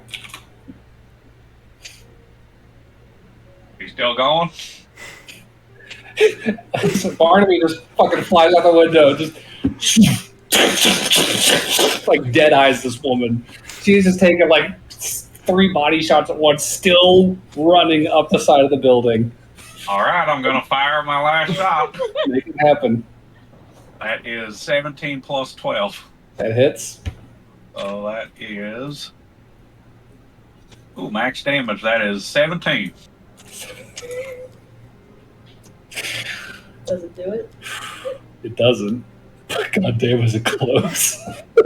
You still going? So Barnaby just fucking flies out the window, just like dead eyes this woman. She's just taking like 3 body shots at once, still running up the side of the building. All right, I'm going to fire my last shot. Make it happen. That is 17 plus 12. That hits. So that is... Ooh, max damage. That is 17. Does it do it? It doesn't. God damn, was it close?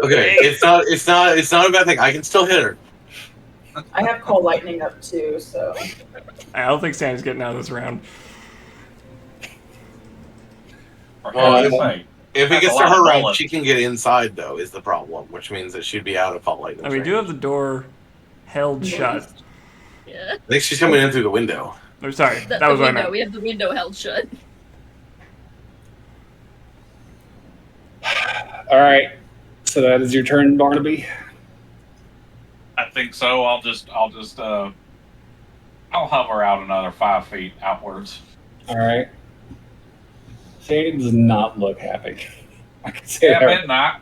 Okay, it's not a bad thing. I can still hit her. I have cold lightning up too, so I don't think Sandy's getting out of this round. For heaven's Uh, sake. If it That's gets a to lot her of round, bullets. she can get inside though. Is the problem, which means that she'd be out of Paul Lightning. And we do have the door held shut. Yeah. I think she's coming in through the window. Oh, sorry, The, that the was what I window. meant. We have the window held shut. All right. So that is your turn, Barnaby. I think so. I'll hover out another 5 feet outwards. All right. Sandy does not look happy. I can say Yeah, that. midnight.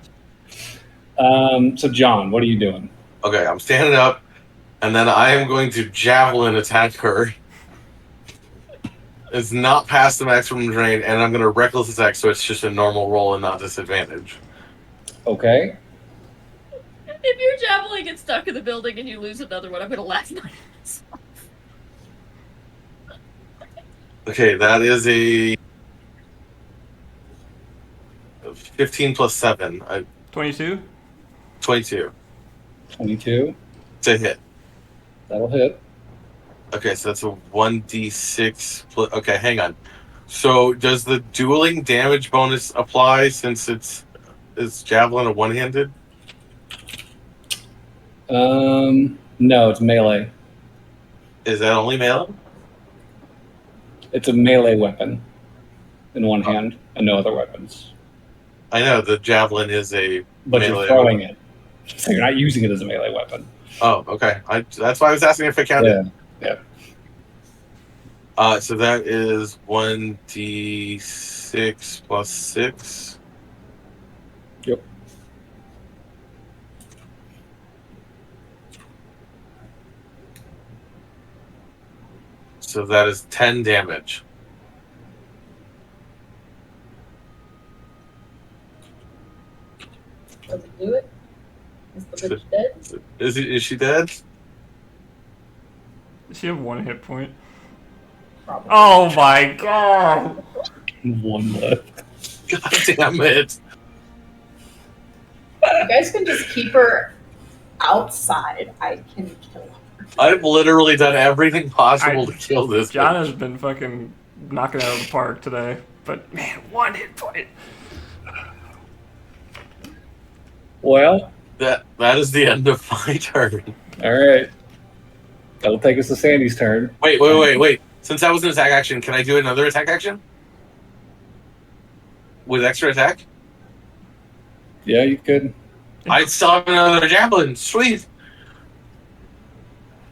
So John, what are you doing? Okay, I'm standing up, and then I am going to javelin attack her. It's not past the maximum drain, and I'm going to reckless attack, so it's just a normal roll and not disadvantage. Okay. If your javelin gets stuck in the building and you lose another one, I'm gonna laugh my ass off. Okay, that is a 15 plus 7. 22? 22 22. to hit. That'll hit. Okay, so that's a 1d6 plus. Okay, hang on. So does the dueling damage bonus apply since is javelin a one-handed? No, it's melee. Is that only melee? It's a melee weapon in one hand and no other weapons. I know the javelin is a But melee you're throwing weapon. it. So you're not using it as a melee weapon. Oh, okay. That's why I was asking if it counted. Yeah. So that is 1d6 plus 6. Yep. So that is 10 damage. does it do it? Is the bitch dead? Is she dead? Does she have 1 hit point? Probably. Oh my god! One left. God damn it. You guys can just keep her outside. I can kill her. I've literally done everything possible to kill this John bitch. has been fucking knocking it out of the park today. But man, 1 hit point. Well, That is the end of my turn. all right. That'll take us to Sandy's turn. Wait. Since that was an attack action, can I do another attack action? With extra attack? Yeah, you could. I still have another javelin. Sweet.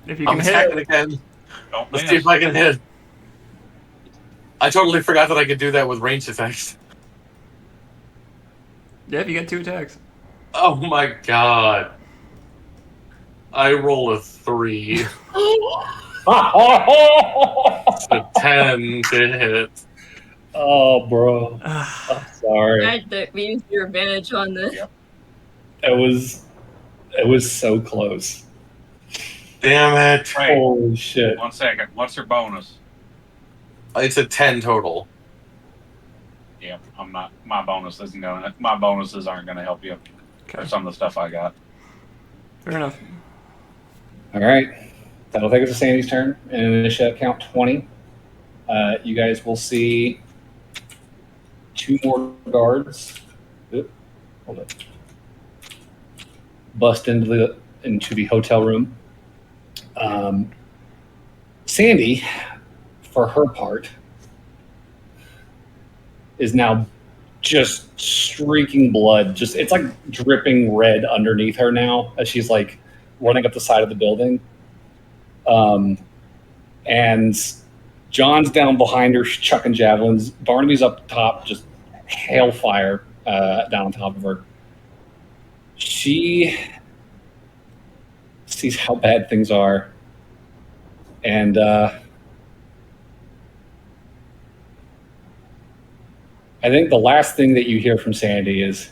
If you I'm can hit, attacking again. Don't Let's miss. see if I can hit. I totally forgot that I could do that with ranged attacks. yeah, if you get 2 attacks. Oh my god. I roll a 3. A 10 to hit. Oh, bro. I'm sorry. Glad that we used your advantage on the. It was so close. Damn it. Wait, Holy shit. 1 second. What's your bonus? It's a 10 total. Yeah, I'm not. My bonus isn't gonna. My bonuses aren't gonna help you for Okay, some of the stuff I got. fair enough. All right. That'll take us to Sandy's turn. And initiative count 20. You guys will see 2 more guards. Oop, hold it. Bust into the hotel room. Sandy, for her part, is now just streaking blood. Just it's like dripping red underneath her now as she's like running up the side of the building. And John's down behind her, chucking javelins. Barnaby's up top, just hailfire down on top of her. She sees how bad things are, and I think the last thing that you hear from Sandy is,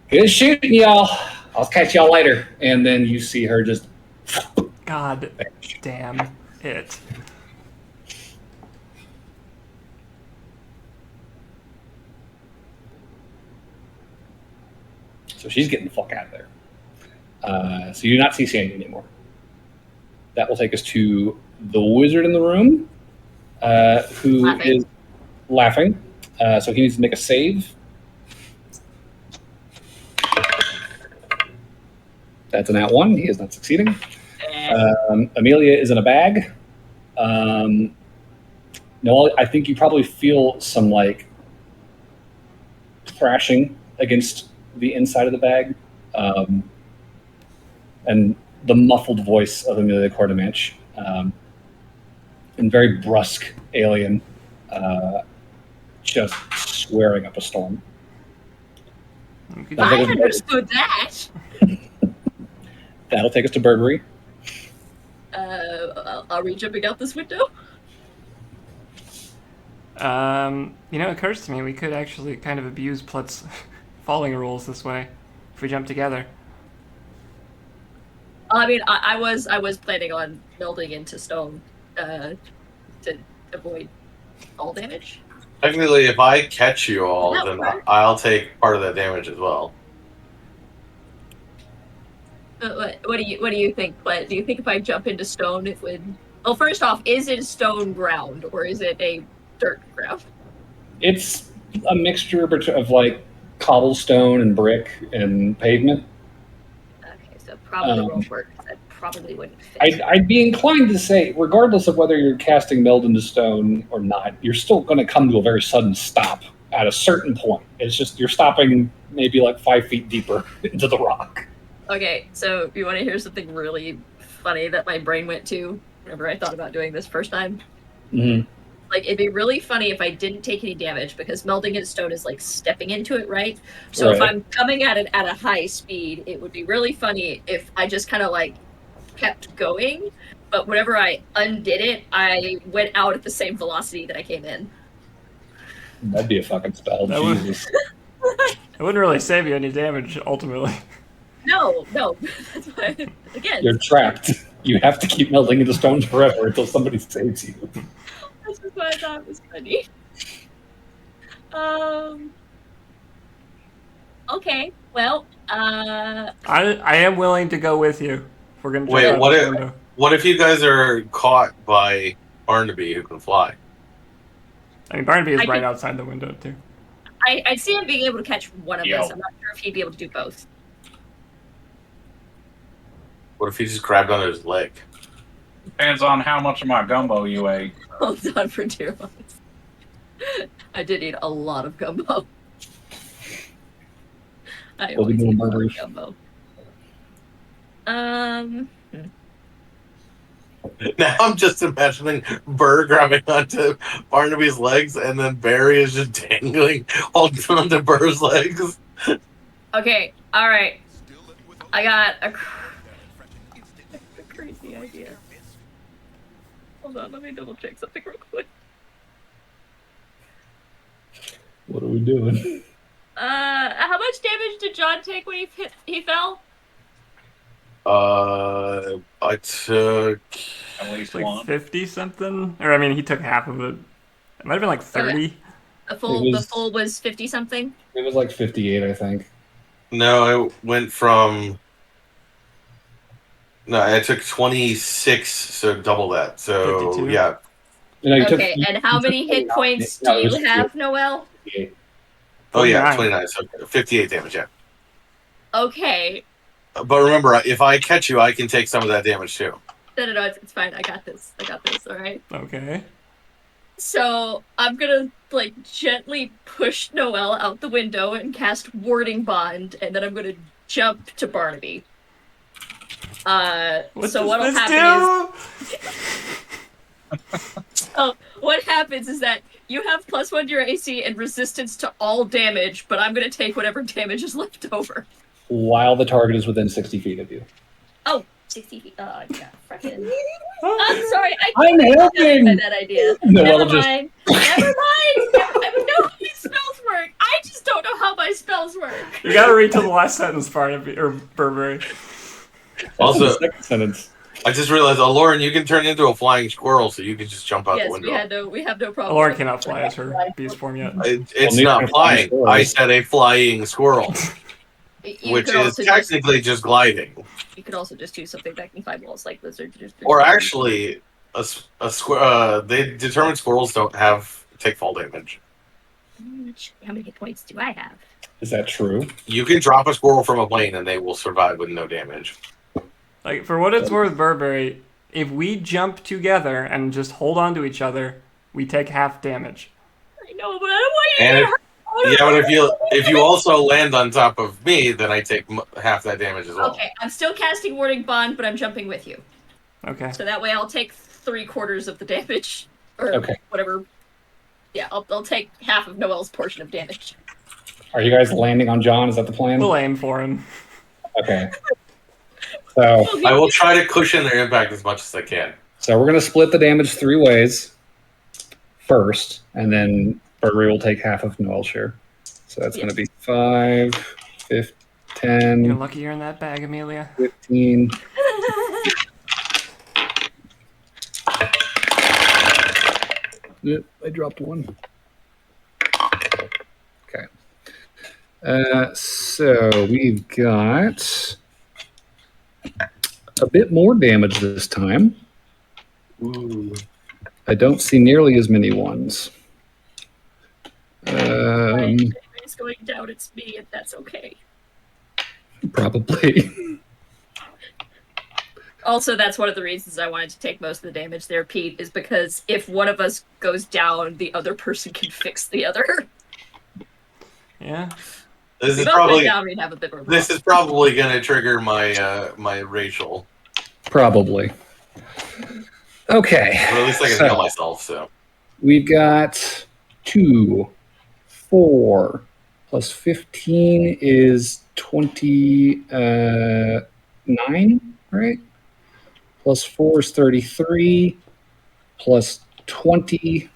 "Good shooting, y'all. I'll catch y'all later." And then you see her just God damn it. so she's getting the fuck out of there. So you do not see Sandy anymore. That will take us to the wizard in the room, who Laughing. is laughing. So he needs to make a save. That's an @1. He is not succeeding. Amelia is in a bag. No, I think you probably feel some like thrashing against the inside of the bag, and the muffled voice of Amelia Cordemanch, and very brusque alien, just swearing up a storm. Okay. That'll I take us to understood that. That'll take us to Burglary. Are we jumping out this window? It occurs to me we could actually kind of abuse Plut's falling rules this way if we jump together. I mean, I was planning on melding into stone to avoid all damage. Technically, if I catch you all, That then works. I'll take part of that damage as well. What do you think, Plet? Do you think if I jump into stone, it would? Well, first off, is it stone ground or is it a dirt ground? It's a mixture of like cobblestone and brick and pavement. Okay, so probably won't work. That probably wouldn't fit. I'd be inclined to say, regardless of whether you're casting meld into stone or not, you're still going to come to a very sudden stop at a certain point. It's just you're stopping maybe like 5 feet deeper into the rock. Okay, so you want to hear something really funny that my brain went to whenever I thought about doing this first time? Mm-hmm. Like, it'd be really funny if I didn't take any damage, because melding into stone is like stepping into it, right? So if Right. I'm coming at it at a high speed, it would be really funny if I just kind of like kept going, but whenever I undid it, I went out at the same velocity that I came in. That'd be a fucking spell. That would- Jesus. It wouldn't really save you any damage, ultimately. No, that's why, again, You're trapped. You have to keep melting into stone forever until somebody saves you. that's just why I thought it was funny. Okay, well, I am willing to go with you. If we're gonna jump Wait, out what this if- window. What if you guys are caught by Barnaby who can fly? I mean, Barnaby is I right can- outside the window too. I see him being able to catch one of Yo. us. I'm not sure if he'd be able to do both. What if he just grabbed onto his leg? Depends on how much of my gumbo you ate. Hold on for dear life. I did eat a lot of gumbo. I We'll be always doing eat a lot burgers. of gumbo. Now I'm just imagining Burr grabbing onto Barnaby's legs and then Barry is just dangling, holding onto Burr's legs. Okay, alright. I got a crazy idea. Hold on, let me double check something real quick. What are we doing? How much damage did John take when he fell? I took. At least Like one. 50 something, or I mean, he took half of it. It might have been like 30. The was- full was 50 something. It was like 58, I think. No, it went from. No, I took 26, so double that. So 52. yeah, You Okay, and how many hit points do you have, Noel? 58. oh yeah, 49. 29. So 58 damage. Yeah, Okay. but remember, if I catch you, I can take some of that damage too. No, it's fine. I got this. All right. Okay. So I'm gonna like gently push Noel out the window and cast Warding Bond, and then I'm gonna jump to Barnaby. What So does what'll this happen do? is, what happens is that you have +1 to your AC and resistance to all damage, but I'm gonna take whatever damage is left over. While the target is within 60 feet of you. Oh, 60 feet. Oh, yeah, frickin'. I'm sorry. I'm helping! By that idea. Noel Never just- mind. I would know how my spells work. I just don't know how my spells work. You gotta read till the last sentence, Barnaby or Burberry. Also- the second sentence. I just realized, Lauren, you can turn into a flying squirrel, so you can just jump out the Yes, window. we have no problem. Lauren cannot fly as her beast form yet. It's Well, not neither flying. can I squirrels. said a flying squirrel, You which could is also technically just gliding. you could also just do something that can climb walls like lizards. Or actually, a squirrel. They determined squirrels don't take fall damage. How many hit points do I have? Is that true? You can drop a squirrel from a plane and they will survive with no damage. Like, for what it's worth, Burberry, if we jump together and just hold on to each other, we take half damage. I know, but I don't want you And to if, hurt. yeah, but if you also land on top of me, then I take half that damage as well. Okay, I'm still casting Warding Bond, but I'm jumping with you. Okay. So that way I'll take 3/4 of the damage. Or Okay. whatever. Yeah, I'll take half of Noel's portion of damage. Are you guys landing on John? Is that the plan? We'll aim for him. Okay. So, I will try to cushion their impact as much as I can. so we're going to split the damage 3 ways first, and then Burberry will take half of Noel's share. So that's going to be 5, 5, You're 10, lucky you're in that bag, Amelia. 15. Yep, I dropped 1. Okay. So we've got a bit more damage this time. Ooh. I don't see nearly as many ones. It's going down, it's me, and that's okay. Probably. Also, that's one of the reasons I wanted to take most of the damage there, Pete, is because if one of us goes down, the other person can fix the other. Yeah. This If is we both probably went down, we'd have a bit of a this is probably going to trigger my my racial. Probably. Okay. Or at least I can So- heal myself. So We've got 2, 4, plus 15 is 29, right? Plus 4 is 33, plus 20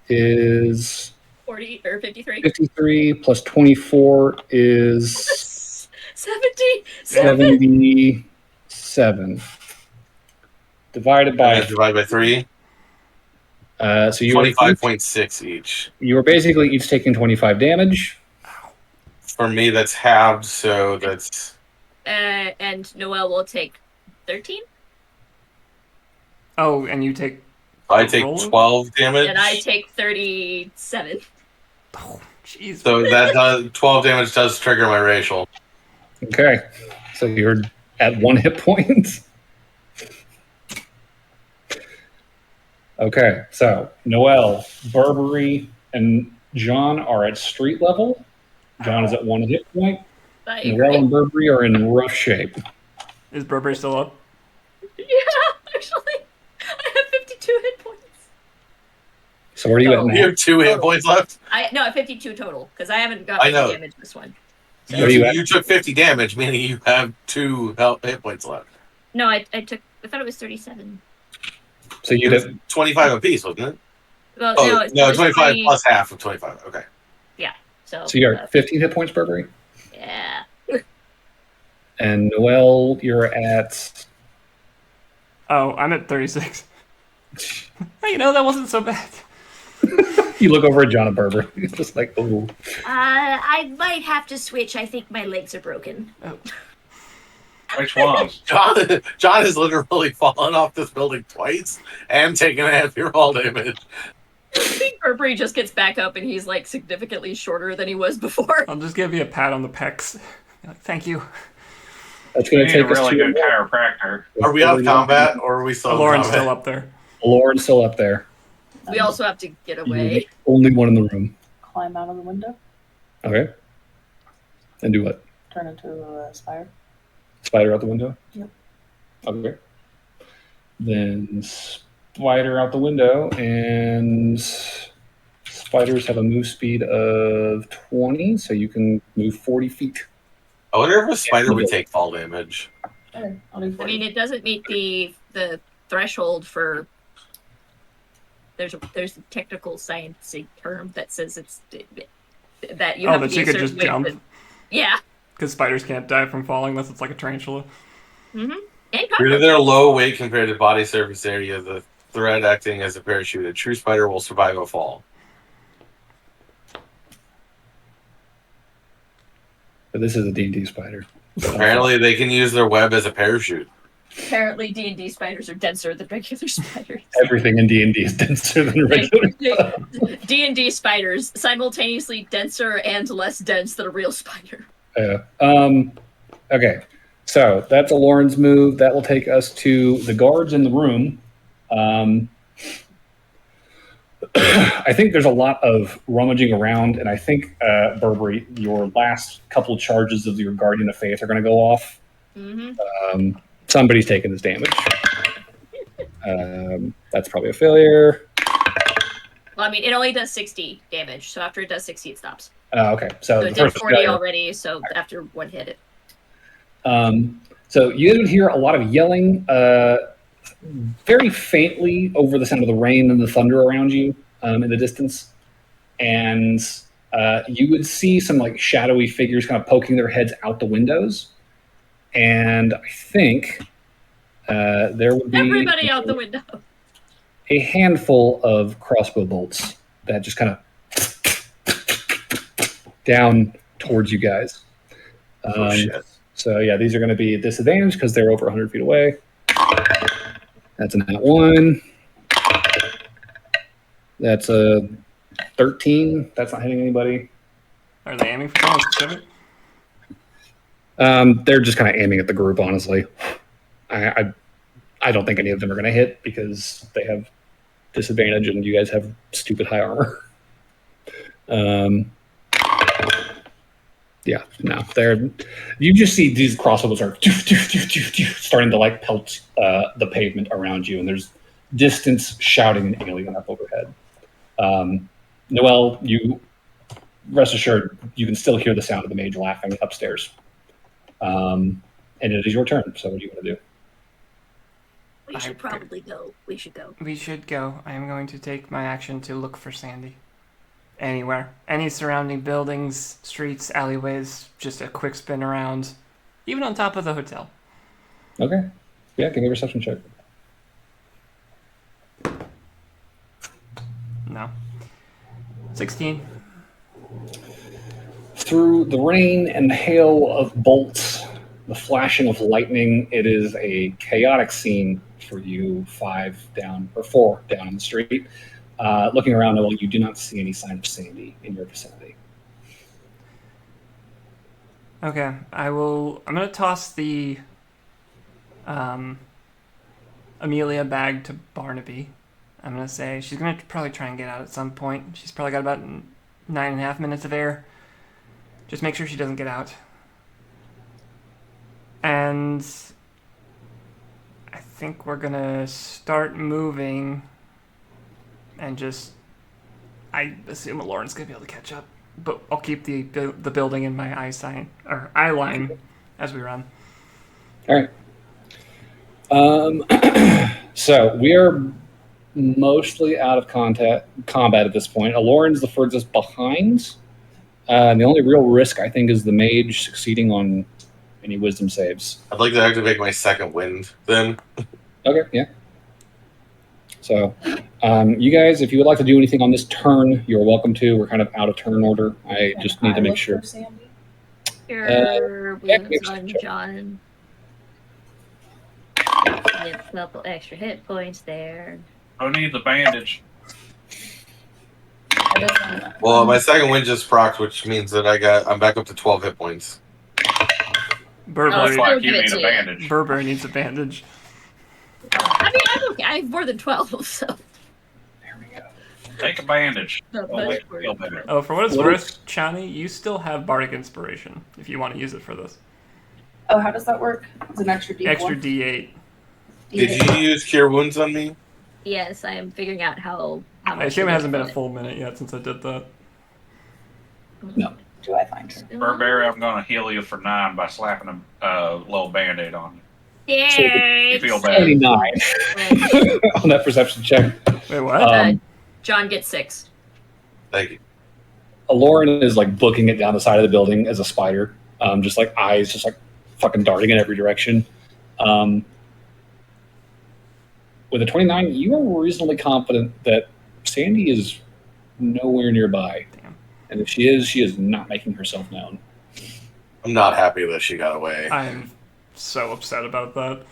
is 40 or 53. 53, plus 24 is 77. 77. Divided by, divide by 3. so you were, 25.6 each. you were basically each taking 25 damage. For me, that's halved, so that's And Noel will take 13, Oh, and you take. I take Roll? 12 damage. and I take 37. Oh, jeez. So that does 12 damage does trigger my racial. Okay. So you're at 1 hit point. Okay. So Noel, Burberry, and John are at street level. John is at 1 hit point. I Noel agree. and Burberry are in rough shape. Is Burberry still up? Yeah, actually, I have 52 hit points. So where are you Oh. at You now? have 2 hit points left. I 52 total because I haven't got I any know. damage this one. What are you at? You took 50 damage, meaning you have 2 hit points left. No, I thought it was 37. So It you was did 25 apiece, wasn't it? Well, Oh, no, it's 25 20, plus half of 25. Okay. So so you're at 15 hit points, Burberry? yeah. And Noelle, you're at. Oh, I'm at 36. Hey, that wasn't so bad. You look over at John and Berber. He's just like, oh. I might have to switch. I think my legs are broken. Oh. Which ones? John has literally fallen off this building twice and taken a heavy roll damage. I think Burberry just gets back up and he's like significantly shorter than he was before. I'll just give you a pat on the pecs. Thank you. That's You going to need a take us really to good chiropractor. Are we out of combat, or are we still in Lauren's combat? still up there. Lauren's still up there. We also have to get You're away. the only one in the room. Climb out of the window, Okay. And do what? turn into a spire. Spider out the window? Yep. Okay. Then spider out the window, and spiders have a move speed of 20, so you can move 40 feet. I wonder if a spider would take fall damage. Okay, I'll do 40. I mean, it doesn't meet the threshold for. There's a technical sciencey term that says it's that you have that to she be a could certain just weight, jump. but- Yeah. Because spiders can't die from falling unless it's like a tarantula. Mm-hmm. And Due to cockroach. their low weight compared to body surface area, the thread acting as a parachute, a true spider will survive a fall. But this is a D&D spider. Apparently, they can use their web as a parachute. Apparently, D&D spiders are denser than regular spiders. Everything in D&D is denser than regular. D&D spiders simultaneously denser and less dense than a real spider. Okay, so that's a Lauren's move. That will take us to the guards in the room. I think there's a lot of rummaging around, and I think, Burberry, your last couple charges of your Guardian of Faith are going to go off. Mm-hmm. Somebody's taking this damage. That's probably a failure. Well, I mean, it only does 60 damage, so after it does 60, it stops. Okay, so So the it did first 40 failure. already, so after one hit it. So you would hear a lot of yelling, very faintly over the sound of the rain and the thunder around you in the distance. And you would see some like shadowy figures kind of poking their heads out the windows. And I think there would be Everybody out the window. a handful of crossbow bolts that just kind of down towards you guys. Oh, shit. So yeah, these are going to be disadvantaged because they're over 100 feet away. That's a nat 1. That's a 13. That's not hitting anybody. Are they aiming for someone specific? They're just kind of aiming at the group, honestly. I don't think any of them are going to hit because they have disadvantage and you guys have stupid high armor. Yeah, no, you just see these crossbows are starting to like pelt the pavement around you, and there's distance shouting an alien up overhead. Noelle, you rest assured you can still hear the sound of the mage laughing upstairs. And it is your turn. So what do you want to do? We should probably go. We should go. We should go. I am going to take my action to look for Sandy. Anywhere. Any surrounding buildings, streets, alleyways, just a quick spin around. Even on top of the hotel. Okay. Yeah, give me a reception check. No. 16. Through the rain and hail of bolts, the flashing of lightning, it is a chaotic scene for you 4 down in the street. Looking around, Noel, you do not see any sign of Sandy in your vicinity. Okay, I'm gonna toss the Amelia bag to Barnaby. I'm gonna say she's gonna probably try and get out at some point. She's probably got about 9.5 minutes of air. Just make sure she doesn't get out. And I think we're gonna start moving and I assume Lauren's gonna be able to catch up, but I'll keep the building in my eye line as we run. All right. So we are mostly out of combat at this point. Lauren's the furthest behind. And the only real risk, I think, is the mage succeeding on Any wisdom saves? I'd like to activate my second wind then. Okay, yeah. So, you guys, if you would like to do anything on this turn, you're welcome to. We're kind of out of turn order. I just need to make sure. Sandy? Your yeah, wounds on sure. John. Get a couple extra hit points there. I need the bandage. Well, my second wind just procced, which means that I'm back up to 12 hit points. Burberry, Looks still like you give it need to a you. bandage. Burberry needs a bandage. I mean, I'm okay. I have more than 12, so. There we go. Take a bandage. Not It'll much make you for feel you. better. Oh, for what it's What worth, Chani, you still have Bardic Inspiration if you want to use it for this. Oh, how does that work? It's an extra D4. Extra D8. Did you use Cure Wounds on me? Yes, I am figuring out how much. I assume it to hasn't do been a it. full minute yet since I did that. No. Do I find her? Burberry, I'm going to heal you for 9 by slapping a little band-aid on you. Yeah. You feel better. 79 on that perception check. Wait, what? John gets 6. Thank you. Lauren is like booking it down the side of the building as a spider, just like eyes, just like fucking darting in every direction. With a 29, you are reasonably confident that Sandy is nowhere nearby. Damn. And if she is not making herself known. I'm not happy that she got away. I'm so upset about that.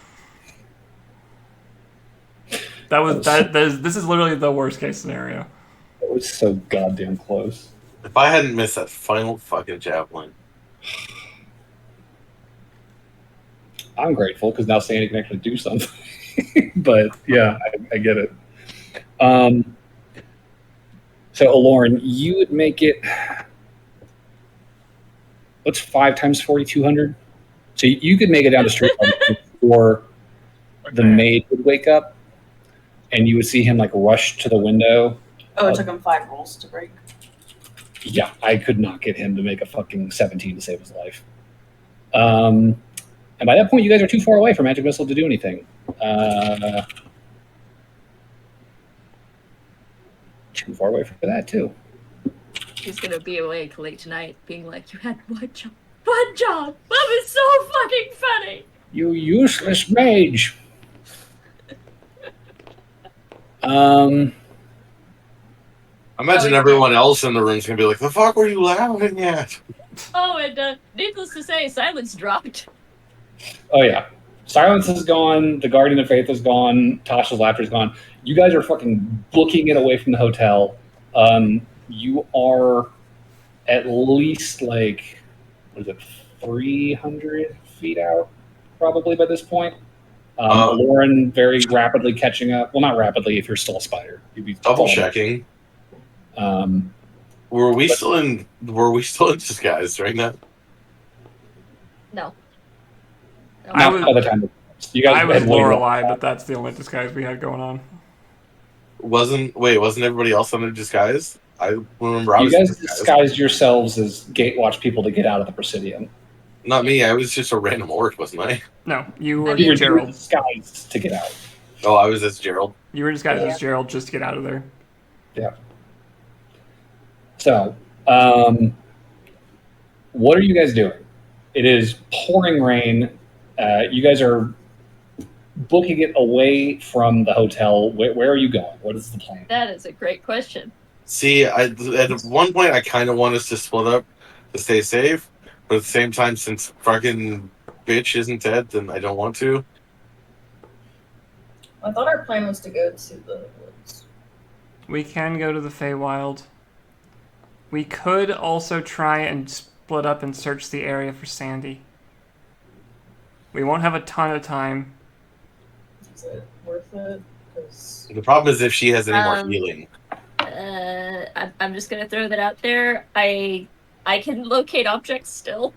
This is literally the worst case scenario. It was so goddamn close. If I hadn't missed that final fucking javelin. I'm grateful because now Sandy can actually do something. But yeah, I get it. So Lauren, you would make it. What's 5 times 4,200? So you could make it down the street before the maid would wake up, and you would see him like rush to the window. Oh, it took him 5 rolls to break. Yeah, I could not get him to make a fucking 17 to save his life. And by that point, you guys are too far away for Magic Missile to do anything. Too far away for that, too. He's gonna be awake late tonight, being like, "You had one job. One job. That was so fucking funny." You useless mage. Imagine everyone else in the room's gonna be like, the fuck were you laughing at? Oh, and needless to say, silence dropped. Oh, yeah. Silence is gone. The Guardian of Faith is gone. Tasha's laughter is gone. You guys are fucking booking it away from the hotel. You are at least like, what is it, 300 feet out, probably by this point. Lauren very rapidly catching up. Well, not rapidly if you're still a spider. You'd be Double checking. Were we still in disguise right now? No. I Not was- by the time you guys I was had way more- Lorelei, but that's the only disguise we had going on. Wasn't everybody else under disguise? I remember I You was guys in disguise. disguised yourselves as gatewatch people to get out of the Presidium. Not me, I was just a random orc, wasn't I? No, you were I mean- You were Gerald. disguised to get out. Oh, I was as Gerald. You were disguised as Gerald just to get out of there. So, what are you guys doing? It is pouring rain. You guys are booking it away from the hotel. Where are you going? What is the plan? That is a great question. See, at one point I kind of want us to split up to stay safe, but at the same time, since fucking bitch isn't dead, then I don't want to. I thought our plan was to go to the woods. We can go to the Feywild. We could also try and split up and search the area for Sandy. We won't have a ton of time. Is it worth it? 'Cause The problem is if she has any more healing. I'm just gonna throw that out there. I can locate objects still.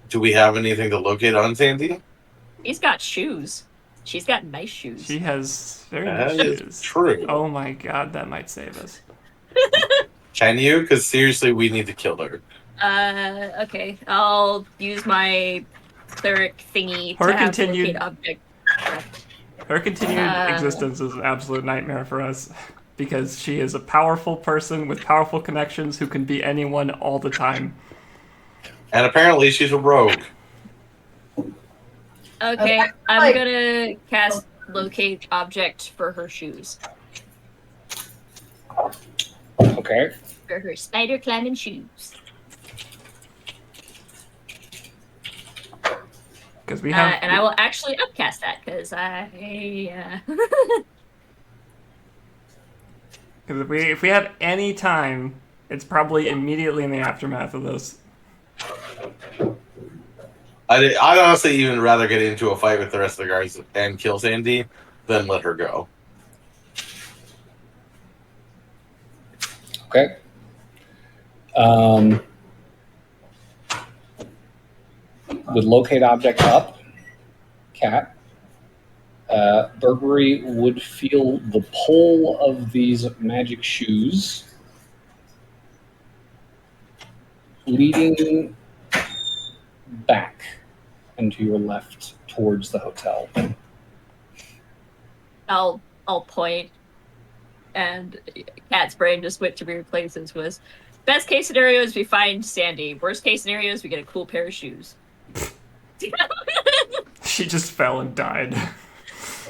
Do we have anything to locate on Sandy? He's got shoes. She's got nice shoes. She has very That nice is shoes. true. Oh my god, that might save us. Can you? Because seriously, we need to kill her. Okay. I'll use my cleric thingy Her to have continued- locate object. Her continued existence is an absolute nightmare for us because she is a powerful person with powerful connections who can be anyone all the time. And apparently she's a rogue. Okay, Okay, I'm like- gonna cast locate object for her shoes. Okay. For her spider climbing shoes. Because we have. And I will actually upcast that because I. Because if we have any time, it's probably immediately in the aftermath of this. I'd honestly even rather get into a fight with the rest of the guards and kill Sandy than let her go. Okay. With locate object up, cat, Burberry would feel the pull of these magic shoes leading back and to your left towards the hotel. I'll point, and Cat's brain just went to weird places. Was best case scenario is we find Sandy. Worst case scenario is we get a cool pair of shoes. She just fell and died.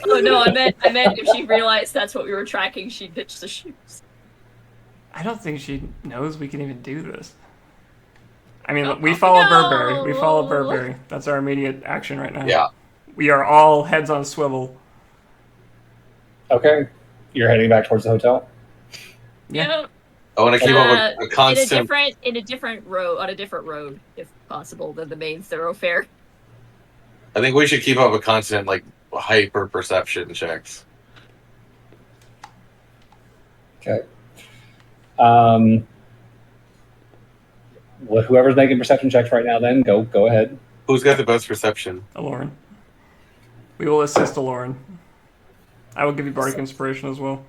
Oh no, I meant if she realized that's what we were tracking, she'd ditch the shoes. I don't think she knows we can even do this. I mean, Oh, we follow no. Burberry. We follow Burberry. That's our immediate action right now. Yeah. We are all heads on swivel. Okay. You're heading back towards the hotel? Yeah. I want to keep up a constant. in a different road, on a different road, if possible, than the main thoroughfare. I think we should keep up a constant like hyper perception checks. Okay. Whoever's making perception checks right now, then go ahead. Who's got the best perception? Aloran. We will assist Aloran. I will give you bardic inspiration as well.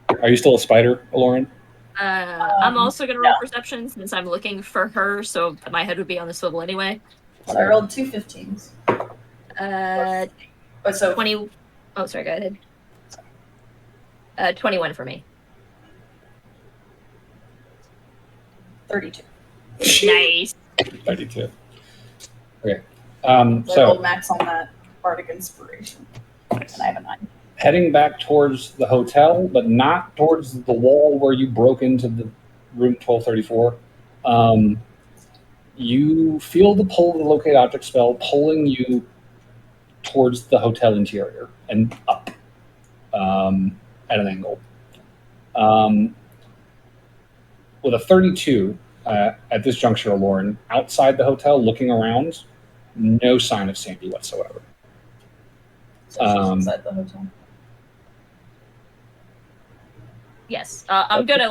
Are you still a spider, Lauren? I'm also gonna roll no. perception since I'm looking for her, so my head would be on the swivel anyway. So I rolled 2 15s. So 20. Oh, sorry, go ahead. 21 for me. 32. Nice. 32. Okay. I rolled So max on that bardic inspiration, Nice. and I have a 9. heading back towards the hotel, but not towards the wall where you broke into the room 1234. You feel the pull of the locate object spell pulling you towards the hotel interior and up at an angle. With a 32 at this juncture, Lauren, outside the hotel, looking around, no sign of Sandy whatsoever. So she's inside the hotel. Yes. I'm gonna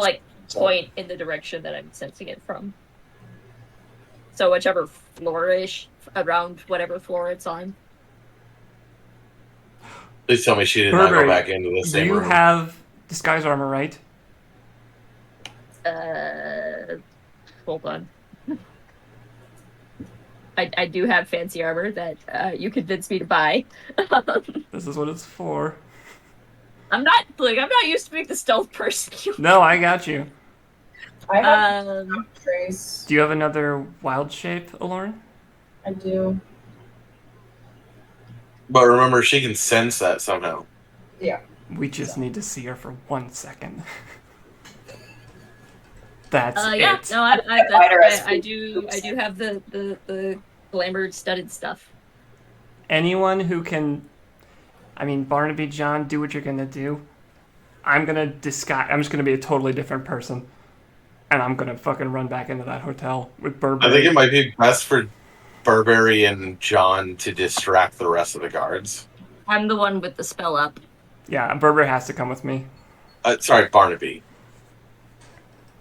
point in the direction that I'm sensing it from. So whichever floor-ish, around whatever floor it's on. Please tell me she did not go Burberry, back into the same you room. have disguise armor, right? Hold on. I do have fancy armor that you convinced me to buy. This is what it's for. I'm not used to being the stealth person. No, I got you. I have trace. Do you have another wild shape, Aloran? I do. But remember, she can sense that somehow. Yeah. We just need to see her for 1 second. That's yeah. it. No, I do have the glamour studded stuff. Anyone who can, I mean, Barnaby, John, do what you're gonna do. I'm gonna disguise. I'm just gonna be a totally different person, and I'm gonna fucking run back into that hotel with Burberry. I think it might be best for Burberry and John to distract the rest of the guards. I'm the one with the spell up. Yeah, Burberry has to come with me. Sorry, Barnaby.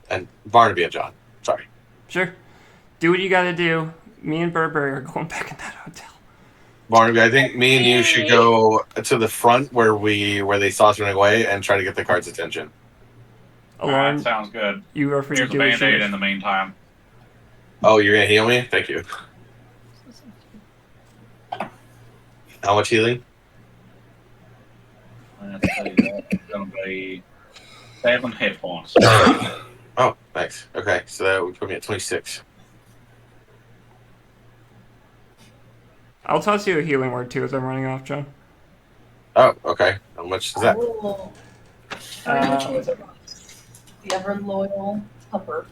And Barnaby and John. Sorry. Sure. Do what you gotta do. Me and Burberry are going back in that hotel. Barnaby, I think me and you should go to the front where they saw us running away and try to get the guards' attention. Aloran, Alright, sounds good. you are free Here's to a do what you band-aid wish. in the meantime. Oh, you're gonna heal me? Thank you. How much healing? Let's see, that's gonna be 7 hit points. Oh, nice. Okay, so that would put me at 26. I'll toss you a healing word too as I'm running off, John. Oh, okay. How much is that? The ever loyal helper,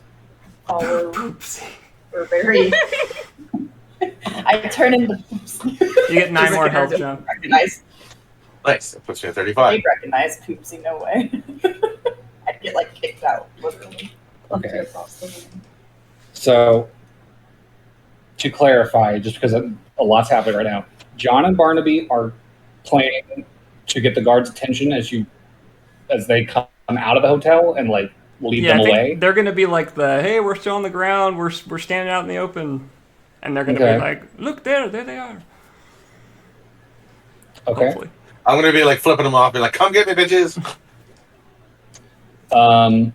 follow, Oopsie. or very. I turn into poops. You get 9 more health, John. Recognize. Nice. That puts me at 35. They recognize Poopsie, no way. I'd get like kicked out, literally. Okay. Across the room. So, to clarify, just because a lot's happening right now, John and Barnaby are planning to get the guards' attention as they come out of the hotel and like lead them I think away. they're gonna be like hey, we're still on the ground, we're standing out in the open, and they're gonna be like, look there they are. Okay. Hopefully. I'm gonna be like flipping them off, be like, "Come get me, bitches!" And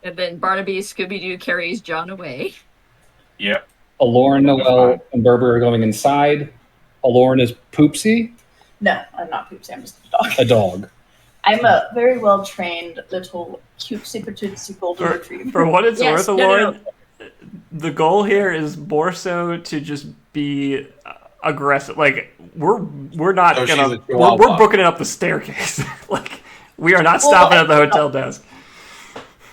then Barnaby Scooby-Doo carries John away. Yep. Aloran, Noel, and Berber are going inside. Aloran is Poopsie, No, I'm not Poopsie, I'm just a dog. a dog. I'm a very well trained little cutesy patootsy golden retriever. For what it's Yes, worth, no. Aloran, the goal here is more so to just be aggressive. Like we're not So she's gonna a chihuahua. we're booking it up the staircase. Like we are not stopping at the hotel desk.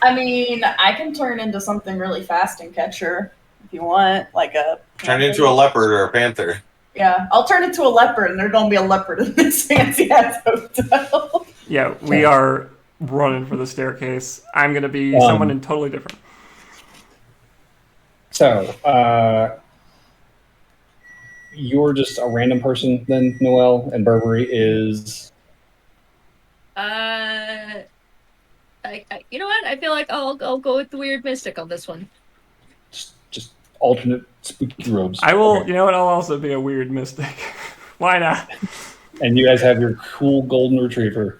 I mean, I can turn into something really fast and catch her if you want, like a. Turn into a leopard or a panther. Yeah, I'll turn into a leopard, and there's gonna be a leopard in this fancy ass hotel. Yeah, we are running for the staircase. I'm gonna be someone totally different. So, you're just a random person then, Noel, and Burberry is... You know what? I feel like I'll go with the weird mystic on this one. just alternate spooky robes. I will, Okay. you know what, I'll also be a weird mystic. Why not? And you guys have your cool golden retriever.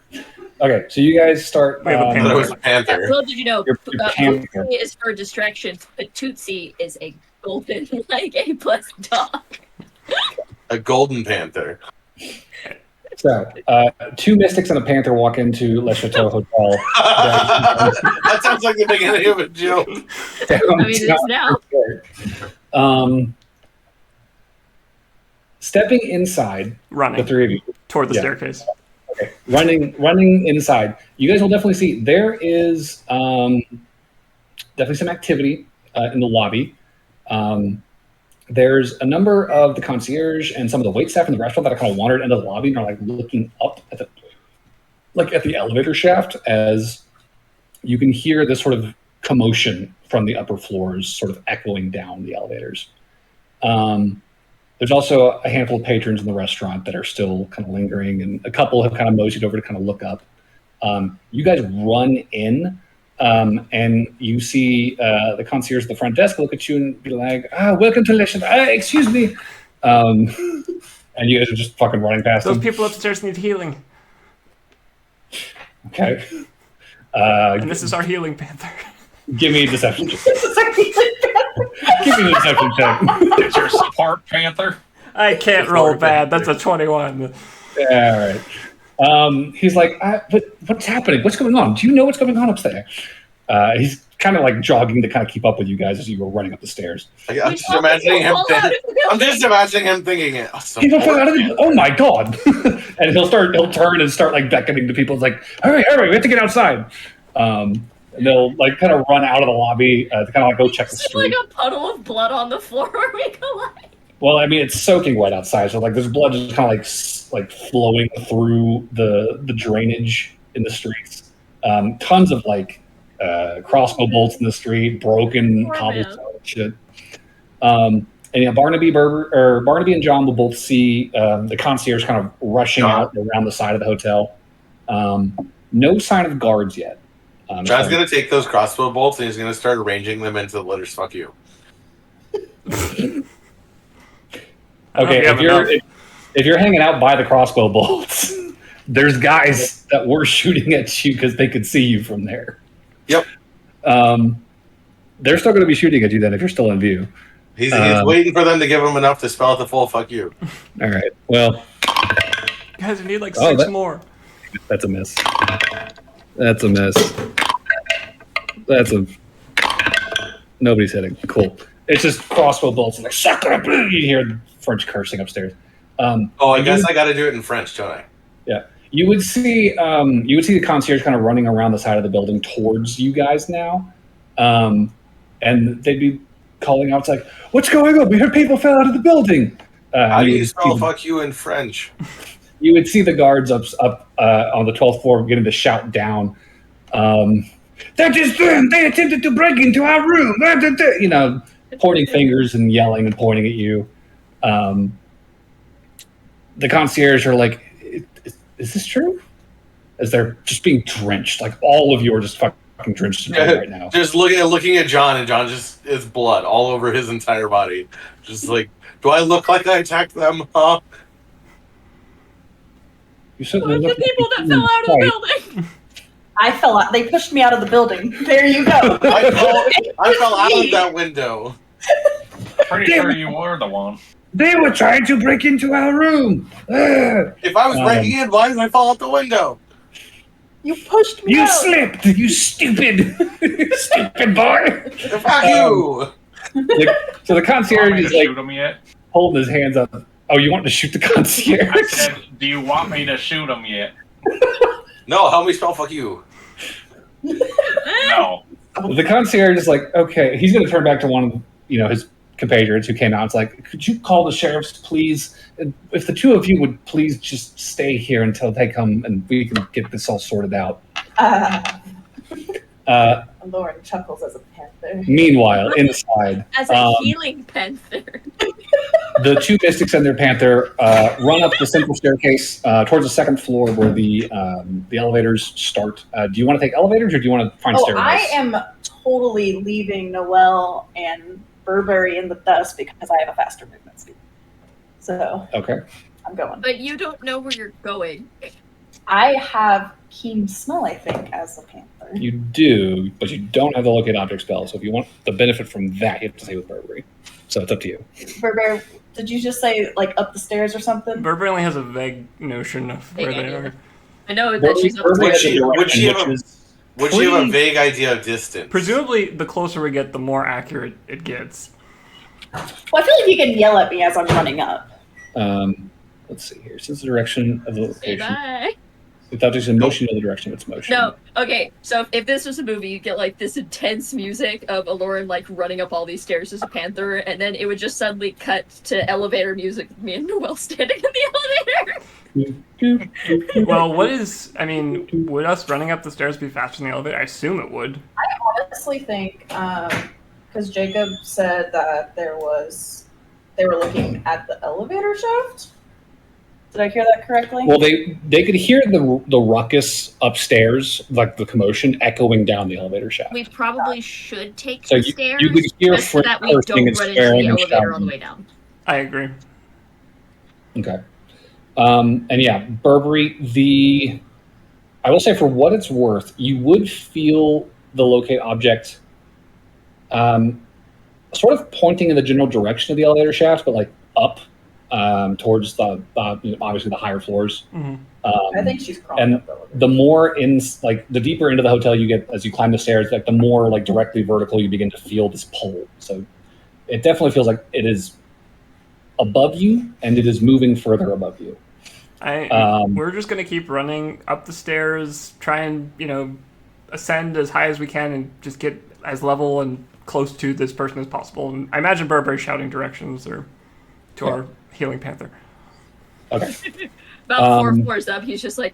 Okay, so you guys start... We have a I thought panther. it was a panther. Little did you know, Your panther. Poopsie is for distractions, but Tootsie is a golden, like A+ dog. A golden panther. So, 2 mystics and a panther walk into Le Chateau Hotel. That sounds like the beginning of a joke. I mean, it is now. Stepping inside, Running the 3 of you. toward the Yeah. staircase. Okay, running inside. You guys will definitely see there is definitely some activity in the lobby. There's a number of the concierge and some of the waitstaff in the restaurant that are kind of wandered into the lobby and are like looking up at the elevator shaft as you can hear this sort of commotion from the upper floors sort of echoing down the elevators. There's also a handful of patrons in the restaurant that are still kind of lingering, and a couple have kind of moseyed over to kind of look up. You guys run in, and you see the concierge at the front desk look at you and be like, welcome to Lesham. Excuse me. And you guys are just fucking running past Those them. people upstairs need healing. Okay. And this is our healing panther. Give me a deception check. Give me a deception check. It's your support panther. I can't roll bad. That's a 21. Yeah, all right. He's like, but what's happening? What's going on? Do you know what's going on upstairs? He's kind of like jogging to kind of keep up with you guys as you were running up the stairs. I'm just imagining him. I'm just imagining him thinking it. Oh my god! And he'll turn and start like beckoning to people. It's like, hurry, we have to get outside. And they'll like kind of run out of the lobby to kind of like go check the There's street. like a puddle of blood on the floor where we collide. Well, I mean, it's soaking wet outside, so like there's blood just kind of like flowing through the drainage in the streets. Tons of like crossbow bolts in the street, broken Poor cobblestone shit. And yeah, Barnaby and John will both see the concierge kind of rushing out around the side of the hotel. No sign of guards yet. John's gonna take those crossbow bolts and he's gonna start arranging them into the letters "fuck you." Okay, if you're hanging out by the crossbow bolts, there's guys that were shooting at you because they could see you from there. Yep. They're still going to be shooting at you then if you're still in view. He's waiting for them to give him enough to spell out the full "fuck you." All right. Well, Guys, we need like 6 more. that's a miss. That's a miss. Nobody's hitting. Cool. It's just crossbow bolts. Like, sacre bleu! You hear French cursing upstairs. I guess I got to do it in French, don't I? Yeah. You would see the concierge kind of running around the side of the building towards you guys now. And they'd be calling out, it's like, what's going on? We heard people fell out of the building. How do you spell fuck you in French? You would see the guards up on the 12th floor beginning to shout down. That is them! They attempted to break into our room! You know, pointing fingers and yelling and pointing at you. The concierge are like, is this true? As they're just being drenched. Like, all of you are just fucking drenched in blood right now. Just looking at John, and John just is blood all over his entire body. Just like, do I look like I attacked them, huh? You certainly the look people that fell out of the building. I fell out. They pushed me out of the building. There you go. I fell out of that window. Pretty sure you were the one. They were trying to break into our room. If I was breaking in, why did I fall out the window? You pushed me You out. slipped, you stupid, stupid boy. Fuck you! So the concierge Want me is to like shoot him yet? holding his hands up. Oh, you want to shoot the concierge? I said, do you want me to shoot him yet? No, help me spell fuck you. No. The concierge is like, okay, he's going to turn back to one of his compatriots who came out. It's like, could you call the sheriffs, please? If the two of you would please just stay here until they come and we can get this all sorted out. Lauren chuckles as a panther. Meanwhile, inside, As a healing panther. the two mystics and their panther run up the central staircase towards the second floor where the elevators start. Do you want to take elevators or do you want to find stairways? I am totally leaving Noelle and Burberry in the dust because I have a faster movement speed. So Okay. I'm going. But you don't know where you're going. I have keen smell, I think, as a panther. You do, but you don't have the locate object spell. So if you want the benefit from that, you have to stay with Burberry. So it's up to you. Burberry, did you just say like up the stairs or something? Burberry only has a vague notion of where they are. I know that she's Burberry has a Would she direction, have a- which is Would you have a vague idea of distance? Presumably, the closer we get, the more accurate it gets. Well, I feel like you can yell at me as I'm running up. let's see here. Since the direction of the Say location, bye. if object's in motion, you know the direction of its motion. No, okay, so if this was a movie, you get like this intense music of Aloran like running up all these stairs as a panther, and then it would just suddenly cut to elevator music with me and Noelle standing in the elevator. Well, would us running up the stairs be faster than the elevator? I assume it would. I honestly think, because Jacob said that they were looking at the elevator shaft. Did I hear that correctly? Well, they could hear the ruckus upstairs, like the commotion, echoing down the elevator shaft. We probably should take So the stairs you could hear just so that we Frank don't cursing run and into the swearing and elevator on shouting. the way down. I agree. Okay. And yeah, Burberry, I will say for what it's worth, you would feel the locate object sort of pointing in the general direction of the elevator shaft, but like up towards the obviously the higher floors. Mm-hmm. I think she's crawling and up the elevator. the more the deeper into the hotel you get as you climb the stairs, like the more like directly vertical you begin to feel this pull. So it definitely feels like it is above you and it is moving further above you. We're just gonna keep running up the stairs, try and ascend as high as we can, and just get as level and close to this person as possible. And I imagine Burberry shouting directions or to our healing panther. Okay. About 4 floors up, he's just like,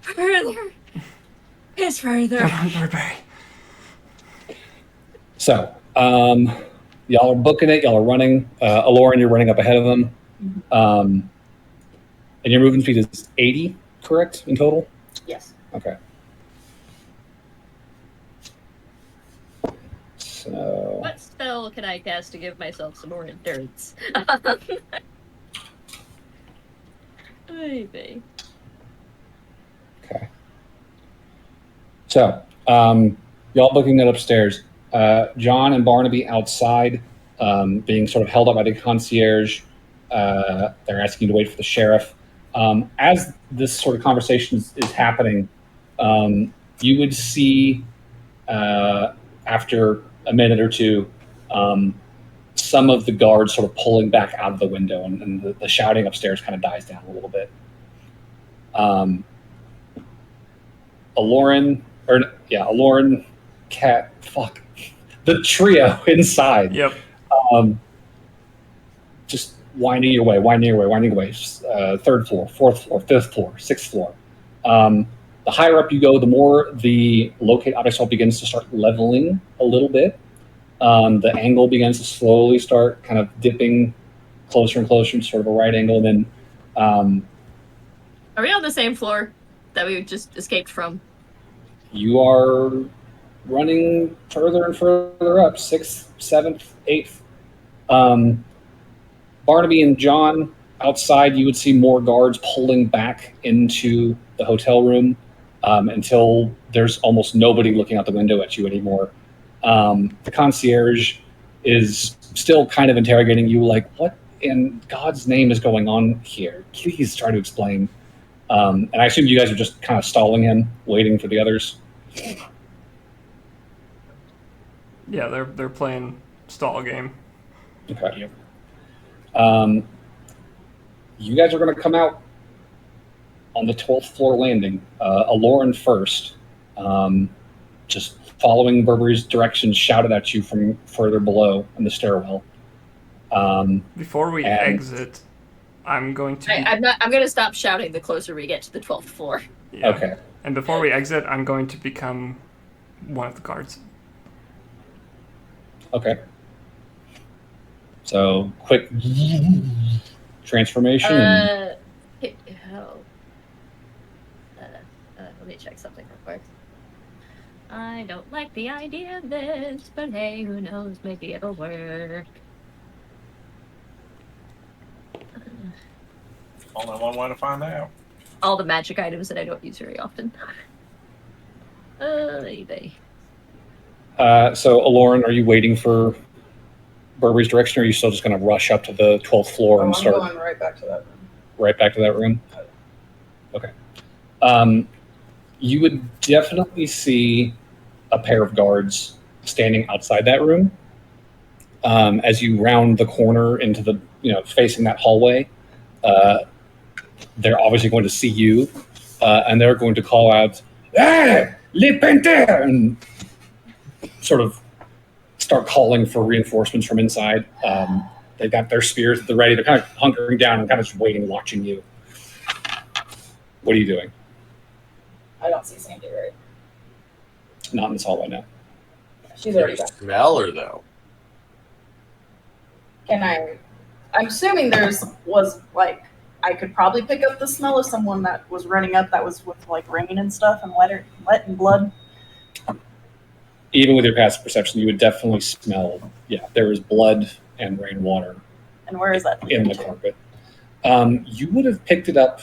further. It's further. Come on, Burberry. So, y'all are booking it. Y'all are running. Aloran, you're running up ahead of them. And your movement speed is 80, correct, in total? Yes. Okay. So, What spell can I cast to give myself some more endurance? Maybe. okay. So, y'all booking it upstairs. John and Barnaby outside, being sort of held up by the concierge. They're asking you to wait for the sheriff. As this sort of conversation is happening, you would see after a minute or two some of the guards sort of pulling back out of the window, and the shouting upstairs kind of dies down a little bit. Aloran, Cat, fuck, the trio inside. Yep. Just winding away. Third floor, fourth floor, fifth floor, sixth floor. The higher up you go, the more the locate object swap begins to start leveling a little bit. The angle begins to slowly start kind of dipping closer and closer to sort of a right angle. And then, Are we on the same floor that we just escaped from? you are running further and further up, 6th, 7th, 8th. Barnaby and John, outside, you would see more guards pulling back into the hotel room until there's almost nobody looking out the window at you anymore. The concierge is still kind of interrogating you, like, what in God's name is going on here? Please try to explain. And I assume you guys are just kind of stalling him, waiting for the others. Yeah, they're playing stall game. Okay. You guys are going to come out on the 12th floor landing. Aloran first, just following Burberry's directions, shouted at you from further below in the stairwell. Before we exit, I'm going to. I'm going to stop shouting the closer we get to the 12th floor. Yeah. Okay. And before we exit, I'm going to become one of the guards. Okay. So, quick transformation. Let me check something real quick. I don't like the idea of this, but hey, who knows? Maybe it'll work. Only one way to find out. All the magic items that I don't use very often. EBay. So, Aloran, are you waiting for Burberry's direction, or are you still just going to rush up to the 12th floor and start? I'm going right back to that room. Right back to that room? Okay. You would definitely see a pair of guards standing outside that room. As you round the corner into the, facing that hallway, they're obviously going to see you, and they're going to call out, "Hey, Le Pente!" and sort of start calling for reinforcements from inside. They've got their spears at the ready. They're kind of hunkering down and kind of just waiting, watching you. What are you doing? I don't see Sandy, right? Not in this hallway now. She's already back. Smell her though. I'm assuming I could probably pick up the smell of someone that was running up that was with like rain and stuff and wet and blood. Even with your passive perception, you would definitely smell, there is blood and rainwater And where is that? in the carpet. You would have picked it up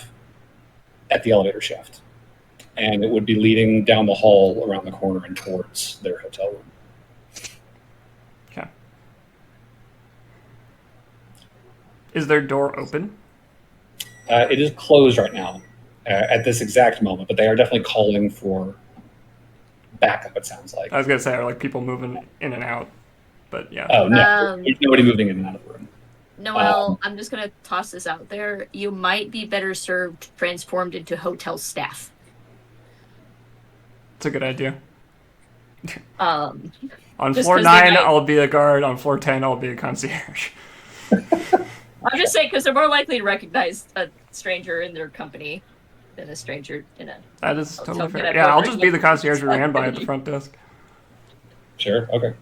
at the elevator shaft, and it would be leading down the hall around the corner and towards their hotel room. Okay. Is their door open? It is closed right now at this exact moment, but they are definitely calling for backup, it sounds like. I was going to say, are like people moving in and out? But yeah. Oh, no. There's nobody moving in and out of the room. Noelle, I'm just going to toss this out there. You might be better served transformed into hotel staff. It's a good idea. On On floor 9, I'll be a guard. On floor 10, I'll be a concierge. I'm just saying, because they're more likely to recognize a stranger in their company than a stranger in a... That is totally fair. I've Yeah, I'll never just be the looked concierge we at ran by at company. the front desk. Sure, okay.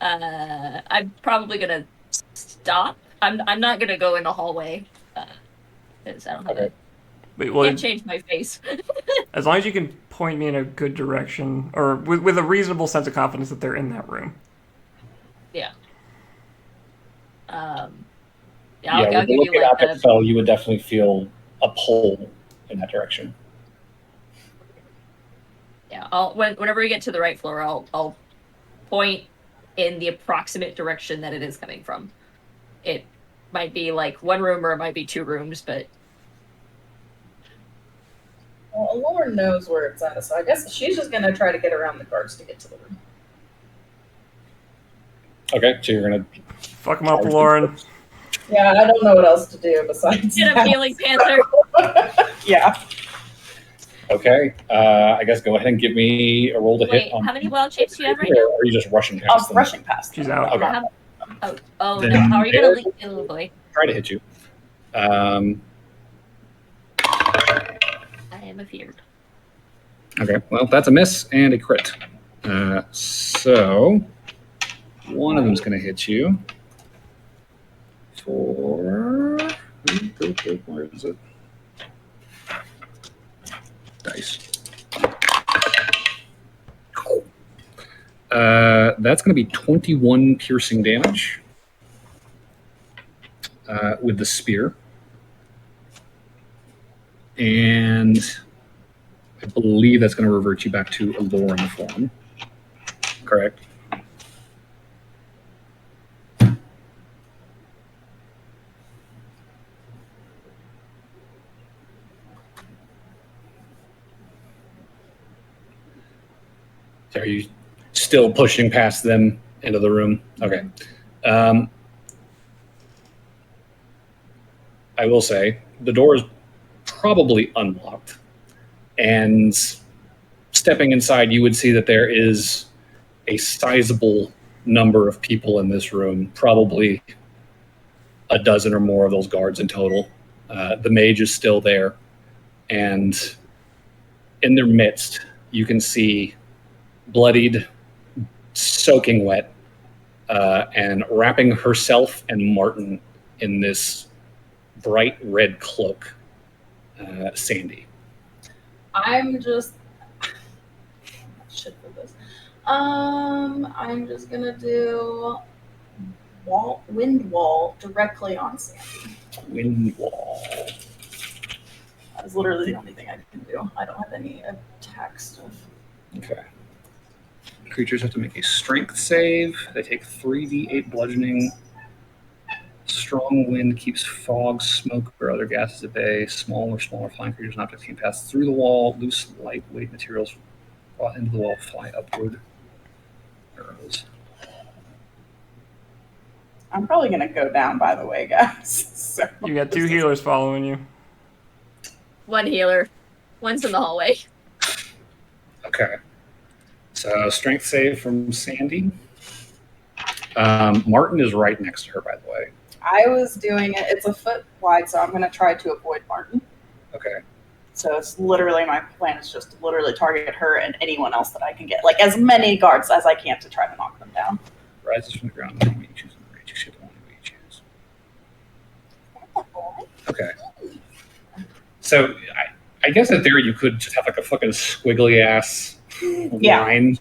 I'm probably going to stop. I'm not going to go in the hallway. Because I don't have Okay. Wait, I well, can't change my face. as long as you can point me in a good direction, or with a reasonable sense of confidence that they're in that room. Yeah. I'll With the give you looking like object the... spell, you would definitely feel a pull in that direction. Yeah, whenever we get to the right floor, I'll point in the approximate direction that it is coming from. It might be like one room or it might be two rooms, but Well, Lauren knows where it's at, so I guess she's just gonna try to get around the guards to get to the room. Okay, so you're gonna Fuck him up, Lauren. Yeah, I don't know what else to do besides Get a that. healing panther. Yeah. okay. I guess go ahead and give me a roll to Wait, hit. On how many wild shapes do you have right or now? are you just rushing I'm past them? rushing past. She's them. out. Okay. Oh Then no! How are you gonna they're- leave? Oh boy, Try to hit you. I am afeared. Okay, well, that's a miss and a crit. So one of them's going to hit you for. Where is it? Dice. That's going to be 21 piercing damage with the spear. And I believe that's going to revert you back to a Lauren form. Correct? So are you still pushing past them into the room? Okay. I will say the door is probably unlocked. And stepping inside, you would see that there is a sizable number of people in this room, probably a dozen or more of those guards in total. The mage is still there. And in their midst, you can see bloodied, soaking wet, and wrapping herself and Martin in this bright red cloak, Sandy. I'm just shit for this. I'm just gonna do wind wall directly on Sandy. Wind wall. That's literally the only thing I can do. I don't have any attack stuff. Okay. Creatures have to make a strength save. They take 3d8 bludgeoning. Strong wind keeps fog, smoke, or other gases at bay. Smaller flying creatures and objects can pass through the wall. Loose, lightweight materials brought into the wall fly upward. Arrows. I'm probably gonna go down, by the way, guys. So You got 2 healers following you. One healer. One's in the hallway. Okay. So strength save from Sandy. Martin is right next to her, by the way. I was doing it. It's a foot wide, so I'm gonna try to avoid Martin. Okay. So it's literally my plan is just to literally target her and anyone else that I can get, like as many guards as I can to try to knock them down. Rises from the ground. You choose the range. You should the one you choose. Okay. So I guess in theory you could just have like a fucking squiggly ass line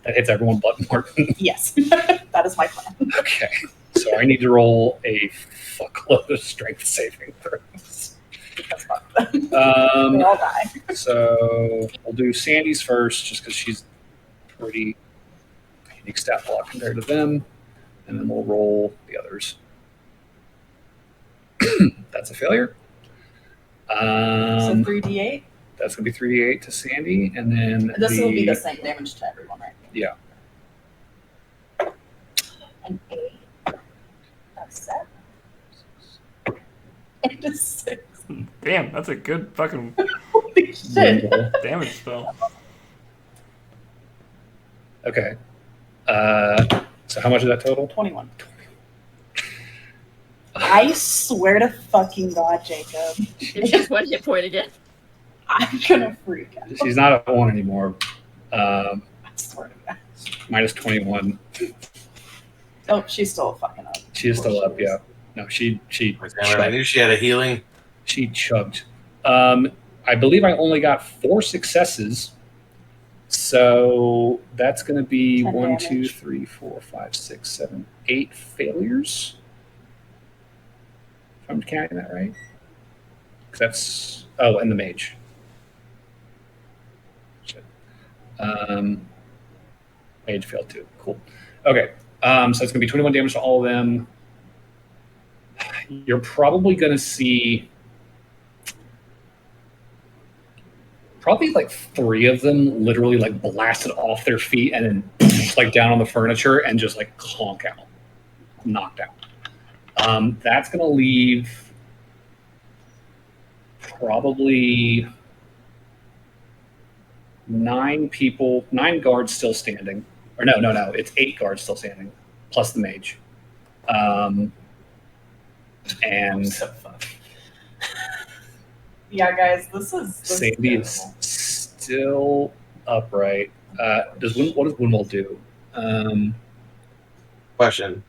that hits everyone but Martin. Yes, that is my plan. Okay. So I need to roll a fuckload of strength saving throws. Because fuck them. They Um, all die. so we'll do Sandy's first, just because she's pretty unique stat block compared to them, and then we'll roll the others. That's a failure. So 3d8. That's gonna be 3d8 to Sandy, and then This will be the same damage to everyone, right? Yeah. An 8. That's 7. And a 6. Damn, that's a good fucking Holy shit. damage spell. Okay. So how much is that total? 21. I swear to fucking God, Jacob. It's just one hit point again. I'm gonna freak out. She's not at 1 anymore. I swear to God. Minus 21. Oh, she's still fucking up. She is still up. Yeah. No, she Damn it, I knew she had a healing. She chugged. I believe I only got 4 successes. So that's going to be 10 1, 2, damage. 3, 4, 5, 6, 7, 8 failures. If I'm counting that right. 'Cause that's and the mage. Shit. Mage failed too. Cool. Okay. So it's going to be 21 damage to all of them. You're probably going to see probably like 3 of them literally like blasted off their feet and then like down on the furniture and just like conk out. knocked out. That's going to leave probably 9 guards still standing. Or no, it's 8 guards still standing, plus the mage. And So fun. Yeah, guys, this is Sandy is still upright. What does Winwell do? Question: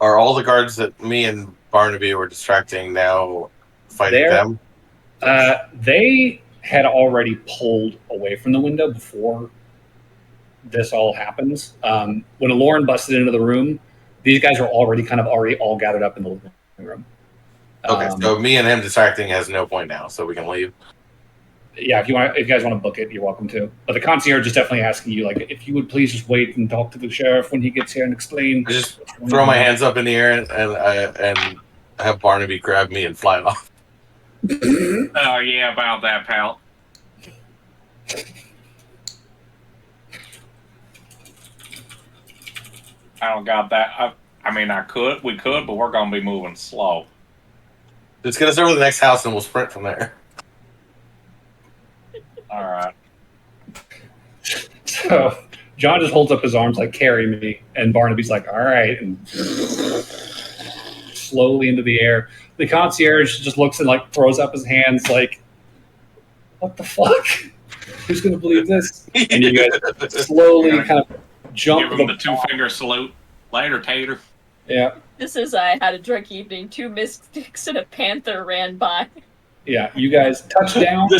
are all the guards that me and Barnaby were distracting now fighting them? They had already pulled away from the window before this all happens. When Lauren busted into the room, these guys were already all gathered up in the living room. Okay, so me and him distracting has no point now, so we can leave. Yeah, if you guys want to book it, you're welcome to. But the concierge is definitely asking you, like, if you would please just wait and talk to the sheriff when he gets here and explain. I just throw my hands up in the air and have Barnaby grab me and fly off. Oh yeah, about that, pal. I don't got that. I mean, we could, but we're gonna be moving slow. Just get us over to the next house and we'll sprint from there. All right. So John just holds up his arms like, carry me, and Barnaby's like, all right, and slowly into the air. The concierge just looks and like throws up his hands like, what the fuck? Who's gonna believe this? And you guys slowly kind of jump. Give him the 2-finger salute. Later, Tater. Yeah. This is I had a drunk evening. 2 mystics and a panther ran by. Yeah, you guys touch down. The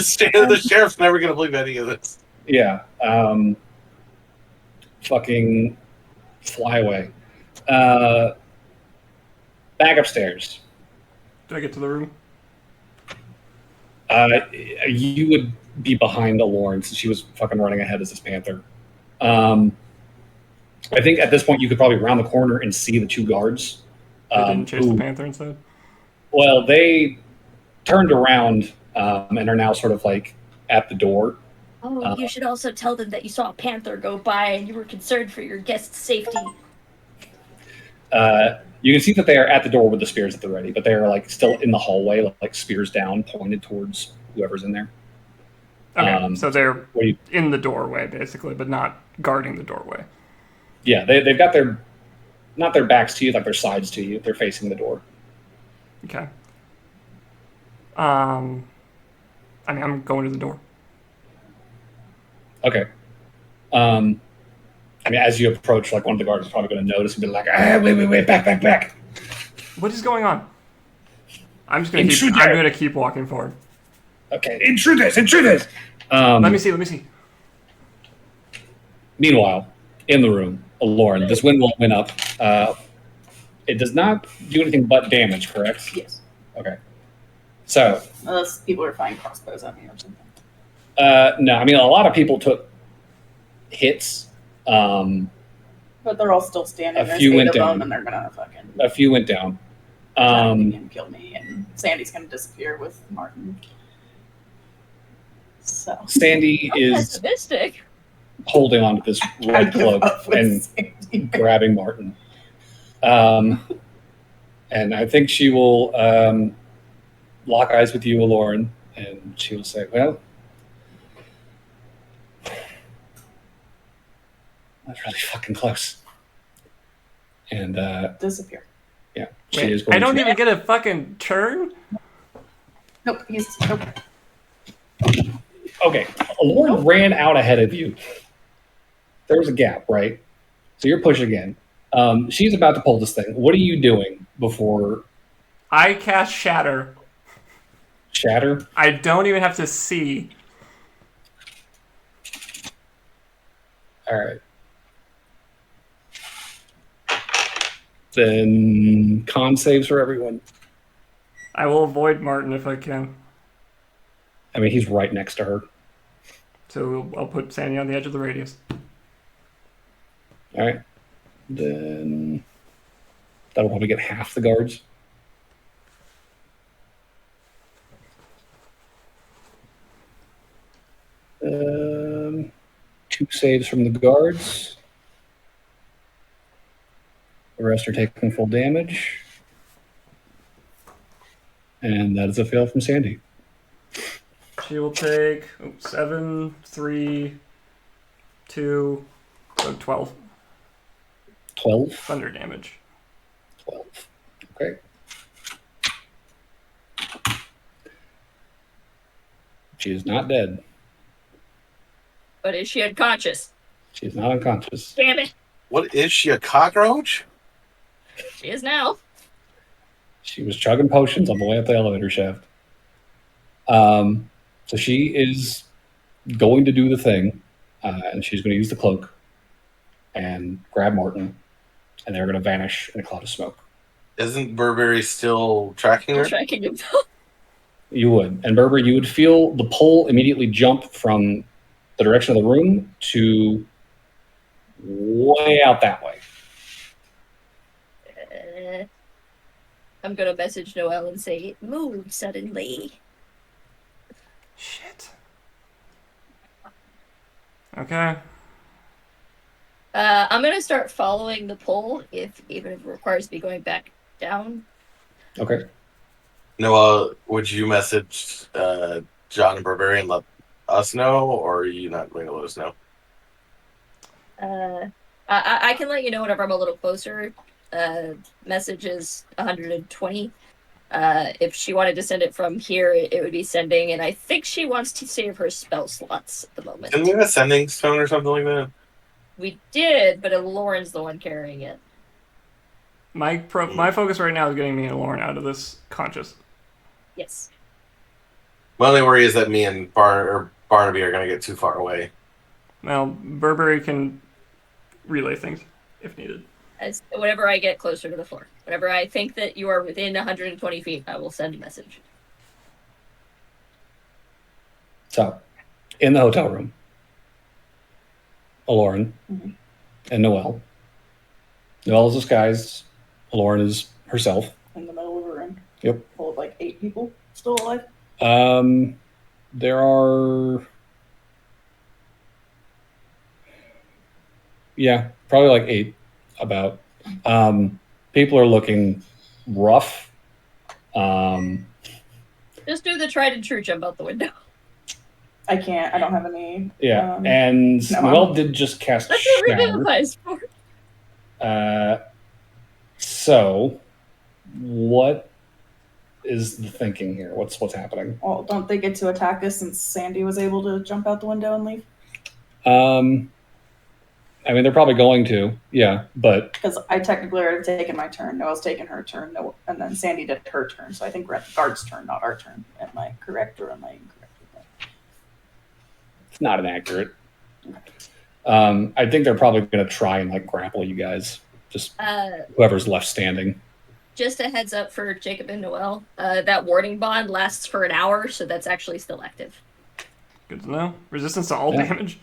sheriff's never gonna believe any of this. Yeah. Fucking fly away. Back upstairs. Did I get to the room? You would be behind Lauren since she was fucking running ahead as this panther. I think at this point you could probably round the corner and see the 2 guards. They didn't chase the panther instead? Well, they turned around and are now sort of like at the door. Oh, you should also tell them that you saw a panther go by and you were concerned for your guest's safety. You can see that they are at the door with the spears at the ready, but they are like still in the hallway, like spears down, pointed towards whoever's in there. Okay, so they're in the doorway basically, but not guarding the doorway. Yeah, they've got not their backs to you, like their sides to you. They're facing the door. Okay. I mean, I'm going to the door. Okay. I mean, as you approach, like one of the guards is probably going to notice and be like, wait, back. What is going on? I'm going to keep walking forward. Okay, intruders. Let me see. Meanwhile, in the room, Lauren, this wind went up. It does not do anything but damage, correct? Yes. Okay. So. Unless people are firing crossbows at me or something. No, I mean, a lot of people took hits. But they're all still standing. A few went down. And they're gonna fucking. A few went down. And kill me, and Sandy's gonna disappear with Martin. So. Sandy is pessimistic. holding on to this red cloak and grabbing Martin. And I think she will lock eyes with you, Lauren, and she will say, well, that's really fucking close. And disappear. Yeah. Wait, I don't even get a fucking turn? Nope, nope. Okay. Lauren ran out ahead of you. There was a gap, right? So you're pushing in. She's about to pull this thing. What are you doing before? I cast Shatter. Shatter? I don't even have to see. All right. Then con saves for everyone. I will avoid Martin if I can. I mean, he's right next to her. So I'll put Sandy on the edge of the radius. All right. Then that'll probably get half the guards. Um, 2 saves from the guards. rest are taking full damage. And that is a fail from Sandy. She will take 7, 3, 2, so 12 12. thunder damage. 12. Okay. She is not dead. But is she unconscious? She is not unconscious. Damn it. What is she, a cockroach? She is now. She was chugging potions on the way up the elevator shaft. So she is going to do the thing, and she's going to use the cloak and grab Martin, and they're going to vanish in a cloud of smoke. Isn't Burberry still tracking her? I'm tracking him. You would. And Berber, you would feel the pull immediately jump from the direction of the room to way out that way. I'm going to message Noelle and say, it moved suddenly. Shit. Okay. I'm going to start following the pull, even if it requires me going back down. Okay. Noah, would you message John and Burberry and let us know, or are you not going to let us know? I can let you know whenever I'm a little closer. Message is 120. If she wanted to send it from here, it would be sending, and I think she wants to save her spell slots at the moment. Didn't we have a sending stone or something like that? We did, but Lauren's the one carrying it. My focus right now is getting me and Lauren out of this conscious. Yes. My only worry is that me and Barnaby are going to get too far away. Well, Burberry can relay things if needed. Whenever I get closer to the floor. Whenever I think that you are within 120 feet, I will send a message. So, in the hotel room, Lauren and Noelle. Noelle is disguised. Lauren is herself. In the middle of a room. Yep. Full of like 8 people still alive. There are, probably like 8 about. People are looking rough. Just do the tried and true jump out the window. I can't. I don't have any. Yeah, and no, Noelle did just cast That's what Shatter. revitalize for. So, what is the thinking here? What's happening? Well, don't they get to attack us since Sandy was able to jump out the window and leave? I mean, they're probably going to, but... Because I technically already taken my turn. Noelle's taken her turn, and then Sandy did her turn. So I think we're at the guard's turn, not our turn. Am I correct or am I incorrect with that? It's not inaccurate. I think they're probably going to try and grapple you guys. Just whoever's left standing. Just a heads up for Jacob and Noelle. That warding bond lasts for an hour, so that's actually still active. Good to know. Resistance to all damage.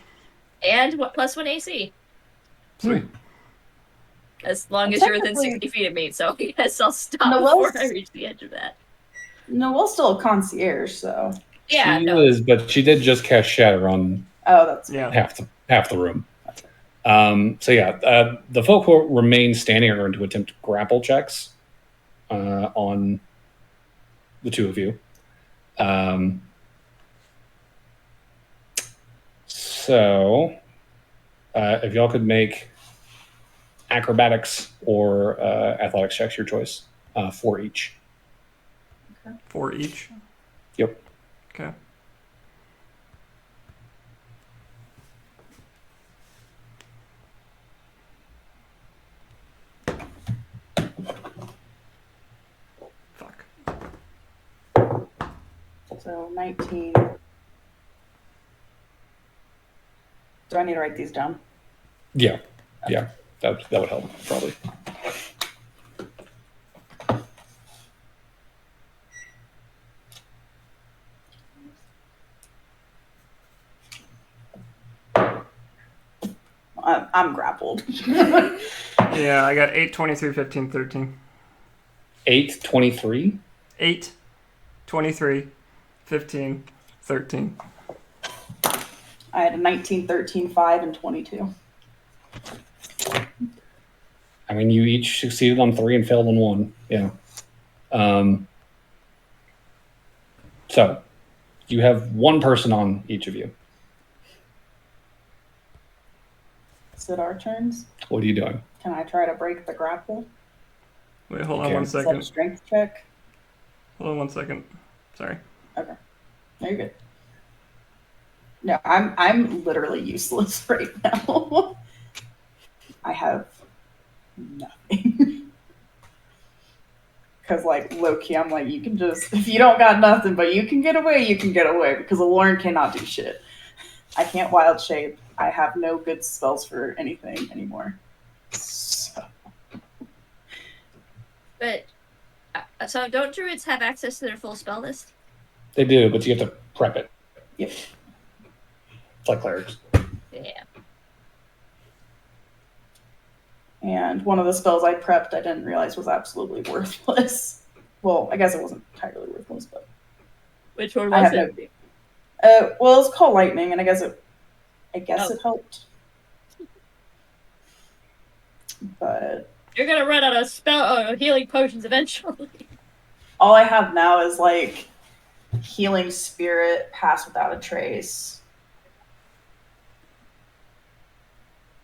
And +1 AC. Sweet. As long as you're within 60 feet of me, so yes, I'll stop before I reach the edge of that. Noelle's still a concierge, so. Yeah, she is, but she did just cast Shatter on that's half the room. The folk who remain standing are going to attempt grapple checks on the two of you. If y'all could make acrobatics or athletics checks, your choice, 4 each. Okay. 4 each? Yep. Okay. Fuck. So 19. Do I need to write these down? Yeah. That would help, probably. I'm grappled. Yeah, I got 8, 23, 15, 13. 8, 23? 8, 23, 15, 13. I had a 19, 13, 5, and 22. I mean, you each succeeded on 3 and failed on 1. Yeah. So you have 1 person on each of you. Is it our turns? What are you doing? Can I try to break the grapple? Wait, hold on Okay. one Is that a second. strength check? Hold on one second. Sorry. Okay. No, you're good. No, I'm literally useless right now. I have nothing. Because, like, low-key, I'm like, you can just, if you don't got nothing, but you can get away, you can get away. Because a Lauren cannot do shit. I can't wild shape. I have no good spells for anything anymore. So. But so don't druids have access to their full spell list? They do, but you have to prep it. Yep. It's like clerics. Yeah. And one of the spells I prepped, I didn't realize was absolutely worthless. Well, I guess it wasn't entirely worthless, but Which one I was have it? well, it's called lightning, and I guess it helped. But You're gonna run out of healing potions eventually. all I have now is like healing spirit, pass without a trace.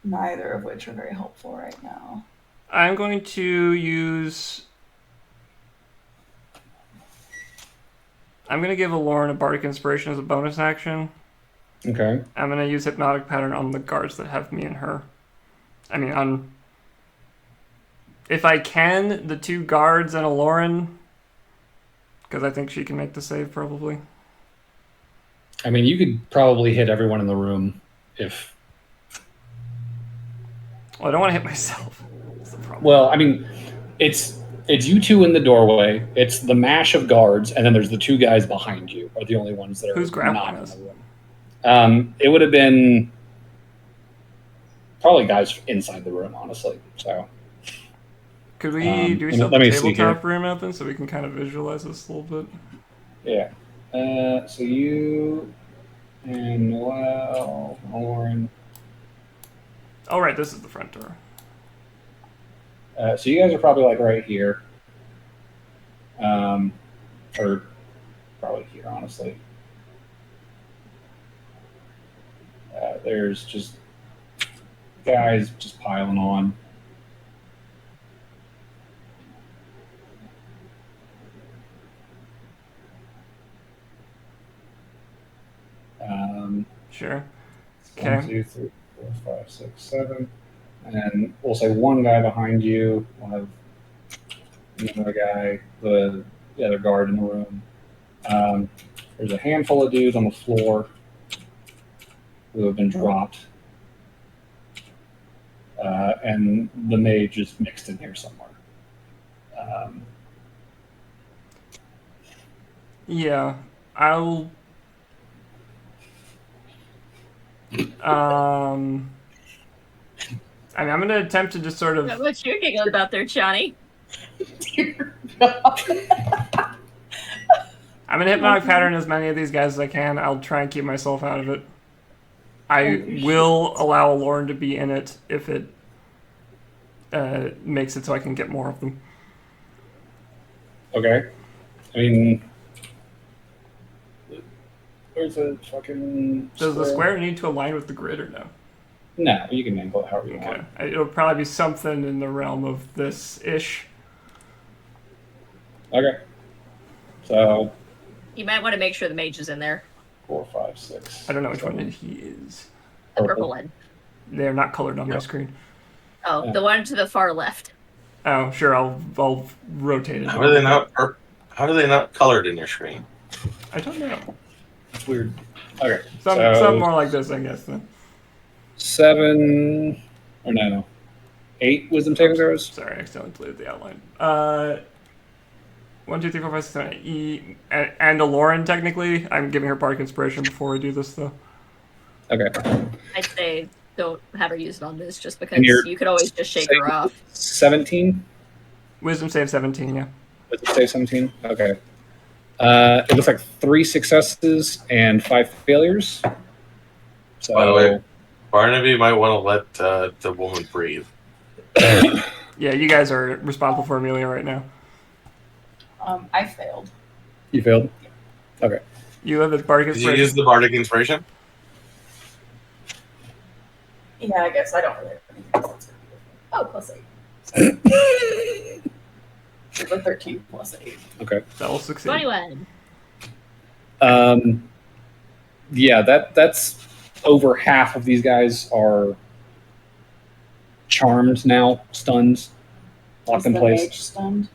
Neither of which are very helpful right now. I'm going to use... I'm going to give Lauren a Bardic Inspiration as a bonus action. Okay. I'm going to use Hypnotic Pattern on the guards that have me and her. I mean, on... If I can, the 2 guards and a Lauren, because I think she can make the save, probably. I mean, you could probably hit everyone in the room if... Well, I don't want to hit myself. That's the problem. Well, I mean, it's you 2 in the doorway, it's the mash of guards, and then there's the 2 guys behind you are the only ones that are Who's grappling not us? in the room. It would have been probably guys inside the room, honestly. So Could we do let something me see tabletop room open so we can kind of visualize this a little bit? yeah. So you and Noel, Lauren. Oh, right, this is the front door. So you guys are probably like right here, or probably here, honestly. There's just guys just piling on. Sure. 1, Okay. 2, 3, 4, 5, 6, 7, and we'll say 1 guy behind you. We'll have another guy, the other guard in the room. There's a handful of dudes on the floor who have been dropped, and the mage is mixed in here somewhere. Yeah, I'll... I mean, I'm going to attempt to just sort of... What you giggling about there, Johnny? Dear God. I'm going to Hypnotic Pattern as many of these guys as I can. I'll try and keep myself out of it. I will allow Lauren to be in it if it makes it so I can get more of them. Okay. I mean, where's the fucking Does the square need to align with the grid or no? No, you can angle it however you want. It'll probably be something in the realm of this-ish. Okay. So You might want to make sure the mage is in there. 4, 5, 6. I don't know which one he is. The purple one. They're not colored on my screen. Oh, Yeah. the one to the far left. Oh, sure. I'll rotate it. How are they not? How are they not colored in your screen? I don't know. It's weird. Okay. Some more like this, I guess. Then. 7 or no, 8 wisdom saving throws. Sorry, I accidentally deleted the outline. 1, 2, 3, 4, 5, 6, 7, 8. And a Lauren, technically. I'm giving her Bardic Inspiration before we do this, though. Okay. I'd say don't have her use it on this just because And you're you could always just shake her off. 17. Wisdom save 17, yeah. Wisdom save 17. Okay. It looks like 3 successes and 5 failures. So By the way, Barnaby might want to let the woman breathe. Yeah, you guys are responsible for Amelia right now. I failed. You failed? Okay. You have the bardic Did you inspiration. use the bardic inspiration? Yeah, I guess I don't really. Oh, +8. The 13 +8. Okay. That will succeed. 21. Yeah, that's over half of these guys are charmed now, stunned, locked Is in the place. mage stunned?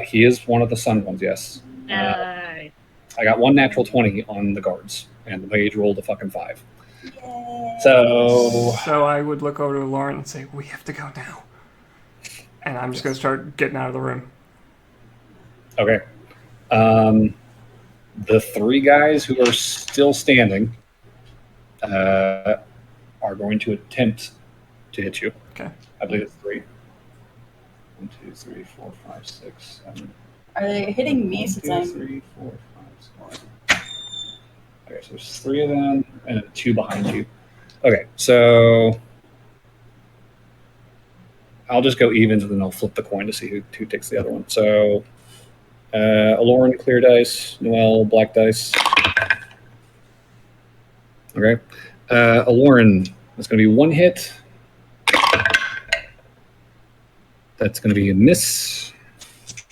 He is one of the stunned ones, yes. Nice. I got one natural 20 on the guards, and the mage rolled a fucking 5. Yay. So I would look over to Lauren and say, "We have to go now," and I'm just gonna start getting out of the room. okay. The 3 guys who are still standing are going to attempt to hit you. Okay. I believe it's 3. 1, 2, 3, 4, 5, 6, 7. Are they hitting me 1, since 2, I'm 3, 4, 5, 6. Okay, so there's 3 of them and 2 behind you. Okay, so I'll just go evens and then I'll flip the coin to see who takes the other one. So Aloran, clear dice. Noel, black dice. Okay. Aloran, that's going to be 1 hit. That's going to be a miss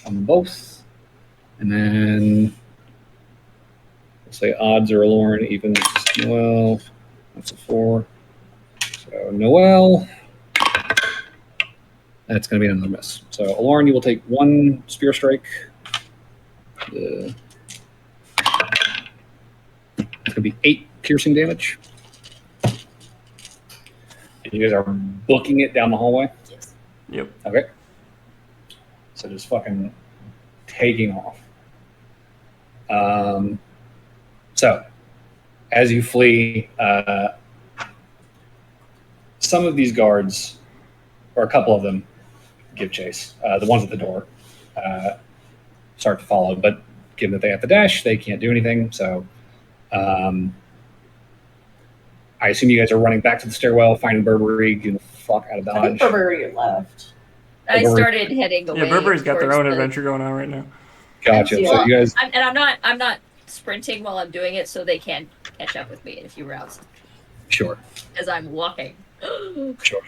on both. And then we'll say odds are Aloran, evens Noel. That's a 4. So Noel. That's going to be another miss. So Aloran, you will take 1 spear strike. It's going to be 8 piercing damage. And you guys are booking it down the hallway? Yes. Yep. Okay. So just fucking taking off. So as you flee, some of these guards, or a couple of them, give chase. The ones at the door start to follow, but given that they have to dash, they can't do anything. So I assume you guys are running back to the stairwell, finding Burberry, getting the fuck out of I think Dodge. Burberry left. I Burberry. started heading away. Yeah, Burberry's got their towards own the- adventure going on right now. Gotcha. Yeah. So you guys, I'm not sprinting while I'm doing it, so they can't catch up with me in a few rounds sure. as I'm walking. Sure.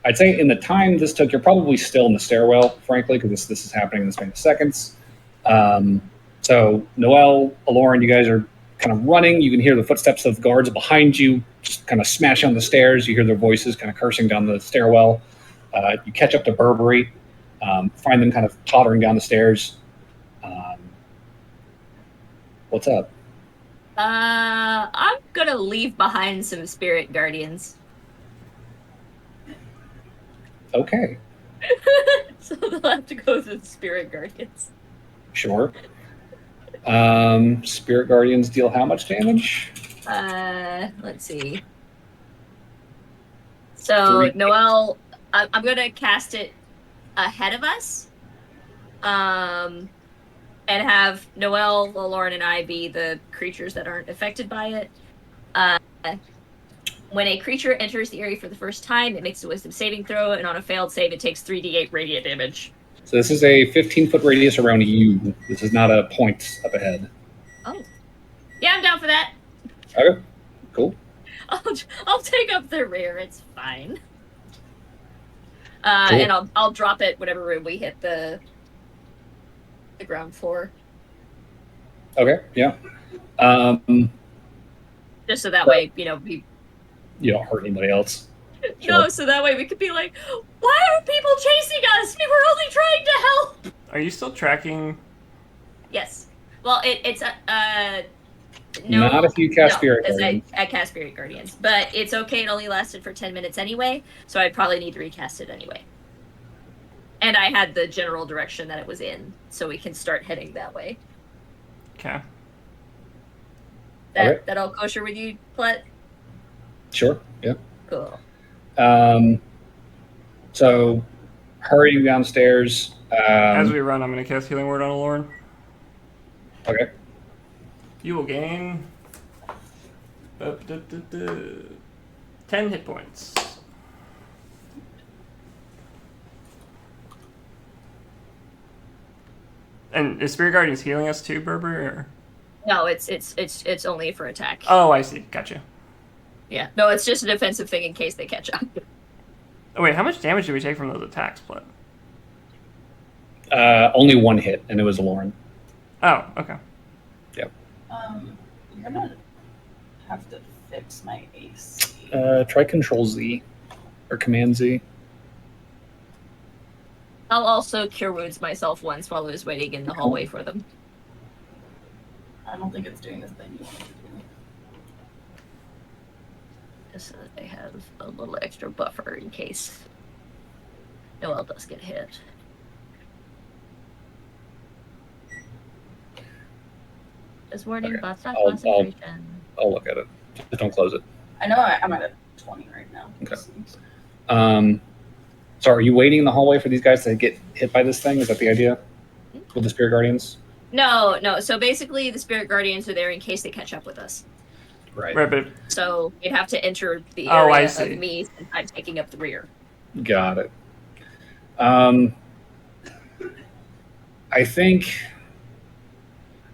I'd say in the time this took, you're probably still in the stairwell, frankly, because this is happening in the span of seconds. So Noel, Aloran, you guys are kind of running. You can hear the footsteps of guards behind you, just kind of smashing on the stairs. You hear their voices kind of cursing down the stairwell. You catch up to Burberry, find them kind of tottering down the stairs. What's up? I'm gonna leave behind some spirit guardians. Okay, So they'll have to go to the spirit guardians. sure. Spirit Guardians deal how much damage? Let's see. So 3. Noel, I'm gonna cast it ahead of us, and have Noel, Lauren, and I be the creatures that aren't affected by it. When a creature enters the area for the first time, it makes a wisdom saving throw, and on a failed save, it takes 3d8 radiant damage. So this is a 15-foot radius around you. This is not a point up ahead. Oh, yeah, I'm down for that. Okay, cool. I'll take up the rear. It's fine. Cool. And I'll drop it whenever we hit the ground floor, Okay, yeah. just so that way we. You don't hurt anybody else. No, so that way we could be like, why are people chasing us? We were only trying to help. Are you still tracking? Yes. Well, it's no. Not if you cast Spirit because Guardians. I cast Spirit Guardians, but it's okay. It only lasted for 10 minutes anyway, so I'd probably need to recast it anyway. And I had the general direction that it was in, so we can start heading that way. Okay. That all kosher with you, Plet? Sure, yeah. Cool. So, hurrying downstairs. As we run, I'm going to cast Healing Word on Lauren. Okay. You will gain 10 hit points. And is Spirit Guardians healing us too, Berber? Or? No, it's only for attack. Oh, I see. Gotcha. Yeah. No, it's just a defensive thing in case they catch up. Oh, wait, how much damage did we take from those attacks, Pleb? Only one hit, and it was Lauren. Oh, okay. Yep. You're gonna have to fix my AC. Try Control Z or Command Z. I'll also cure wounds myself once while I was waiting in the hallway for them. I don't think it's doing the thing you want it to do. Just so that they have a little extra buffer in case Noelle does get hit. Just warning, Okay. bots not I'll- concentration. I'll look at it. Just don't close it. I know I'm at a 20 right now. Okay. So are you waiting in the hallway for these guys to get hit by this thing? Is that the idea with the Spirit Guardians? No. So basically, the Spirit Guardians are there in case they catch up with us. Right. Right, but So you'd have to enter the Oh, I area see. of me since I'm taking up the rear. Got it. I think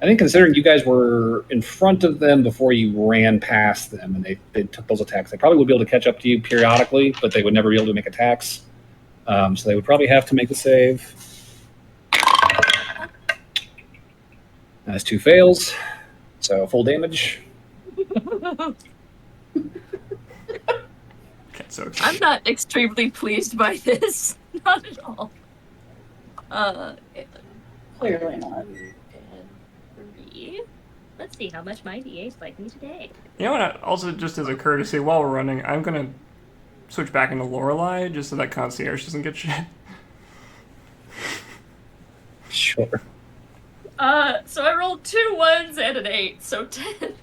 considering you guys were in front of them before you ran past them and they took those attacks, they probably would be able to catch up to you periodically, but they would never be able to make attacks. So they would probably have to make the save. That's 2 fails. So full damage. okay, so I'm not extremely pleased by this. Not at all. Clearly not. And 3. Let's see how much my DA's like me today. you know what? Also, just as a courtesy, while we're running, I'm gonna switch back into Lorelei just so that concierge doesn't get shit. Sure. So I rolled 2 1s and an 8, so 10.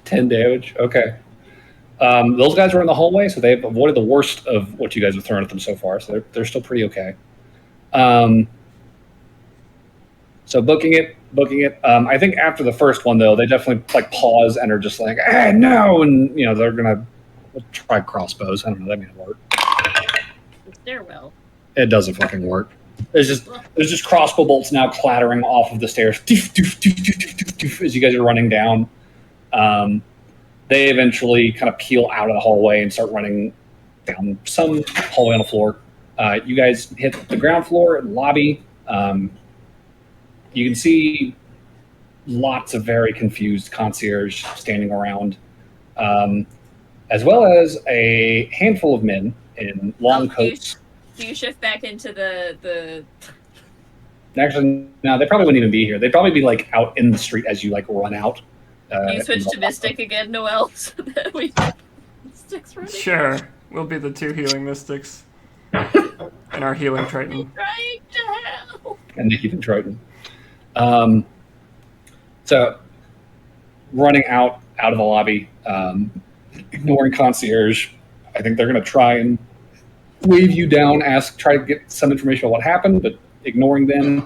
10 damage. Okay. Those guys were in the hallway, so they've avoided the worst of what you guys have thrown at them so far. So they're still pretty okay. So booking it. I think after the first one though, they definitely like pause and are just like, no, and they're gonna try crossbows. I don't know. That may work. The stairwell. It doesn't fucking work. There's just crossbow bolts now clattering off of the stairs doof, doof, doof, doof, doof, doof, doof, as you guys are running down. They eventually kind of peel out of the hallway and start running down some hallway on the floor. You guys hit the ground floor and lobby. You can see lots of very confused concierge standing around, as well as a handful of men in long coats. Do you shift back into the Actually, no, they probably wouldn't even be here. They'd probably be like out in the street as you like run out. you switch to Mystic again, Noelle, so that we Mystic's running? Sure, we'll be the 2 healing mystics and our healing Triton. Trying to help. And the Heathen Triton. So running out of the lobby, ignoring concierge, I think they're going to try and wave you down, try to get some information about what happened, but ignoring them,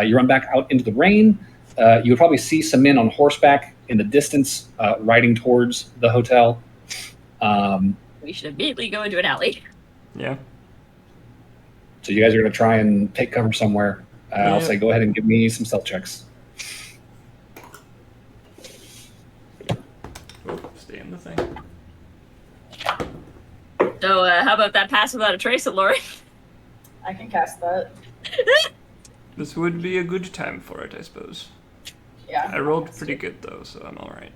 you run back out into the rain. You would probably see some men on horseback in the distance, riding towards the hotel. We should immediately go into an alley. Yeah. So you guys are going to try and take cover somewhere. I'll Yeah. say go ahead and give me some stealth checks. Oh, stay in the thing. So how about that pass without a trace, Lori? I can cast that. This would be a good time for it, I suppose. Yeah. I rolled pretty good though, so I'm all right.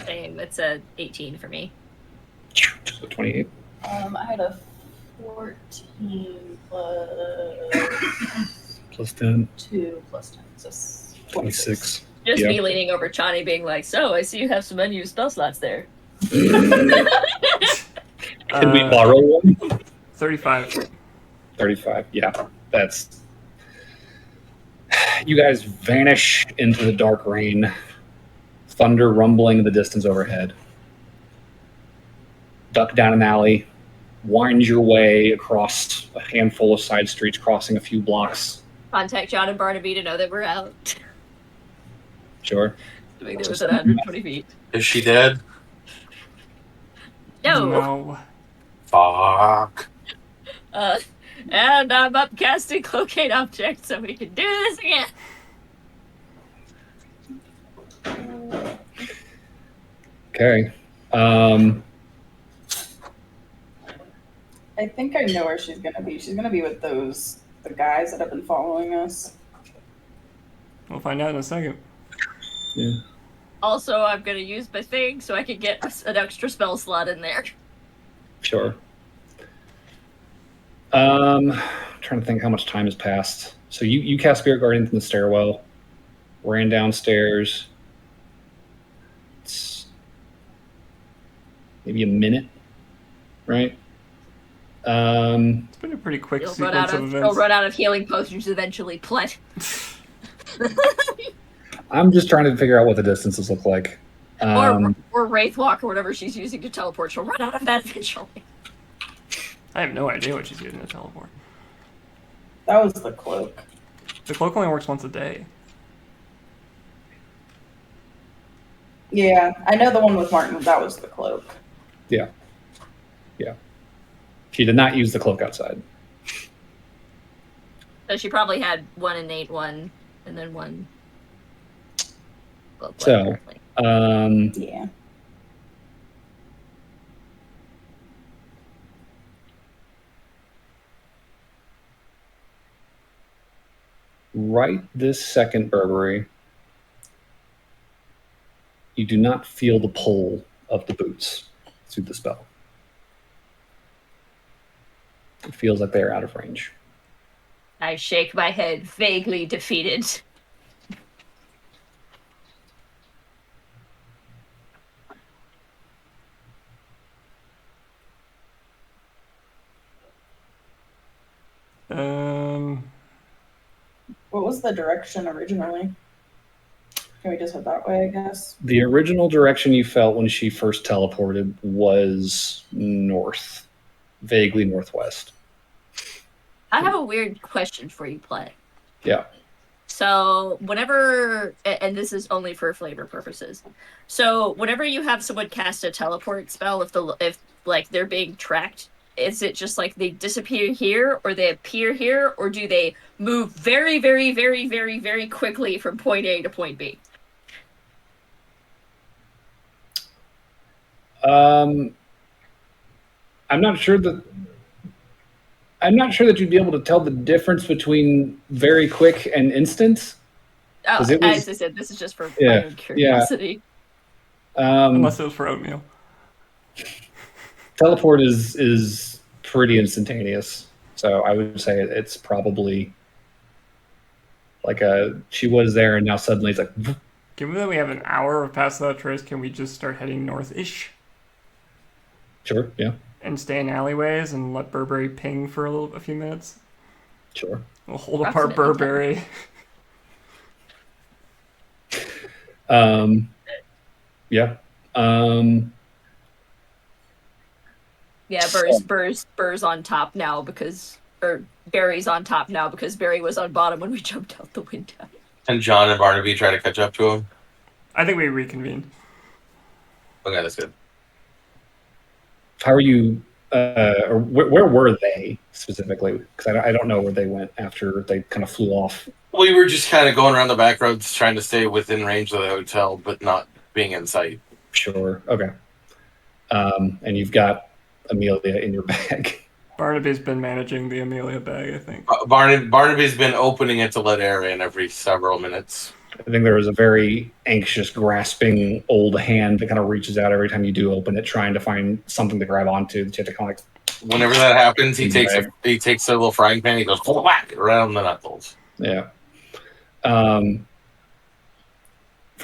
Same. It's a 18 for me. So 28. I had a 14 plus Plus 10. 2 plus 10. So 26. Just Yeah. me leaning over Chani being like, so I see you have some unused spell slots there. Can we borrow one? 35. 35. Yeah, that's. You guys vanish into the dark rain, thunder rumbling in the distance overhead. Duck down an alley, wind your way across a handful of side streets, crossing a few blocks. Contact John and Barnaby to know that we're out. Sure. I think there was at 120 feet. Is she dead? No. Fuck. And I'm up casting locate object so we can do this again. Okay. I think I know where she's gonna be. She's gonna be with the guys that have been following us. We'll find out in a second. Yeah. Also, I'm gonna use my thing so I can get an extra spell slot in there. Sure. Trying to think how much time has passed. So you cast Spirit Guardian from the stairwell, ran downstairs. It's maybe a minute, right? It's been a pretty quick You'll sequence of You'll events. run out of healing potions eventually, Plet. I'm just trying to figure out what the distances look like. Or Wraithwalk or whatever she's using to teleport. She'll run out of that eventually. I have no idea what she's using to teleport. That was the cloak. The cloak only works once a day. Yeah, I know the one with Martin. That was the cloak. Yeah. She did not use the cloak outside. So she probably had one innate one, and then one. So, Yeah. right this second, Burberry, you do not feel the pull of the boots through the spell. It feels like they are out of range. I shake my head, vaguely defeated. What was the direction originally? Can we just head that way, I guess? The original direction you felt when she first teleported was north, vaguely northwest. I have a weird question for you, Plet. Yeah. So whenever, and this is only for flavor purposes. So whenever you have someone cast a teleport spell, if like they're being tracked, is it just like they disappear here, or they appear here, or do they move very, very, very, very, very quickly from point A to point B? I'm not sure that you'd be able to tell the difference between very quick and instant. Oh, 'Cause it was- as I said, this is just for Yeah, my own curiosity. Unless it was for oatmeal. Teleport is pretty instantaneous, so I would say it's probably like she was there and now suddenly it's like Given that we have an hour of past that trace, can we just start heading north-ish sure, yeah, and stay in alleyways and let Burberry ping for a few minutes? sure. We'll hold apart Approximately. Burberry. Yeah. Yeah, Burr's on top now or Barry's on top now because Barry was on bottom when we jumped out the window. And John and Barnaby try to catch up to him. I think we reconvened. Okay, that's good. How are you? Or where were they specifically? Because I don't know where they went after they kind of flew off. We were just kind of going around the back roads, trying to stay within range of the hotel, but not being in sight. Sure. Okay. And you've got Amelia in your bag. Barnaby's been managing the Amelia bag, I think. Barnaby's been opening it to let air in every several minutes. I think there is a very anxious, grasping old hand that kind of reaches out every time you do open it, trying to find something to grab onto. That you have to kind of Whenever that happens, he takes a little frying pan, he goes whack right on the knuckles. Yeah. For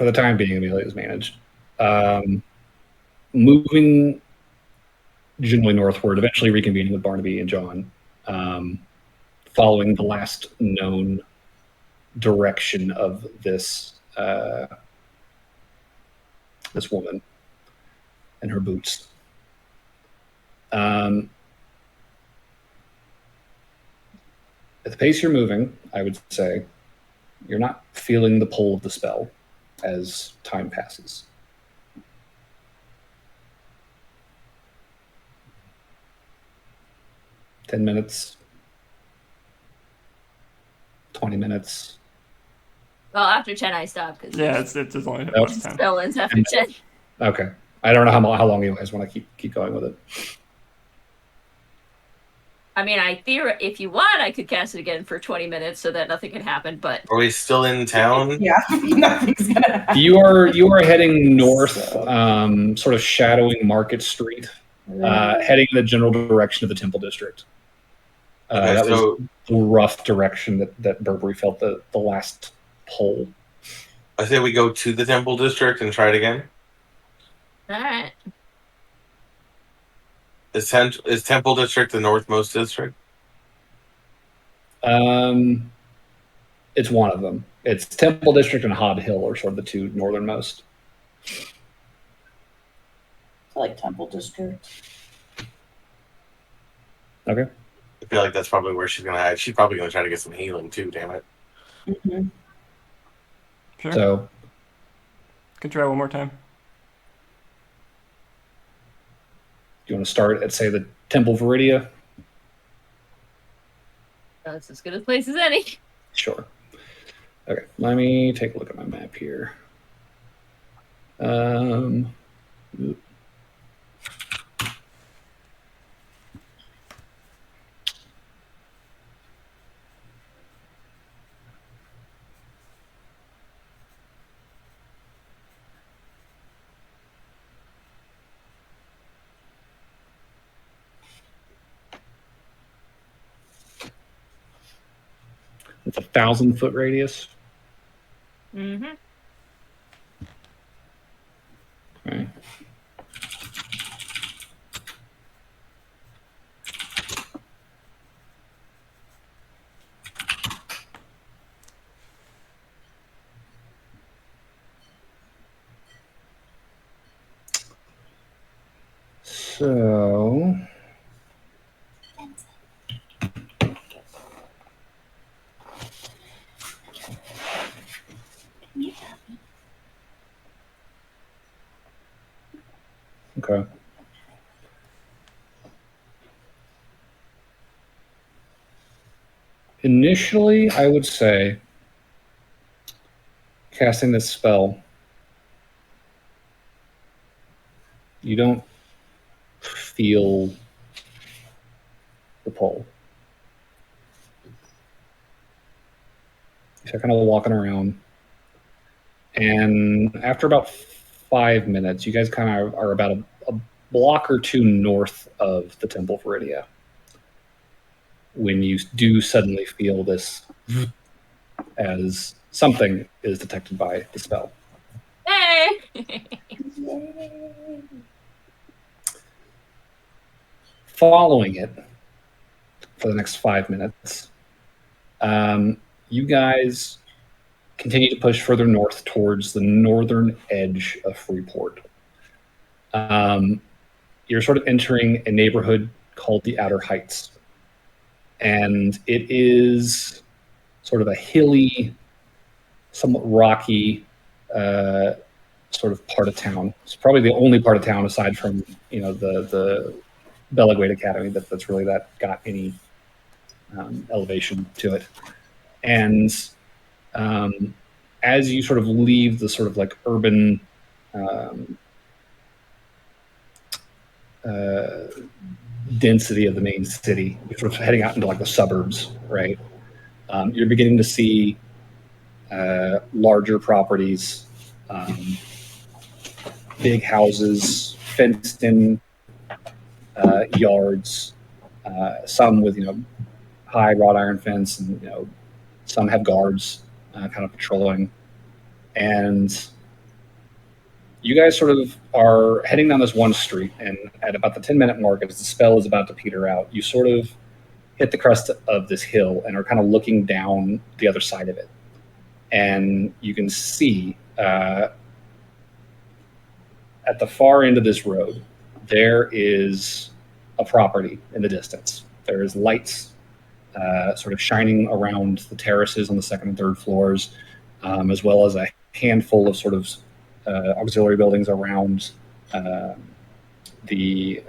the time being, Amelia is managed. Moving generally northward, eventually reconvening with Barnaby and John, following the last known direction of this this woman and her boots. At the pace you're moving, I would say you're not feeling the pull of the spell as time passes. "10 minutes, 20 minutes. Well, after 10 I stop because Yeah, it's only Nope. plus 10. spell ends after 10. Okay. I don't know how long you guys want to keep going with it. I mean, if you want, I could cast it again for 20 minutes so that nothing can happen. But Are we still in town? Yeah, nothing's gonna happen. You are heading north, sort of shadowing Market Street, heading in the general direction of the Temple District. Okay, that so was the rough direction that Burberry felt the last pull. I say we go to the Temple District and try it again. all right. Is Temple District the northmost district? It's one of them. It's Temple District and Hob Hill are sort of the two northernmost. I like Temple District. Okay. I feel like that's probably where she's gonna hide. She's probably gonna try to get some healing too. Damn it. Mm-hmm. Sure. So, Can try one more time. do you want to start at, say, the Temple Viridia? That's as good a place as any. Sure. Okay, let me take a look at my map here. It's 1,000-foot radius. Mm-hmm. Right. So, okay. Initially, I would say casting this spell, you don't feel the pull. You're kind of walking around, and after about 5 minutes, you guys kind of are about a block or two north of the Temple Viridia when you do suddenly feel this as something is detected by the spell. Hey! Following it for the next 5 minutes, you guys continue to push further north towards the northern edge of Freeport. You're sort of entering a neighborhood called the Outer Heights. And it is sort of a hilly, somewhat rocky sort of part of town. It's probably the only part of town aside from, the Bellaguade Academy that's really got any elevation to it. And as you sort of leave the sort of like urban density of the main city, you're sort of heading out into like the suburbs, right? You're beginning to see larger properties, big houses, fenced-in yards, some with high wrought iron fence, and some have guards kind of patrolling, and you guys sort of are heading down this one street, and at about the 10-minute mark, as the spell is about to peter out, you sort of hit the crest of this hill and are kind of looking down the other side of it. And you can see at the far end of this road, there is a property in the distance. There is lights sort of shining around the terraces on the second and third floors, as well as a handful of sort of auxiliary buildings around the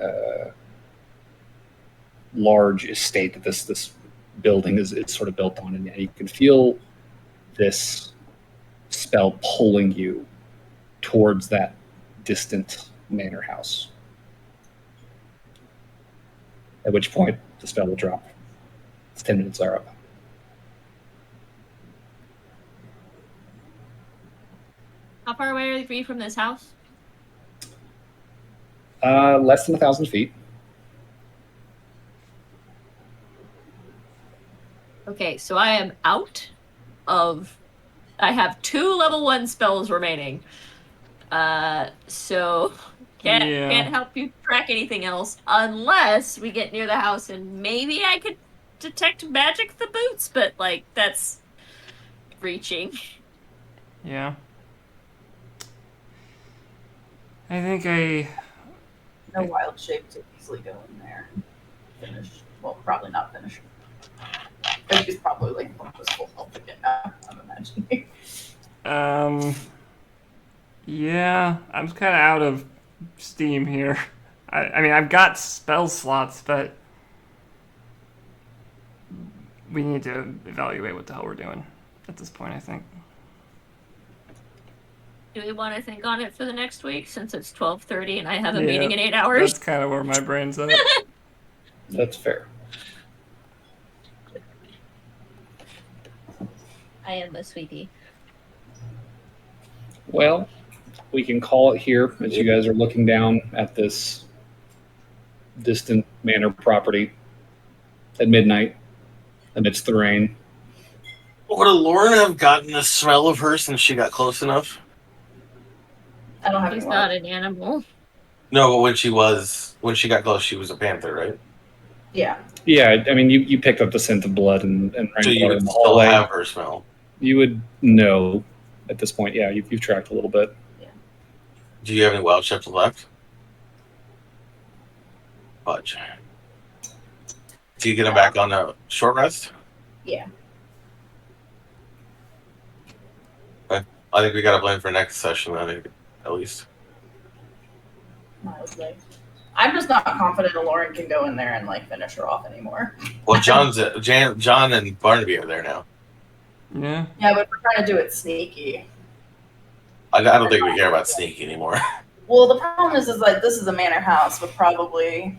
large estate that this building is sort of built on, and you can feel this spell pulling you towards that distant manor house. At which point, the spell will drop. Its 10 minutes are up. How far away are we from this house? Less than 1,000 feet. Okay, so I am out of. I have 2 level 1 spells remaining. So can't help you track anything else unless we get near the house and maybe I could detect magic the boots, but like that's reaching. Yeah. I think No wild shape to easily go in there and finish. Well, probably not finish. But she's probably like almost full health again now, I'm imagining. Yeah, I'm kind of out of steam here. I mean, I've got spell slots, but we need to evaluate what the hell we're doing at this point, I think. Do we want to think on it for the next week since it's 12:30 and I have a Yeah, meeting in 8 hours? That's kind of where my brain's at. That's fair. I am a sweetie. Well, we can call it here as you guys are looking down at this distant manor property at midnight amidst the rain. Would Lauren have gotten the smell of her since she got close enough? I don't have He's any not luck. an animal. No, but when she got close, she was a panther, right? Yeah. Yeah, I mean, you picked up the scent of blood and So rain you water would in the still hallway. have her smell. You would know at this point. Yeah, you've tracked a little bit. Do you have any wild shifts left? Fudge. Do you get them back on a short rest? Yeah. Okay. I think we got a plan for next session, I think, at least. Mildly. I'm just not confident that Lauren can go in there and like finish her off anymore. Well, John and Barnaby are there now. Yeah. Yeah, but we're trying to do it sneaky. I don't think we care about sneaky anymore. Well, the problem is like this is a manor house with probably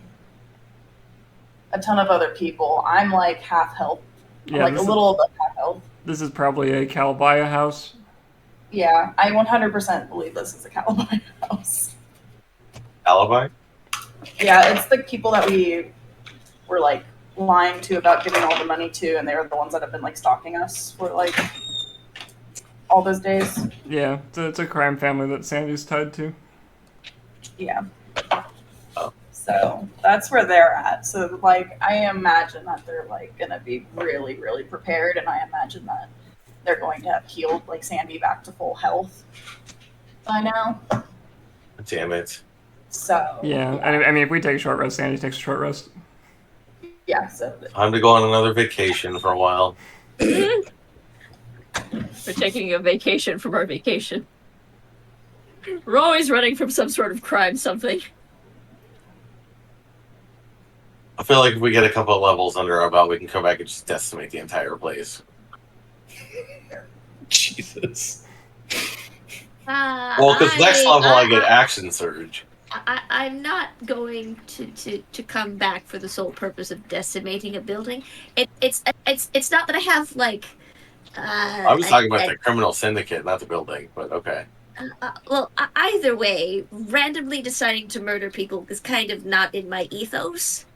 a ton of other people. I'm like half health. Yeah, Like a little above half health. This is probably a Calabaya house. Yeah, I 100% believe this is a Calabaya house. Alibi? Yeah, it's the people that we were like lying to about giving all the money to, and they were the ones that have been like stalking us for like all those days. Yeah, it's a crime family that Sandy's tied to. Yeah. Oh. So that's where they're at. So like I imagine that they're like gonna be really, really prepared, and I imagine that they're going to have healed like Sandy back to full health by now. Damn it. So Yeah, I mean, if we take a short rest, Sandy takes a short rest. yeah, so Time to go on another vacation for a while. We're taking a vacation from our vacation. We're always running from some sort of crime, something. I feel like if we get a couple of levels under our belt, we can come back and just decimate the entire place. Jesus. Well, because next level I get action surge. I'm not going to come back for the sole purpose of decimating a building. It's not that I have like. I was talking about the criminal syndicate, not the building, but okay. Well, either way, randomly deciding to murder people is kind of not in my ethos.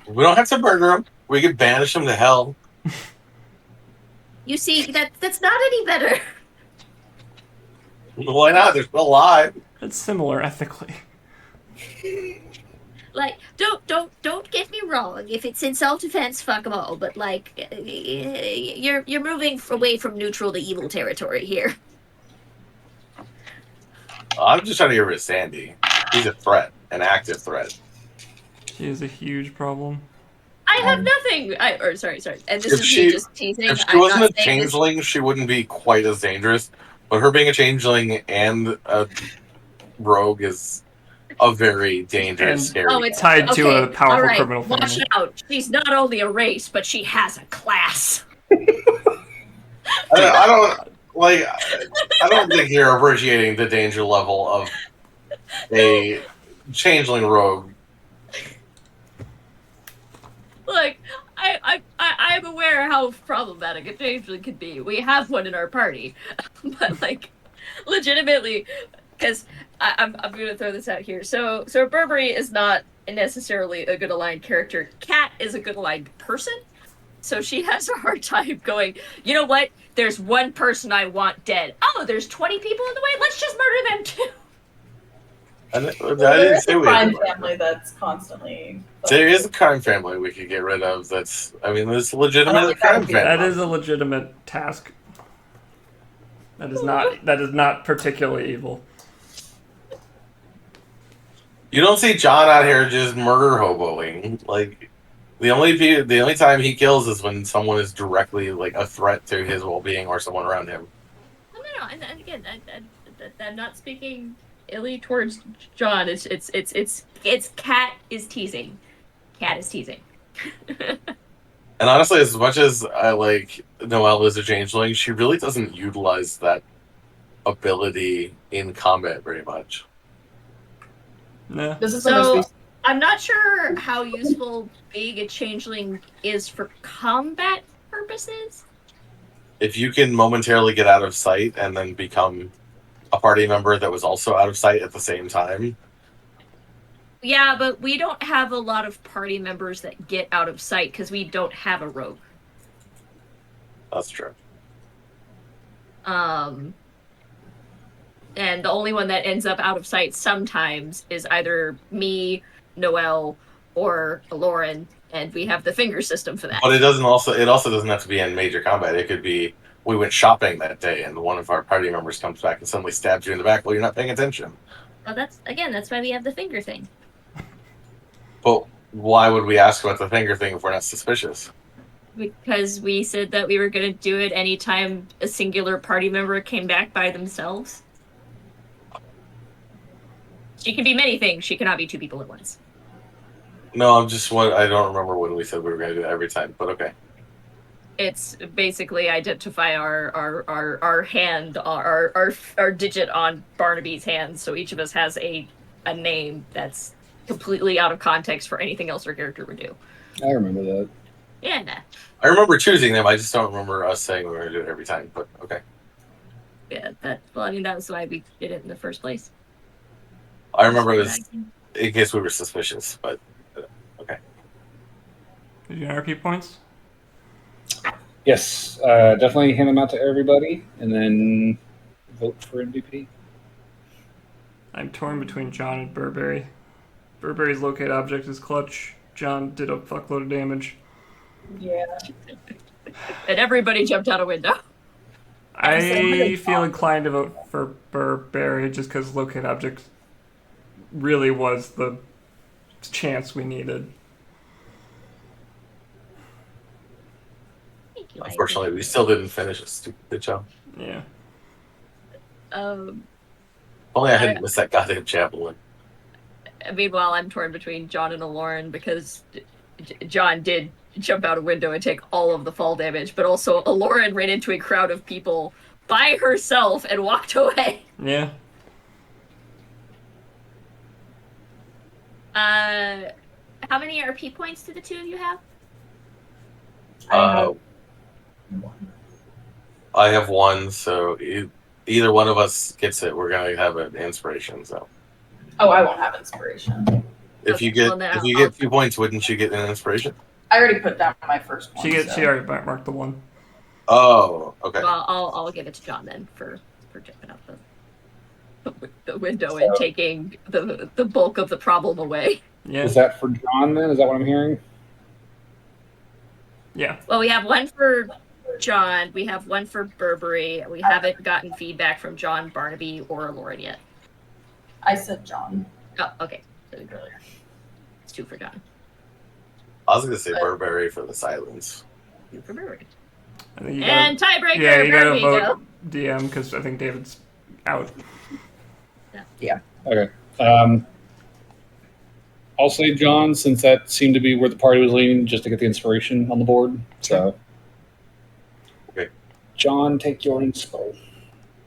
We don't have to murder them. We can banish them to hell. You see, that's not any better. Why not? They're still alive. It's similar ethically. Like, don't get me wrong. If it's in self-defense, fuck them all. But like, you're moving away from neutral to evil territory here. I'm just trying to get rid of Sandy. He's a threat, an active threat. She is a huge problem. I have nothing. Sorry. And this If is she- me just teasing. If she I'm wasn't not a saying this- changeling, she wouldn't be quite as dangerous. But her being a changeling and a rogue is a very dangerous, And- scary. Oh, it's Tied to a okay, powerful all right, criminal watch family. out. She's not only a race, but she has a class. I don't think you're appreciating the danger level of a changeling rogue. Look, I'm aware how problematic a changeling can be. We have one in our party, but like, legitimately, because I'm gonna throw this out here. So Burberry is not necessarily a good aligned character. Kat is a good aligned person. So she has a hard time going, you know what? There's one person I want dead. Oh, there's 20 people in the way? Let's just murder them too. I There didn't is say a we had crime to murder. family that's constantly. There is a crime family we could get rid of. There's I don't legitimate think that crime would be- family. That is a legitimate task. That is not particularly evil. You don't see John out here just murder hoboing. Like the only time he kills is when someone is directly like a threat to his well-being or someone around him. No. And again, I'm not speaking illy towards John. It's Kat is teasing. Kat is teasing. And honestly, as much as I like Noelle as a changeling, she really doesn't utilize that ability in combat very much. No. This is supposed to So I'm not sure how useful being a changeling is for combat purposes. If you can momentarily get out of sight and then become a party member that was also out of sight at the same time. Yeah, but we don't have a lot of party members that get out of sight because we don't have a rogue. That's true. And the only one that ends up out of sight sometimes is either me, Noelle, or Lauren, and we have the finger system for that. But it also doesn't have to be in major combat. It could be we went shopping that day and one of our party members comes back and suddenly stabs you in the back while you're not paying attention. Well, that's why we have the finger thing. But why would we ask about the finger thing if we're not suspicious? Because we said that we were going to do it anytime a singular party member came back by themselves. She can be many things. She cannot be two people at once. No, I don't remember when we said we were going to do it every time, but okay. It's basically identify our hand, our digit on Barnaby's hand, so each of us has a name that's completely out of context for anything else our character would do. I remember that. Yeah. I remember choosing them. I just don't remember us saying we were going to do it every time, but okay. Yeah, that was why we did it in the first place. I remember it was in case we were suspicious, but okay. Did you get RP points? Yes, definitely hand them out to everybody, and then vote for MVP. I'm torn between John and Burberry. Burberry's locate object is clutch. John did a fuckload of damage. Yeah. And everybody jumped out a window. I feel inclined to vote for Burberry just because locate object really was the chance we needed. Unfortunately, we still didn't finish a stupid job. Yeah. Only I hadn't missed that goddamn javelin. Meanwhile, I'm torn between John and Lauren because John did jump out a window and take all of the fall damage, but also Lauren ran into a crowd of people by herself and walked away. Yeah. How many RP points do the two of you have? I have one, so either one of us gets it, we're gonna have an inspiration. So Oh, I won't have inspiration. if you Okay, get 2 points, wouldn't you get an inspiration? I already put down my first one. She already marked the one. Oh, okay. Well, I'll give it to John then for jumping out the window and taking the bulk of the problem away. Yeah. Is that for John then? Is that what I'm hearing? Yeah. Well, we have one for John, we have one for Burberry. We haven't gotten feedback from John, Barnaby, or Lauren yet. I said John. Oh, okay. So it's 2 for John. I was gonna say Burberry for the silence. 2 for Burberry. I think And tiebreaker, yeah, you there gotta we vote go. DM because I think David's out. Okay. I'll say John, since that seemed to be where the party was leaning, just to get the inspiration on the board. So, Okay. John, take your inspo.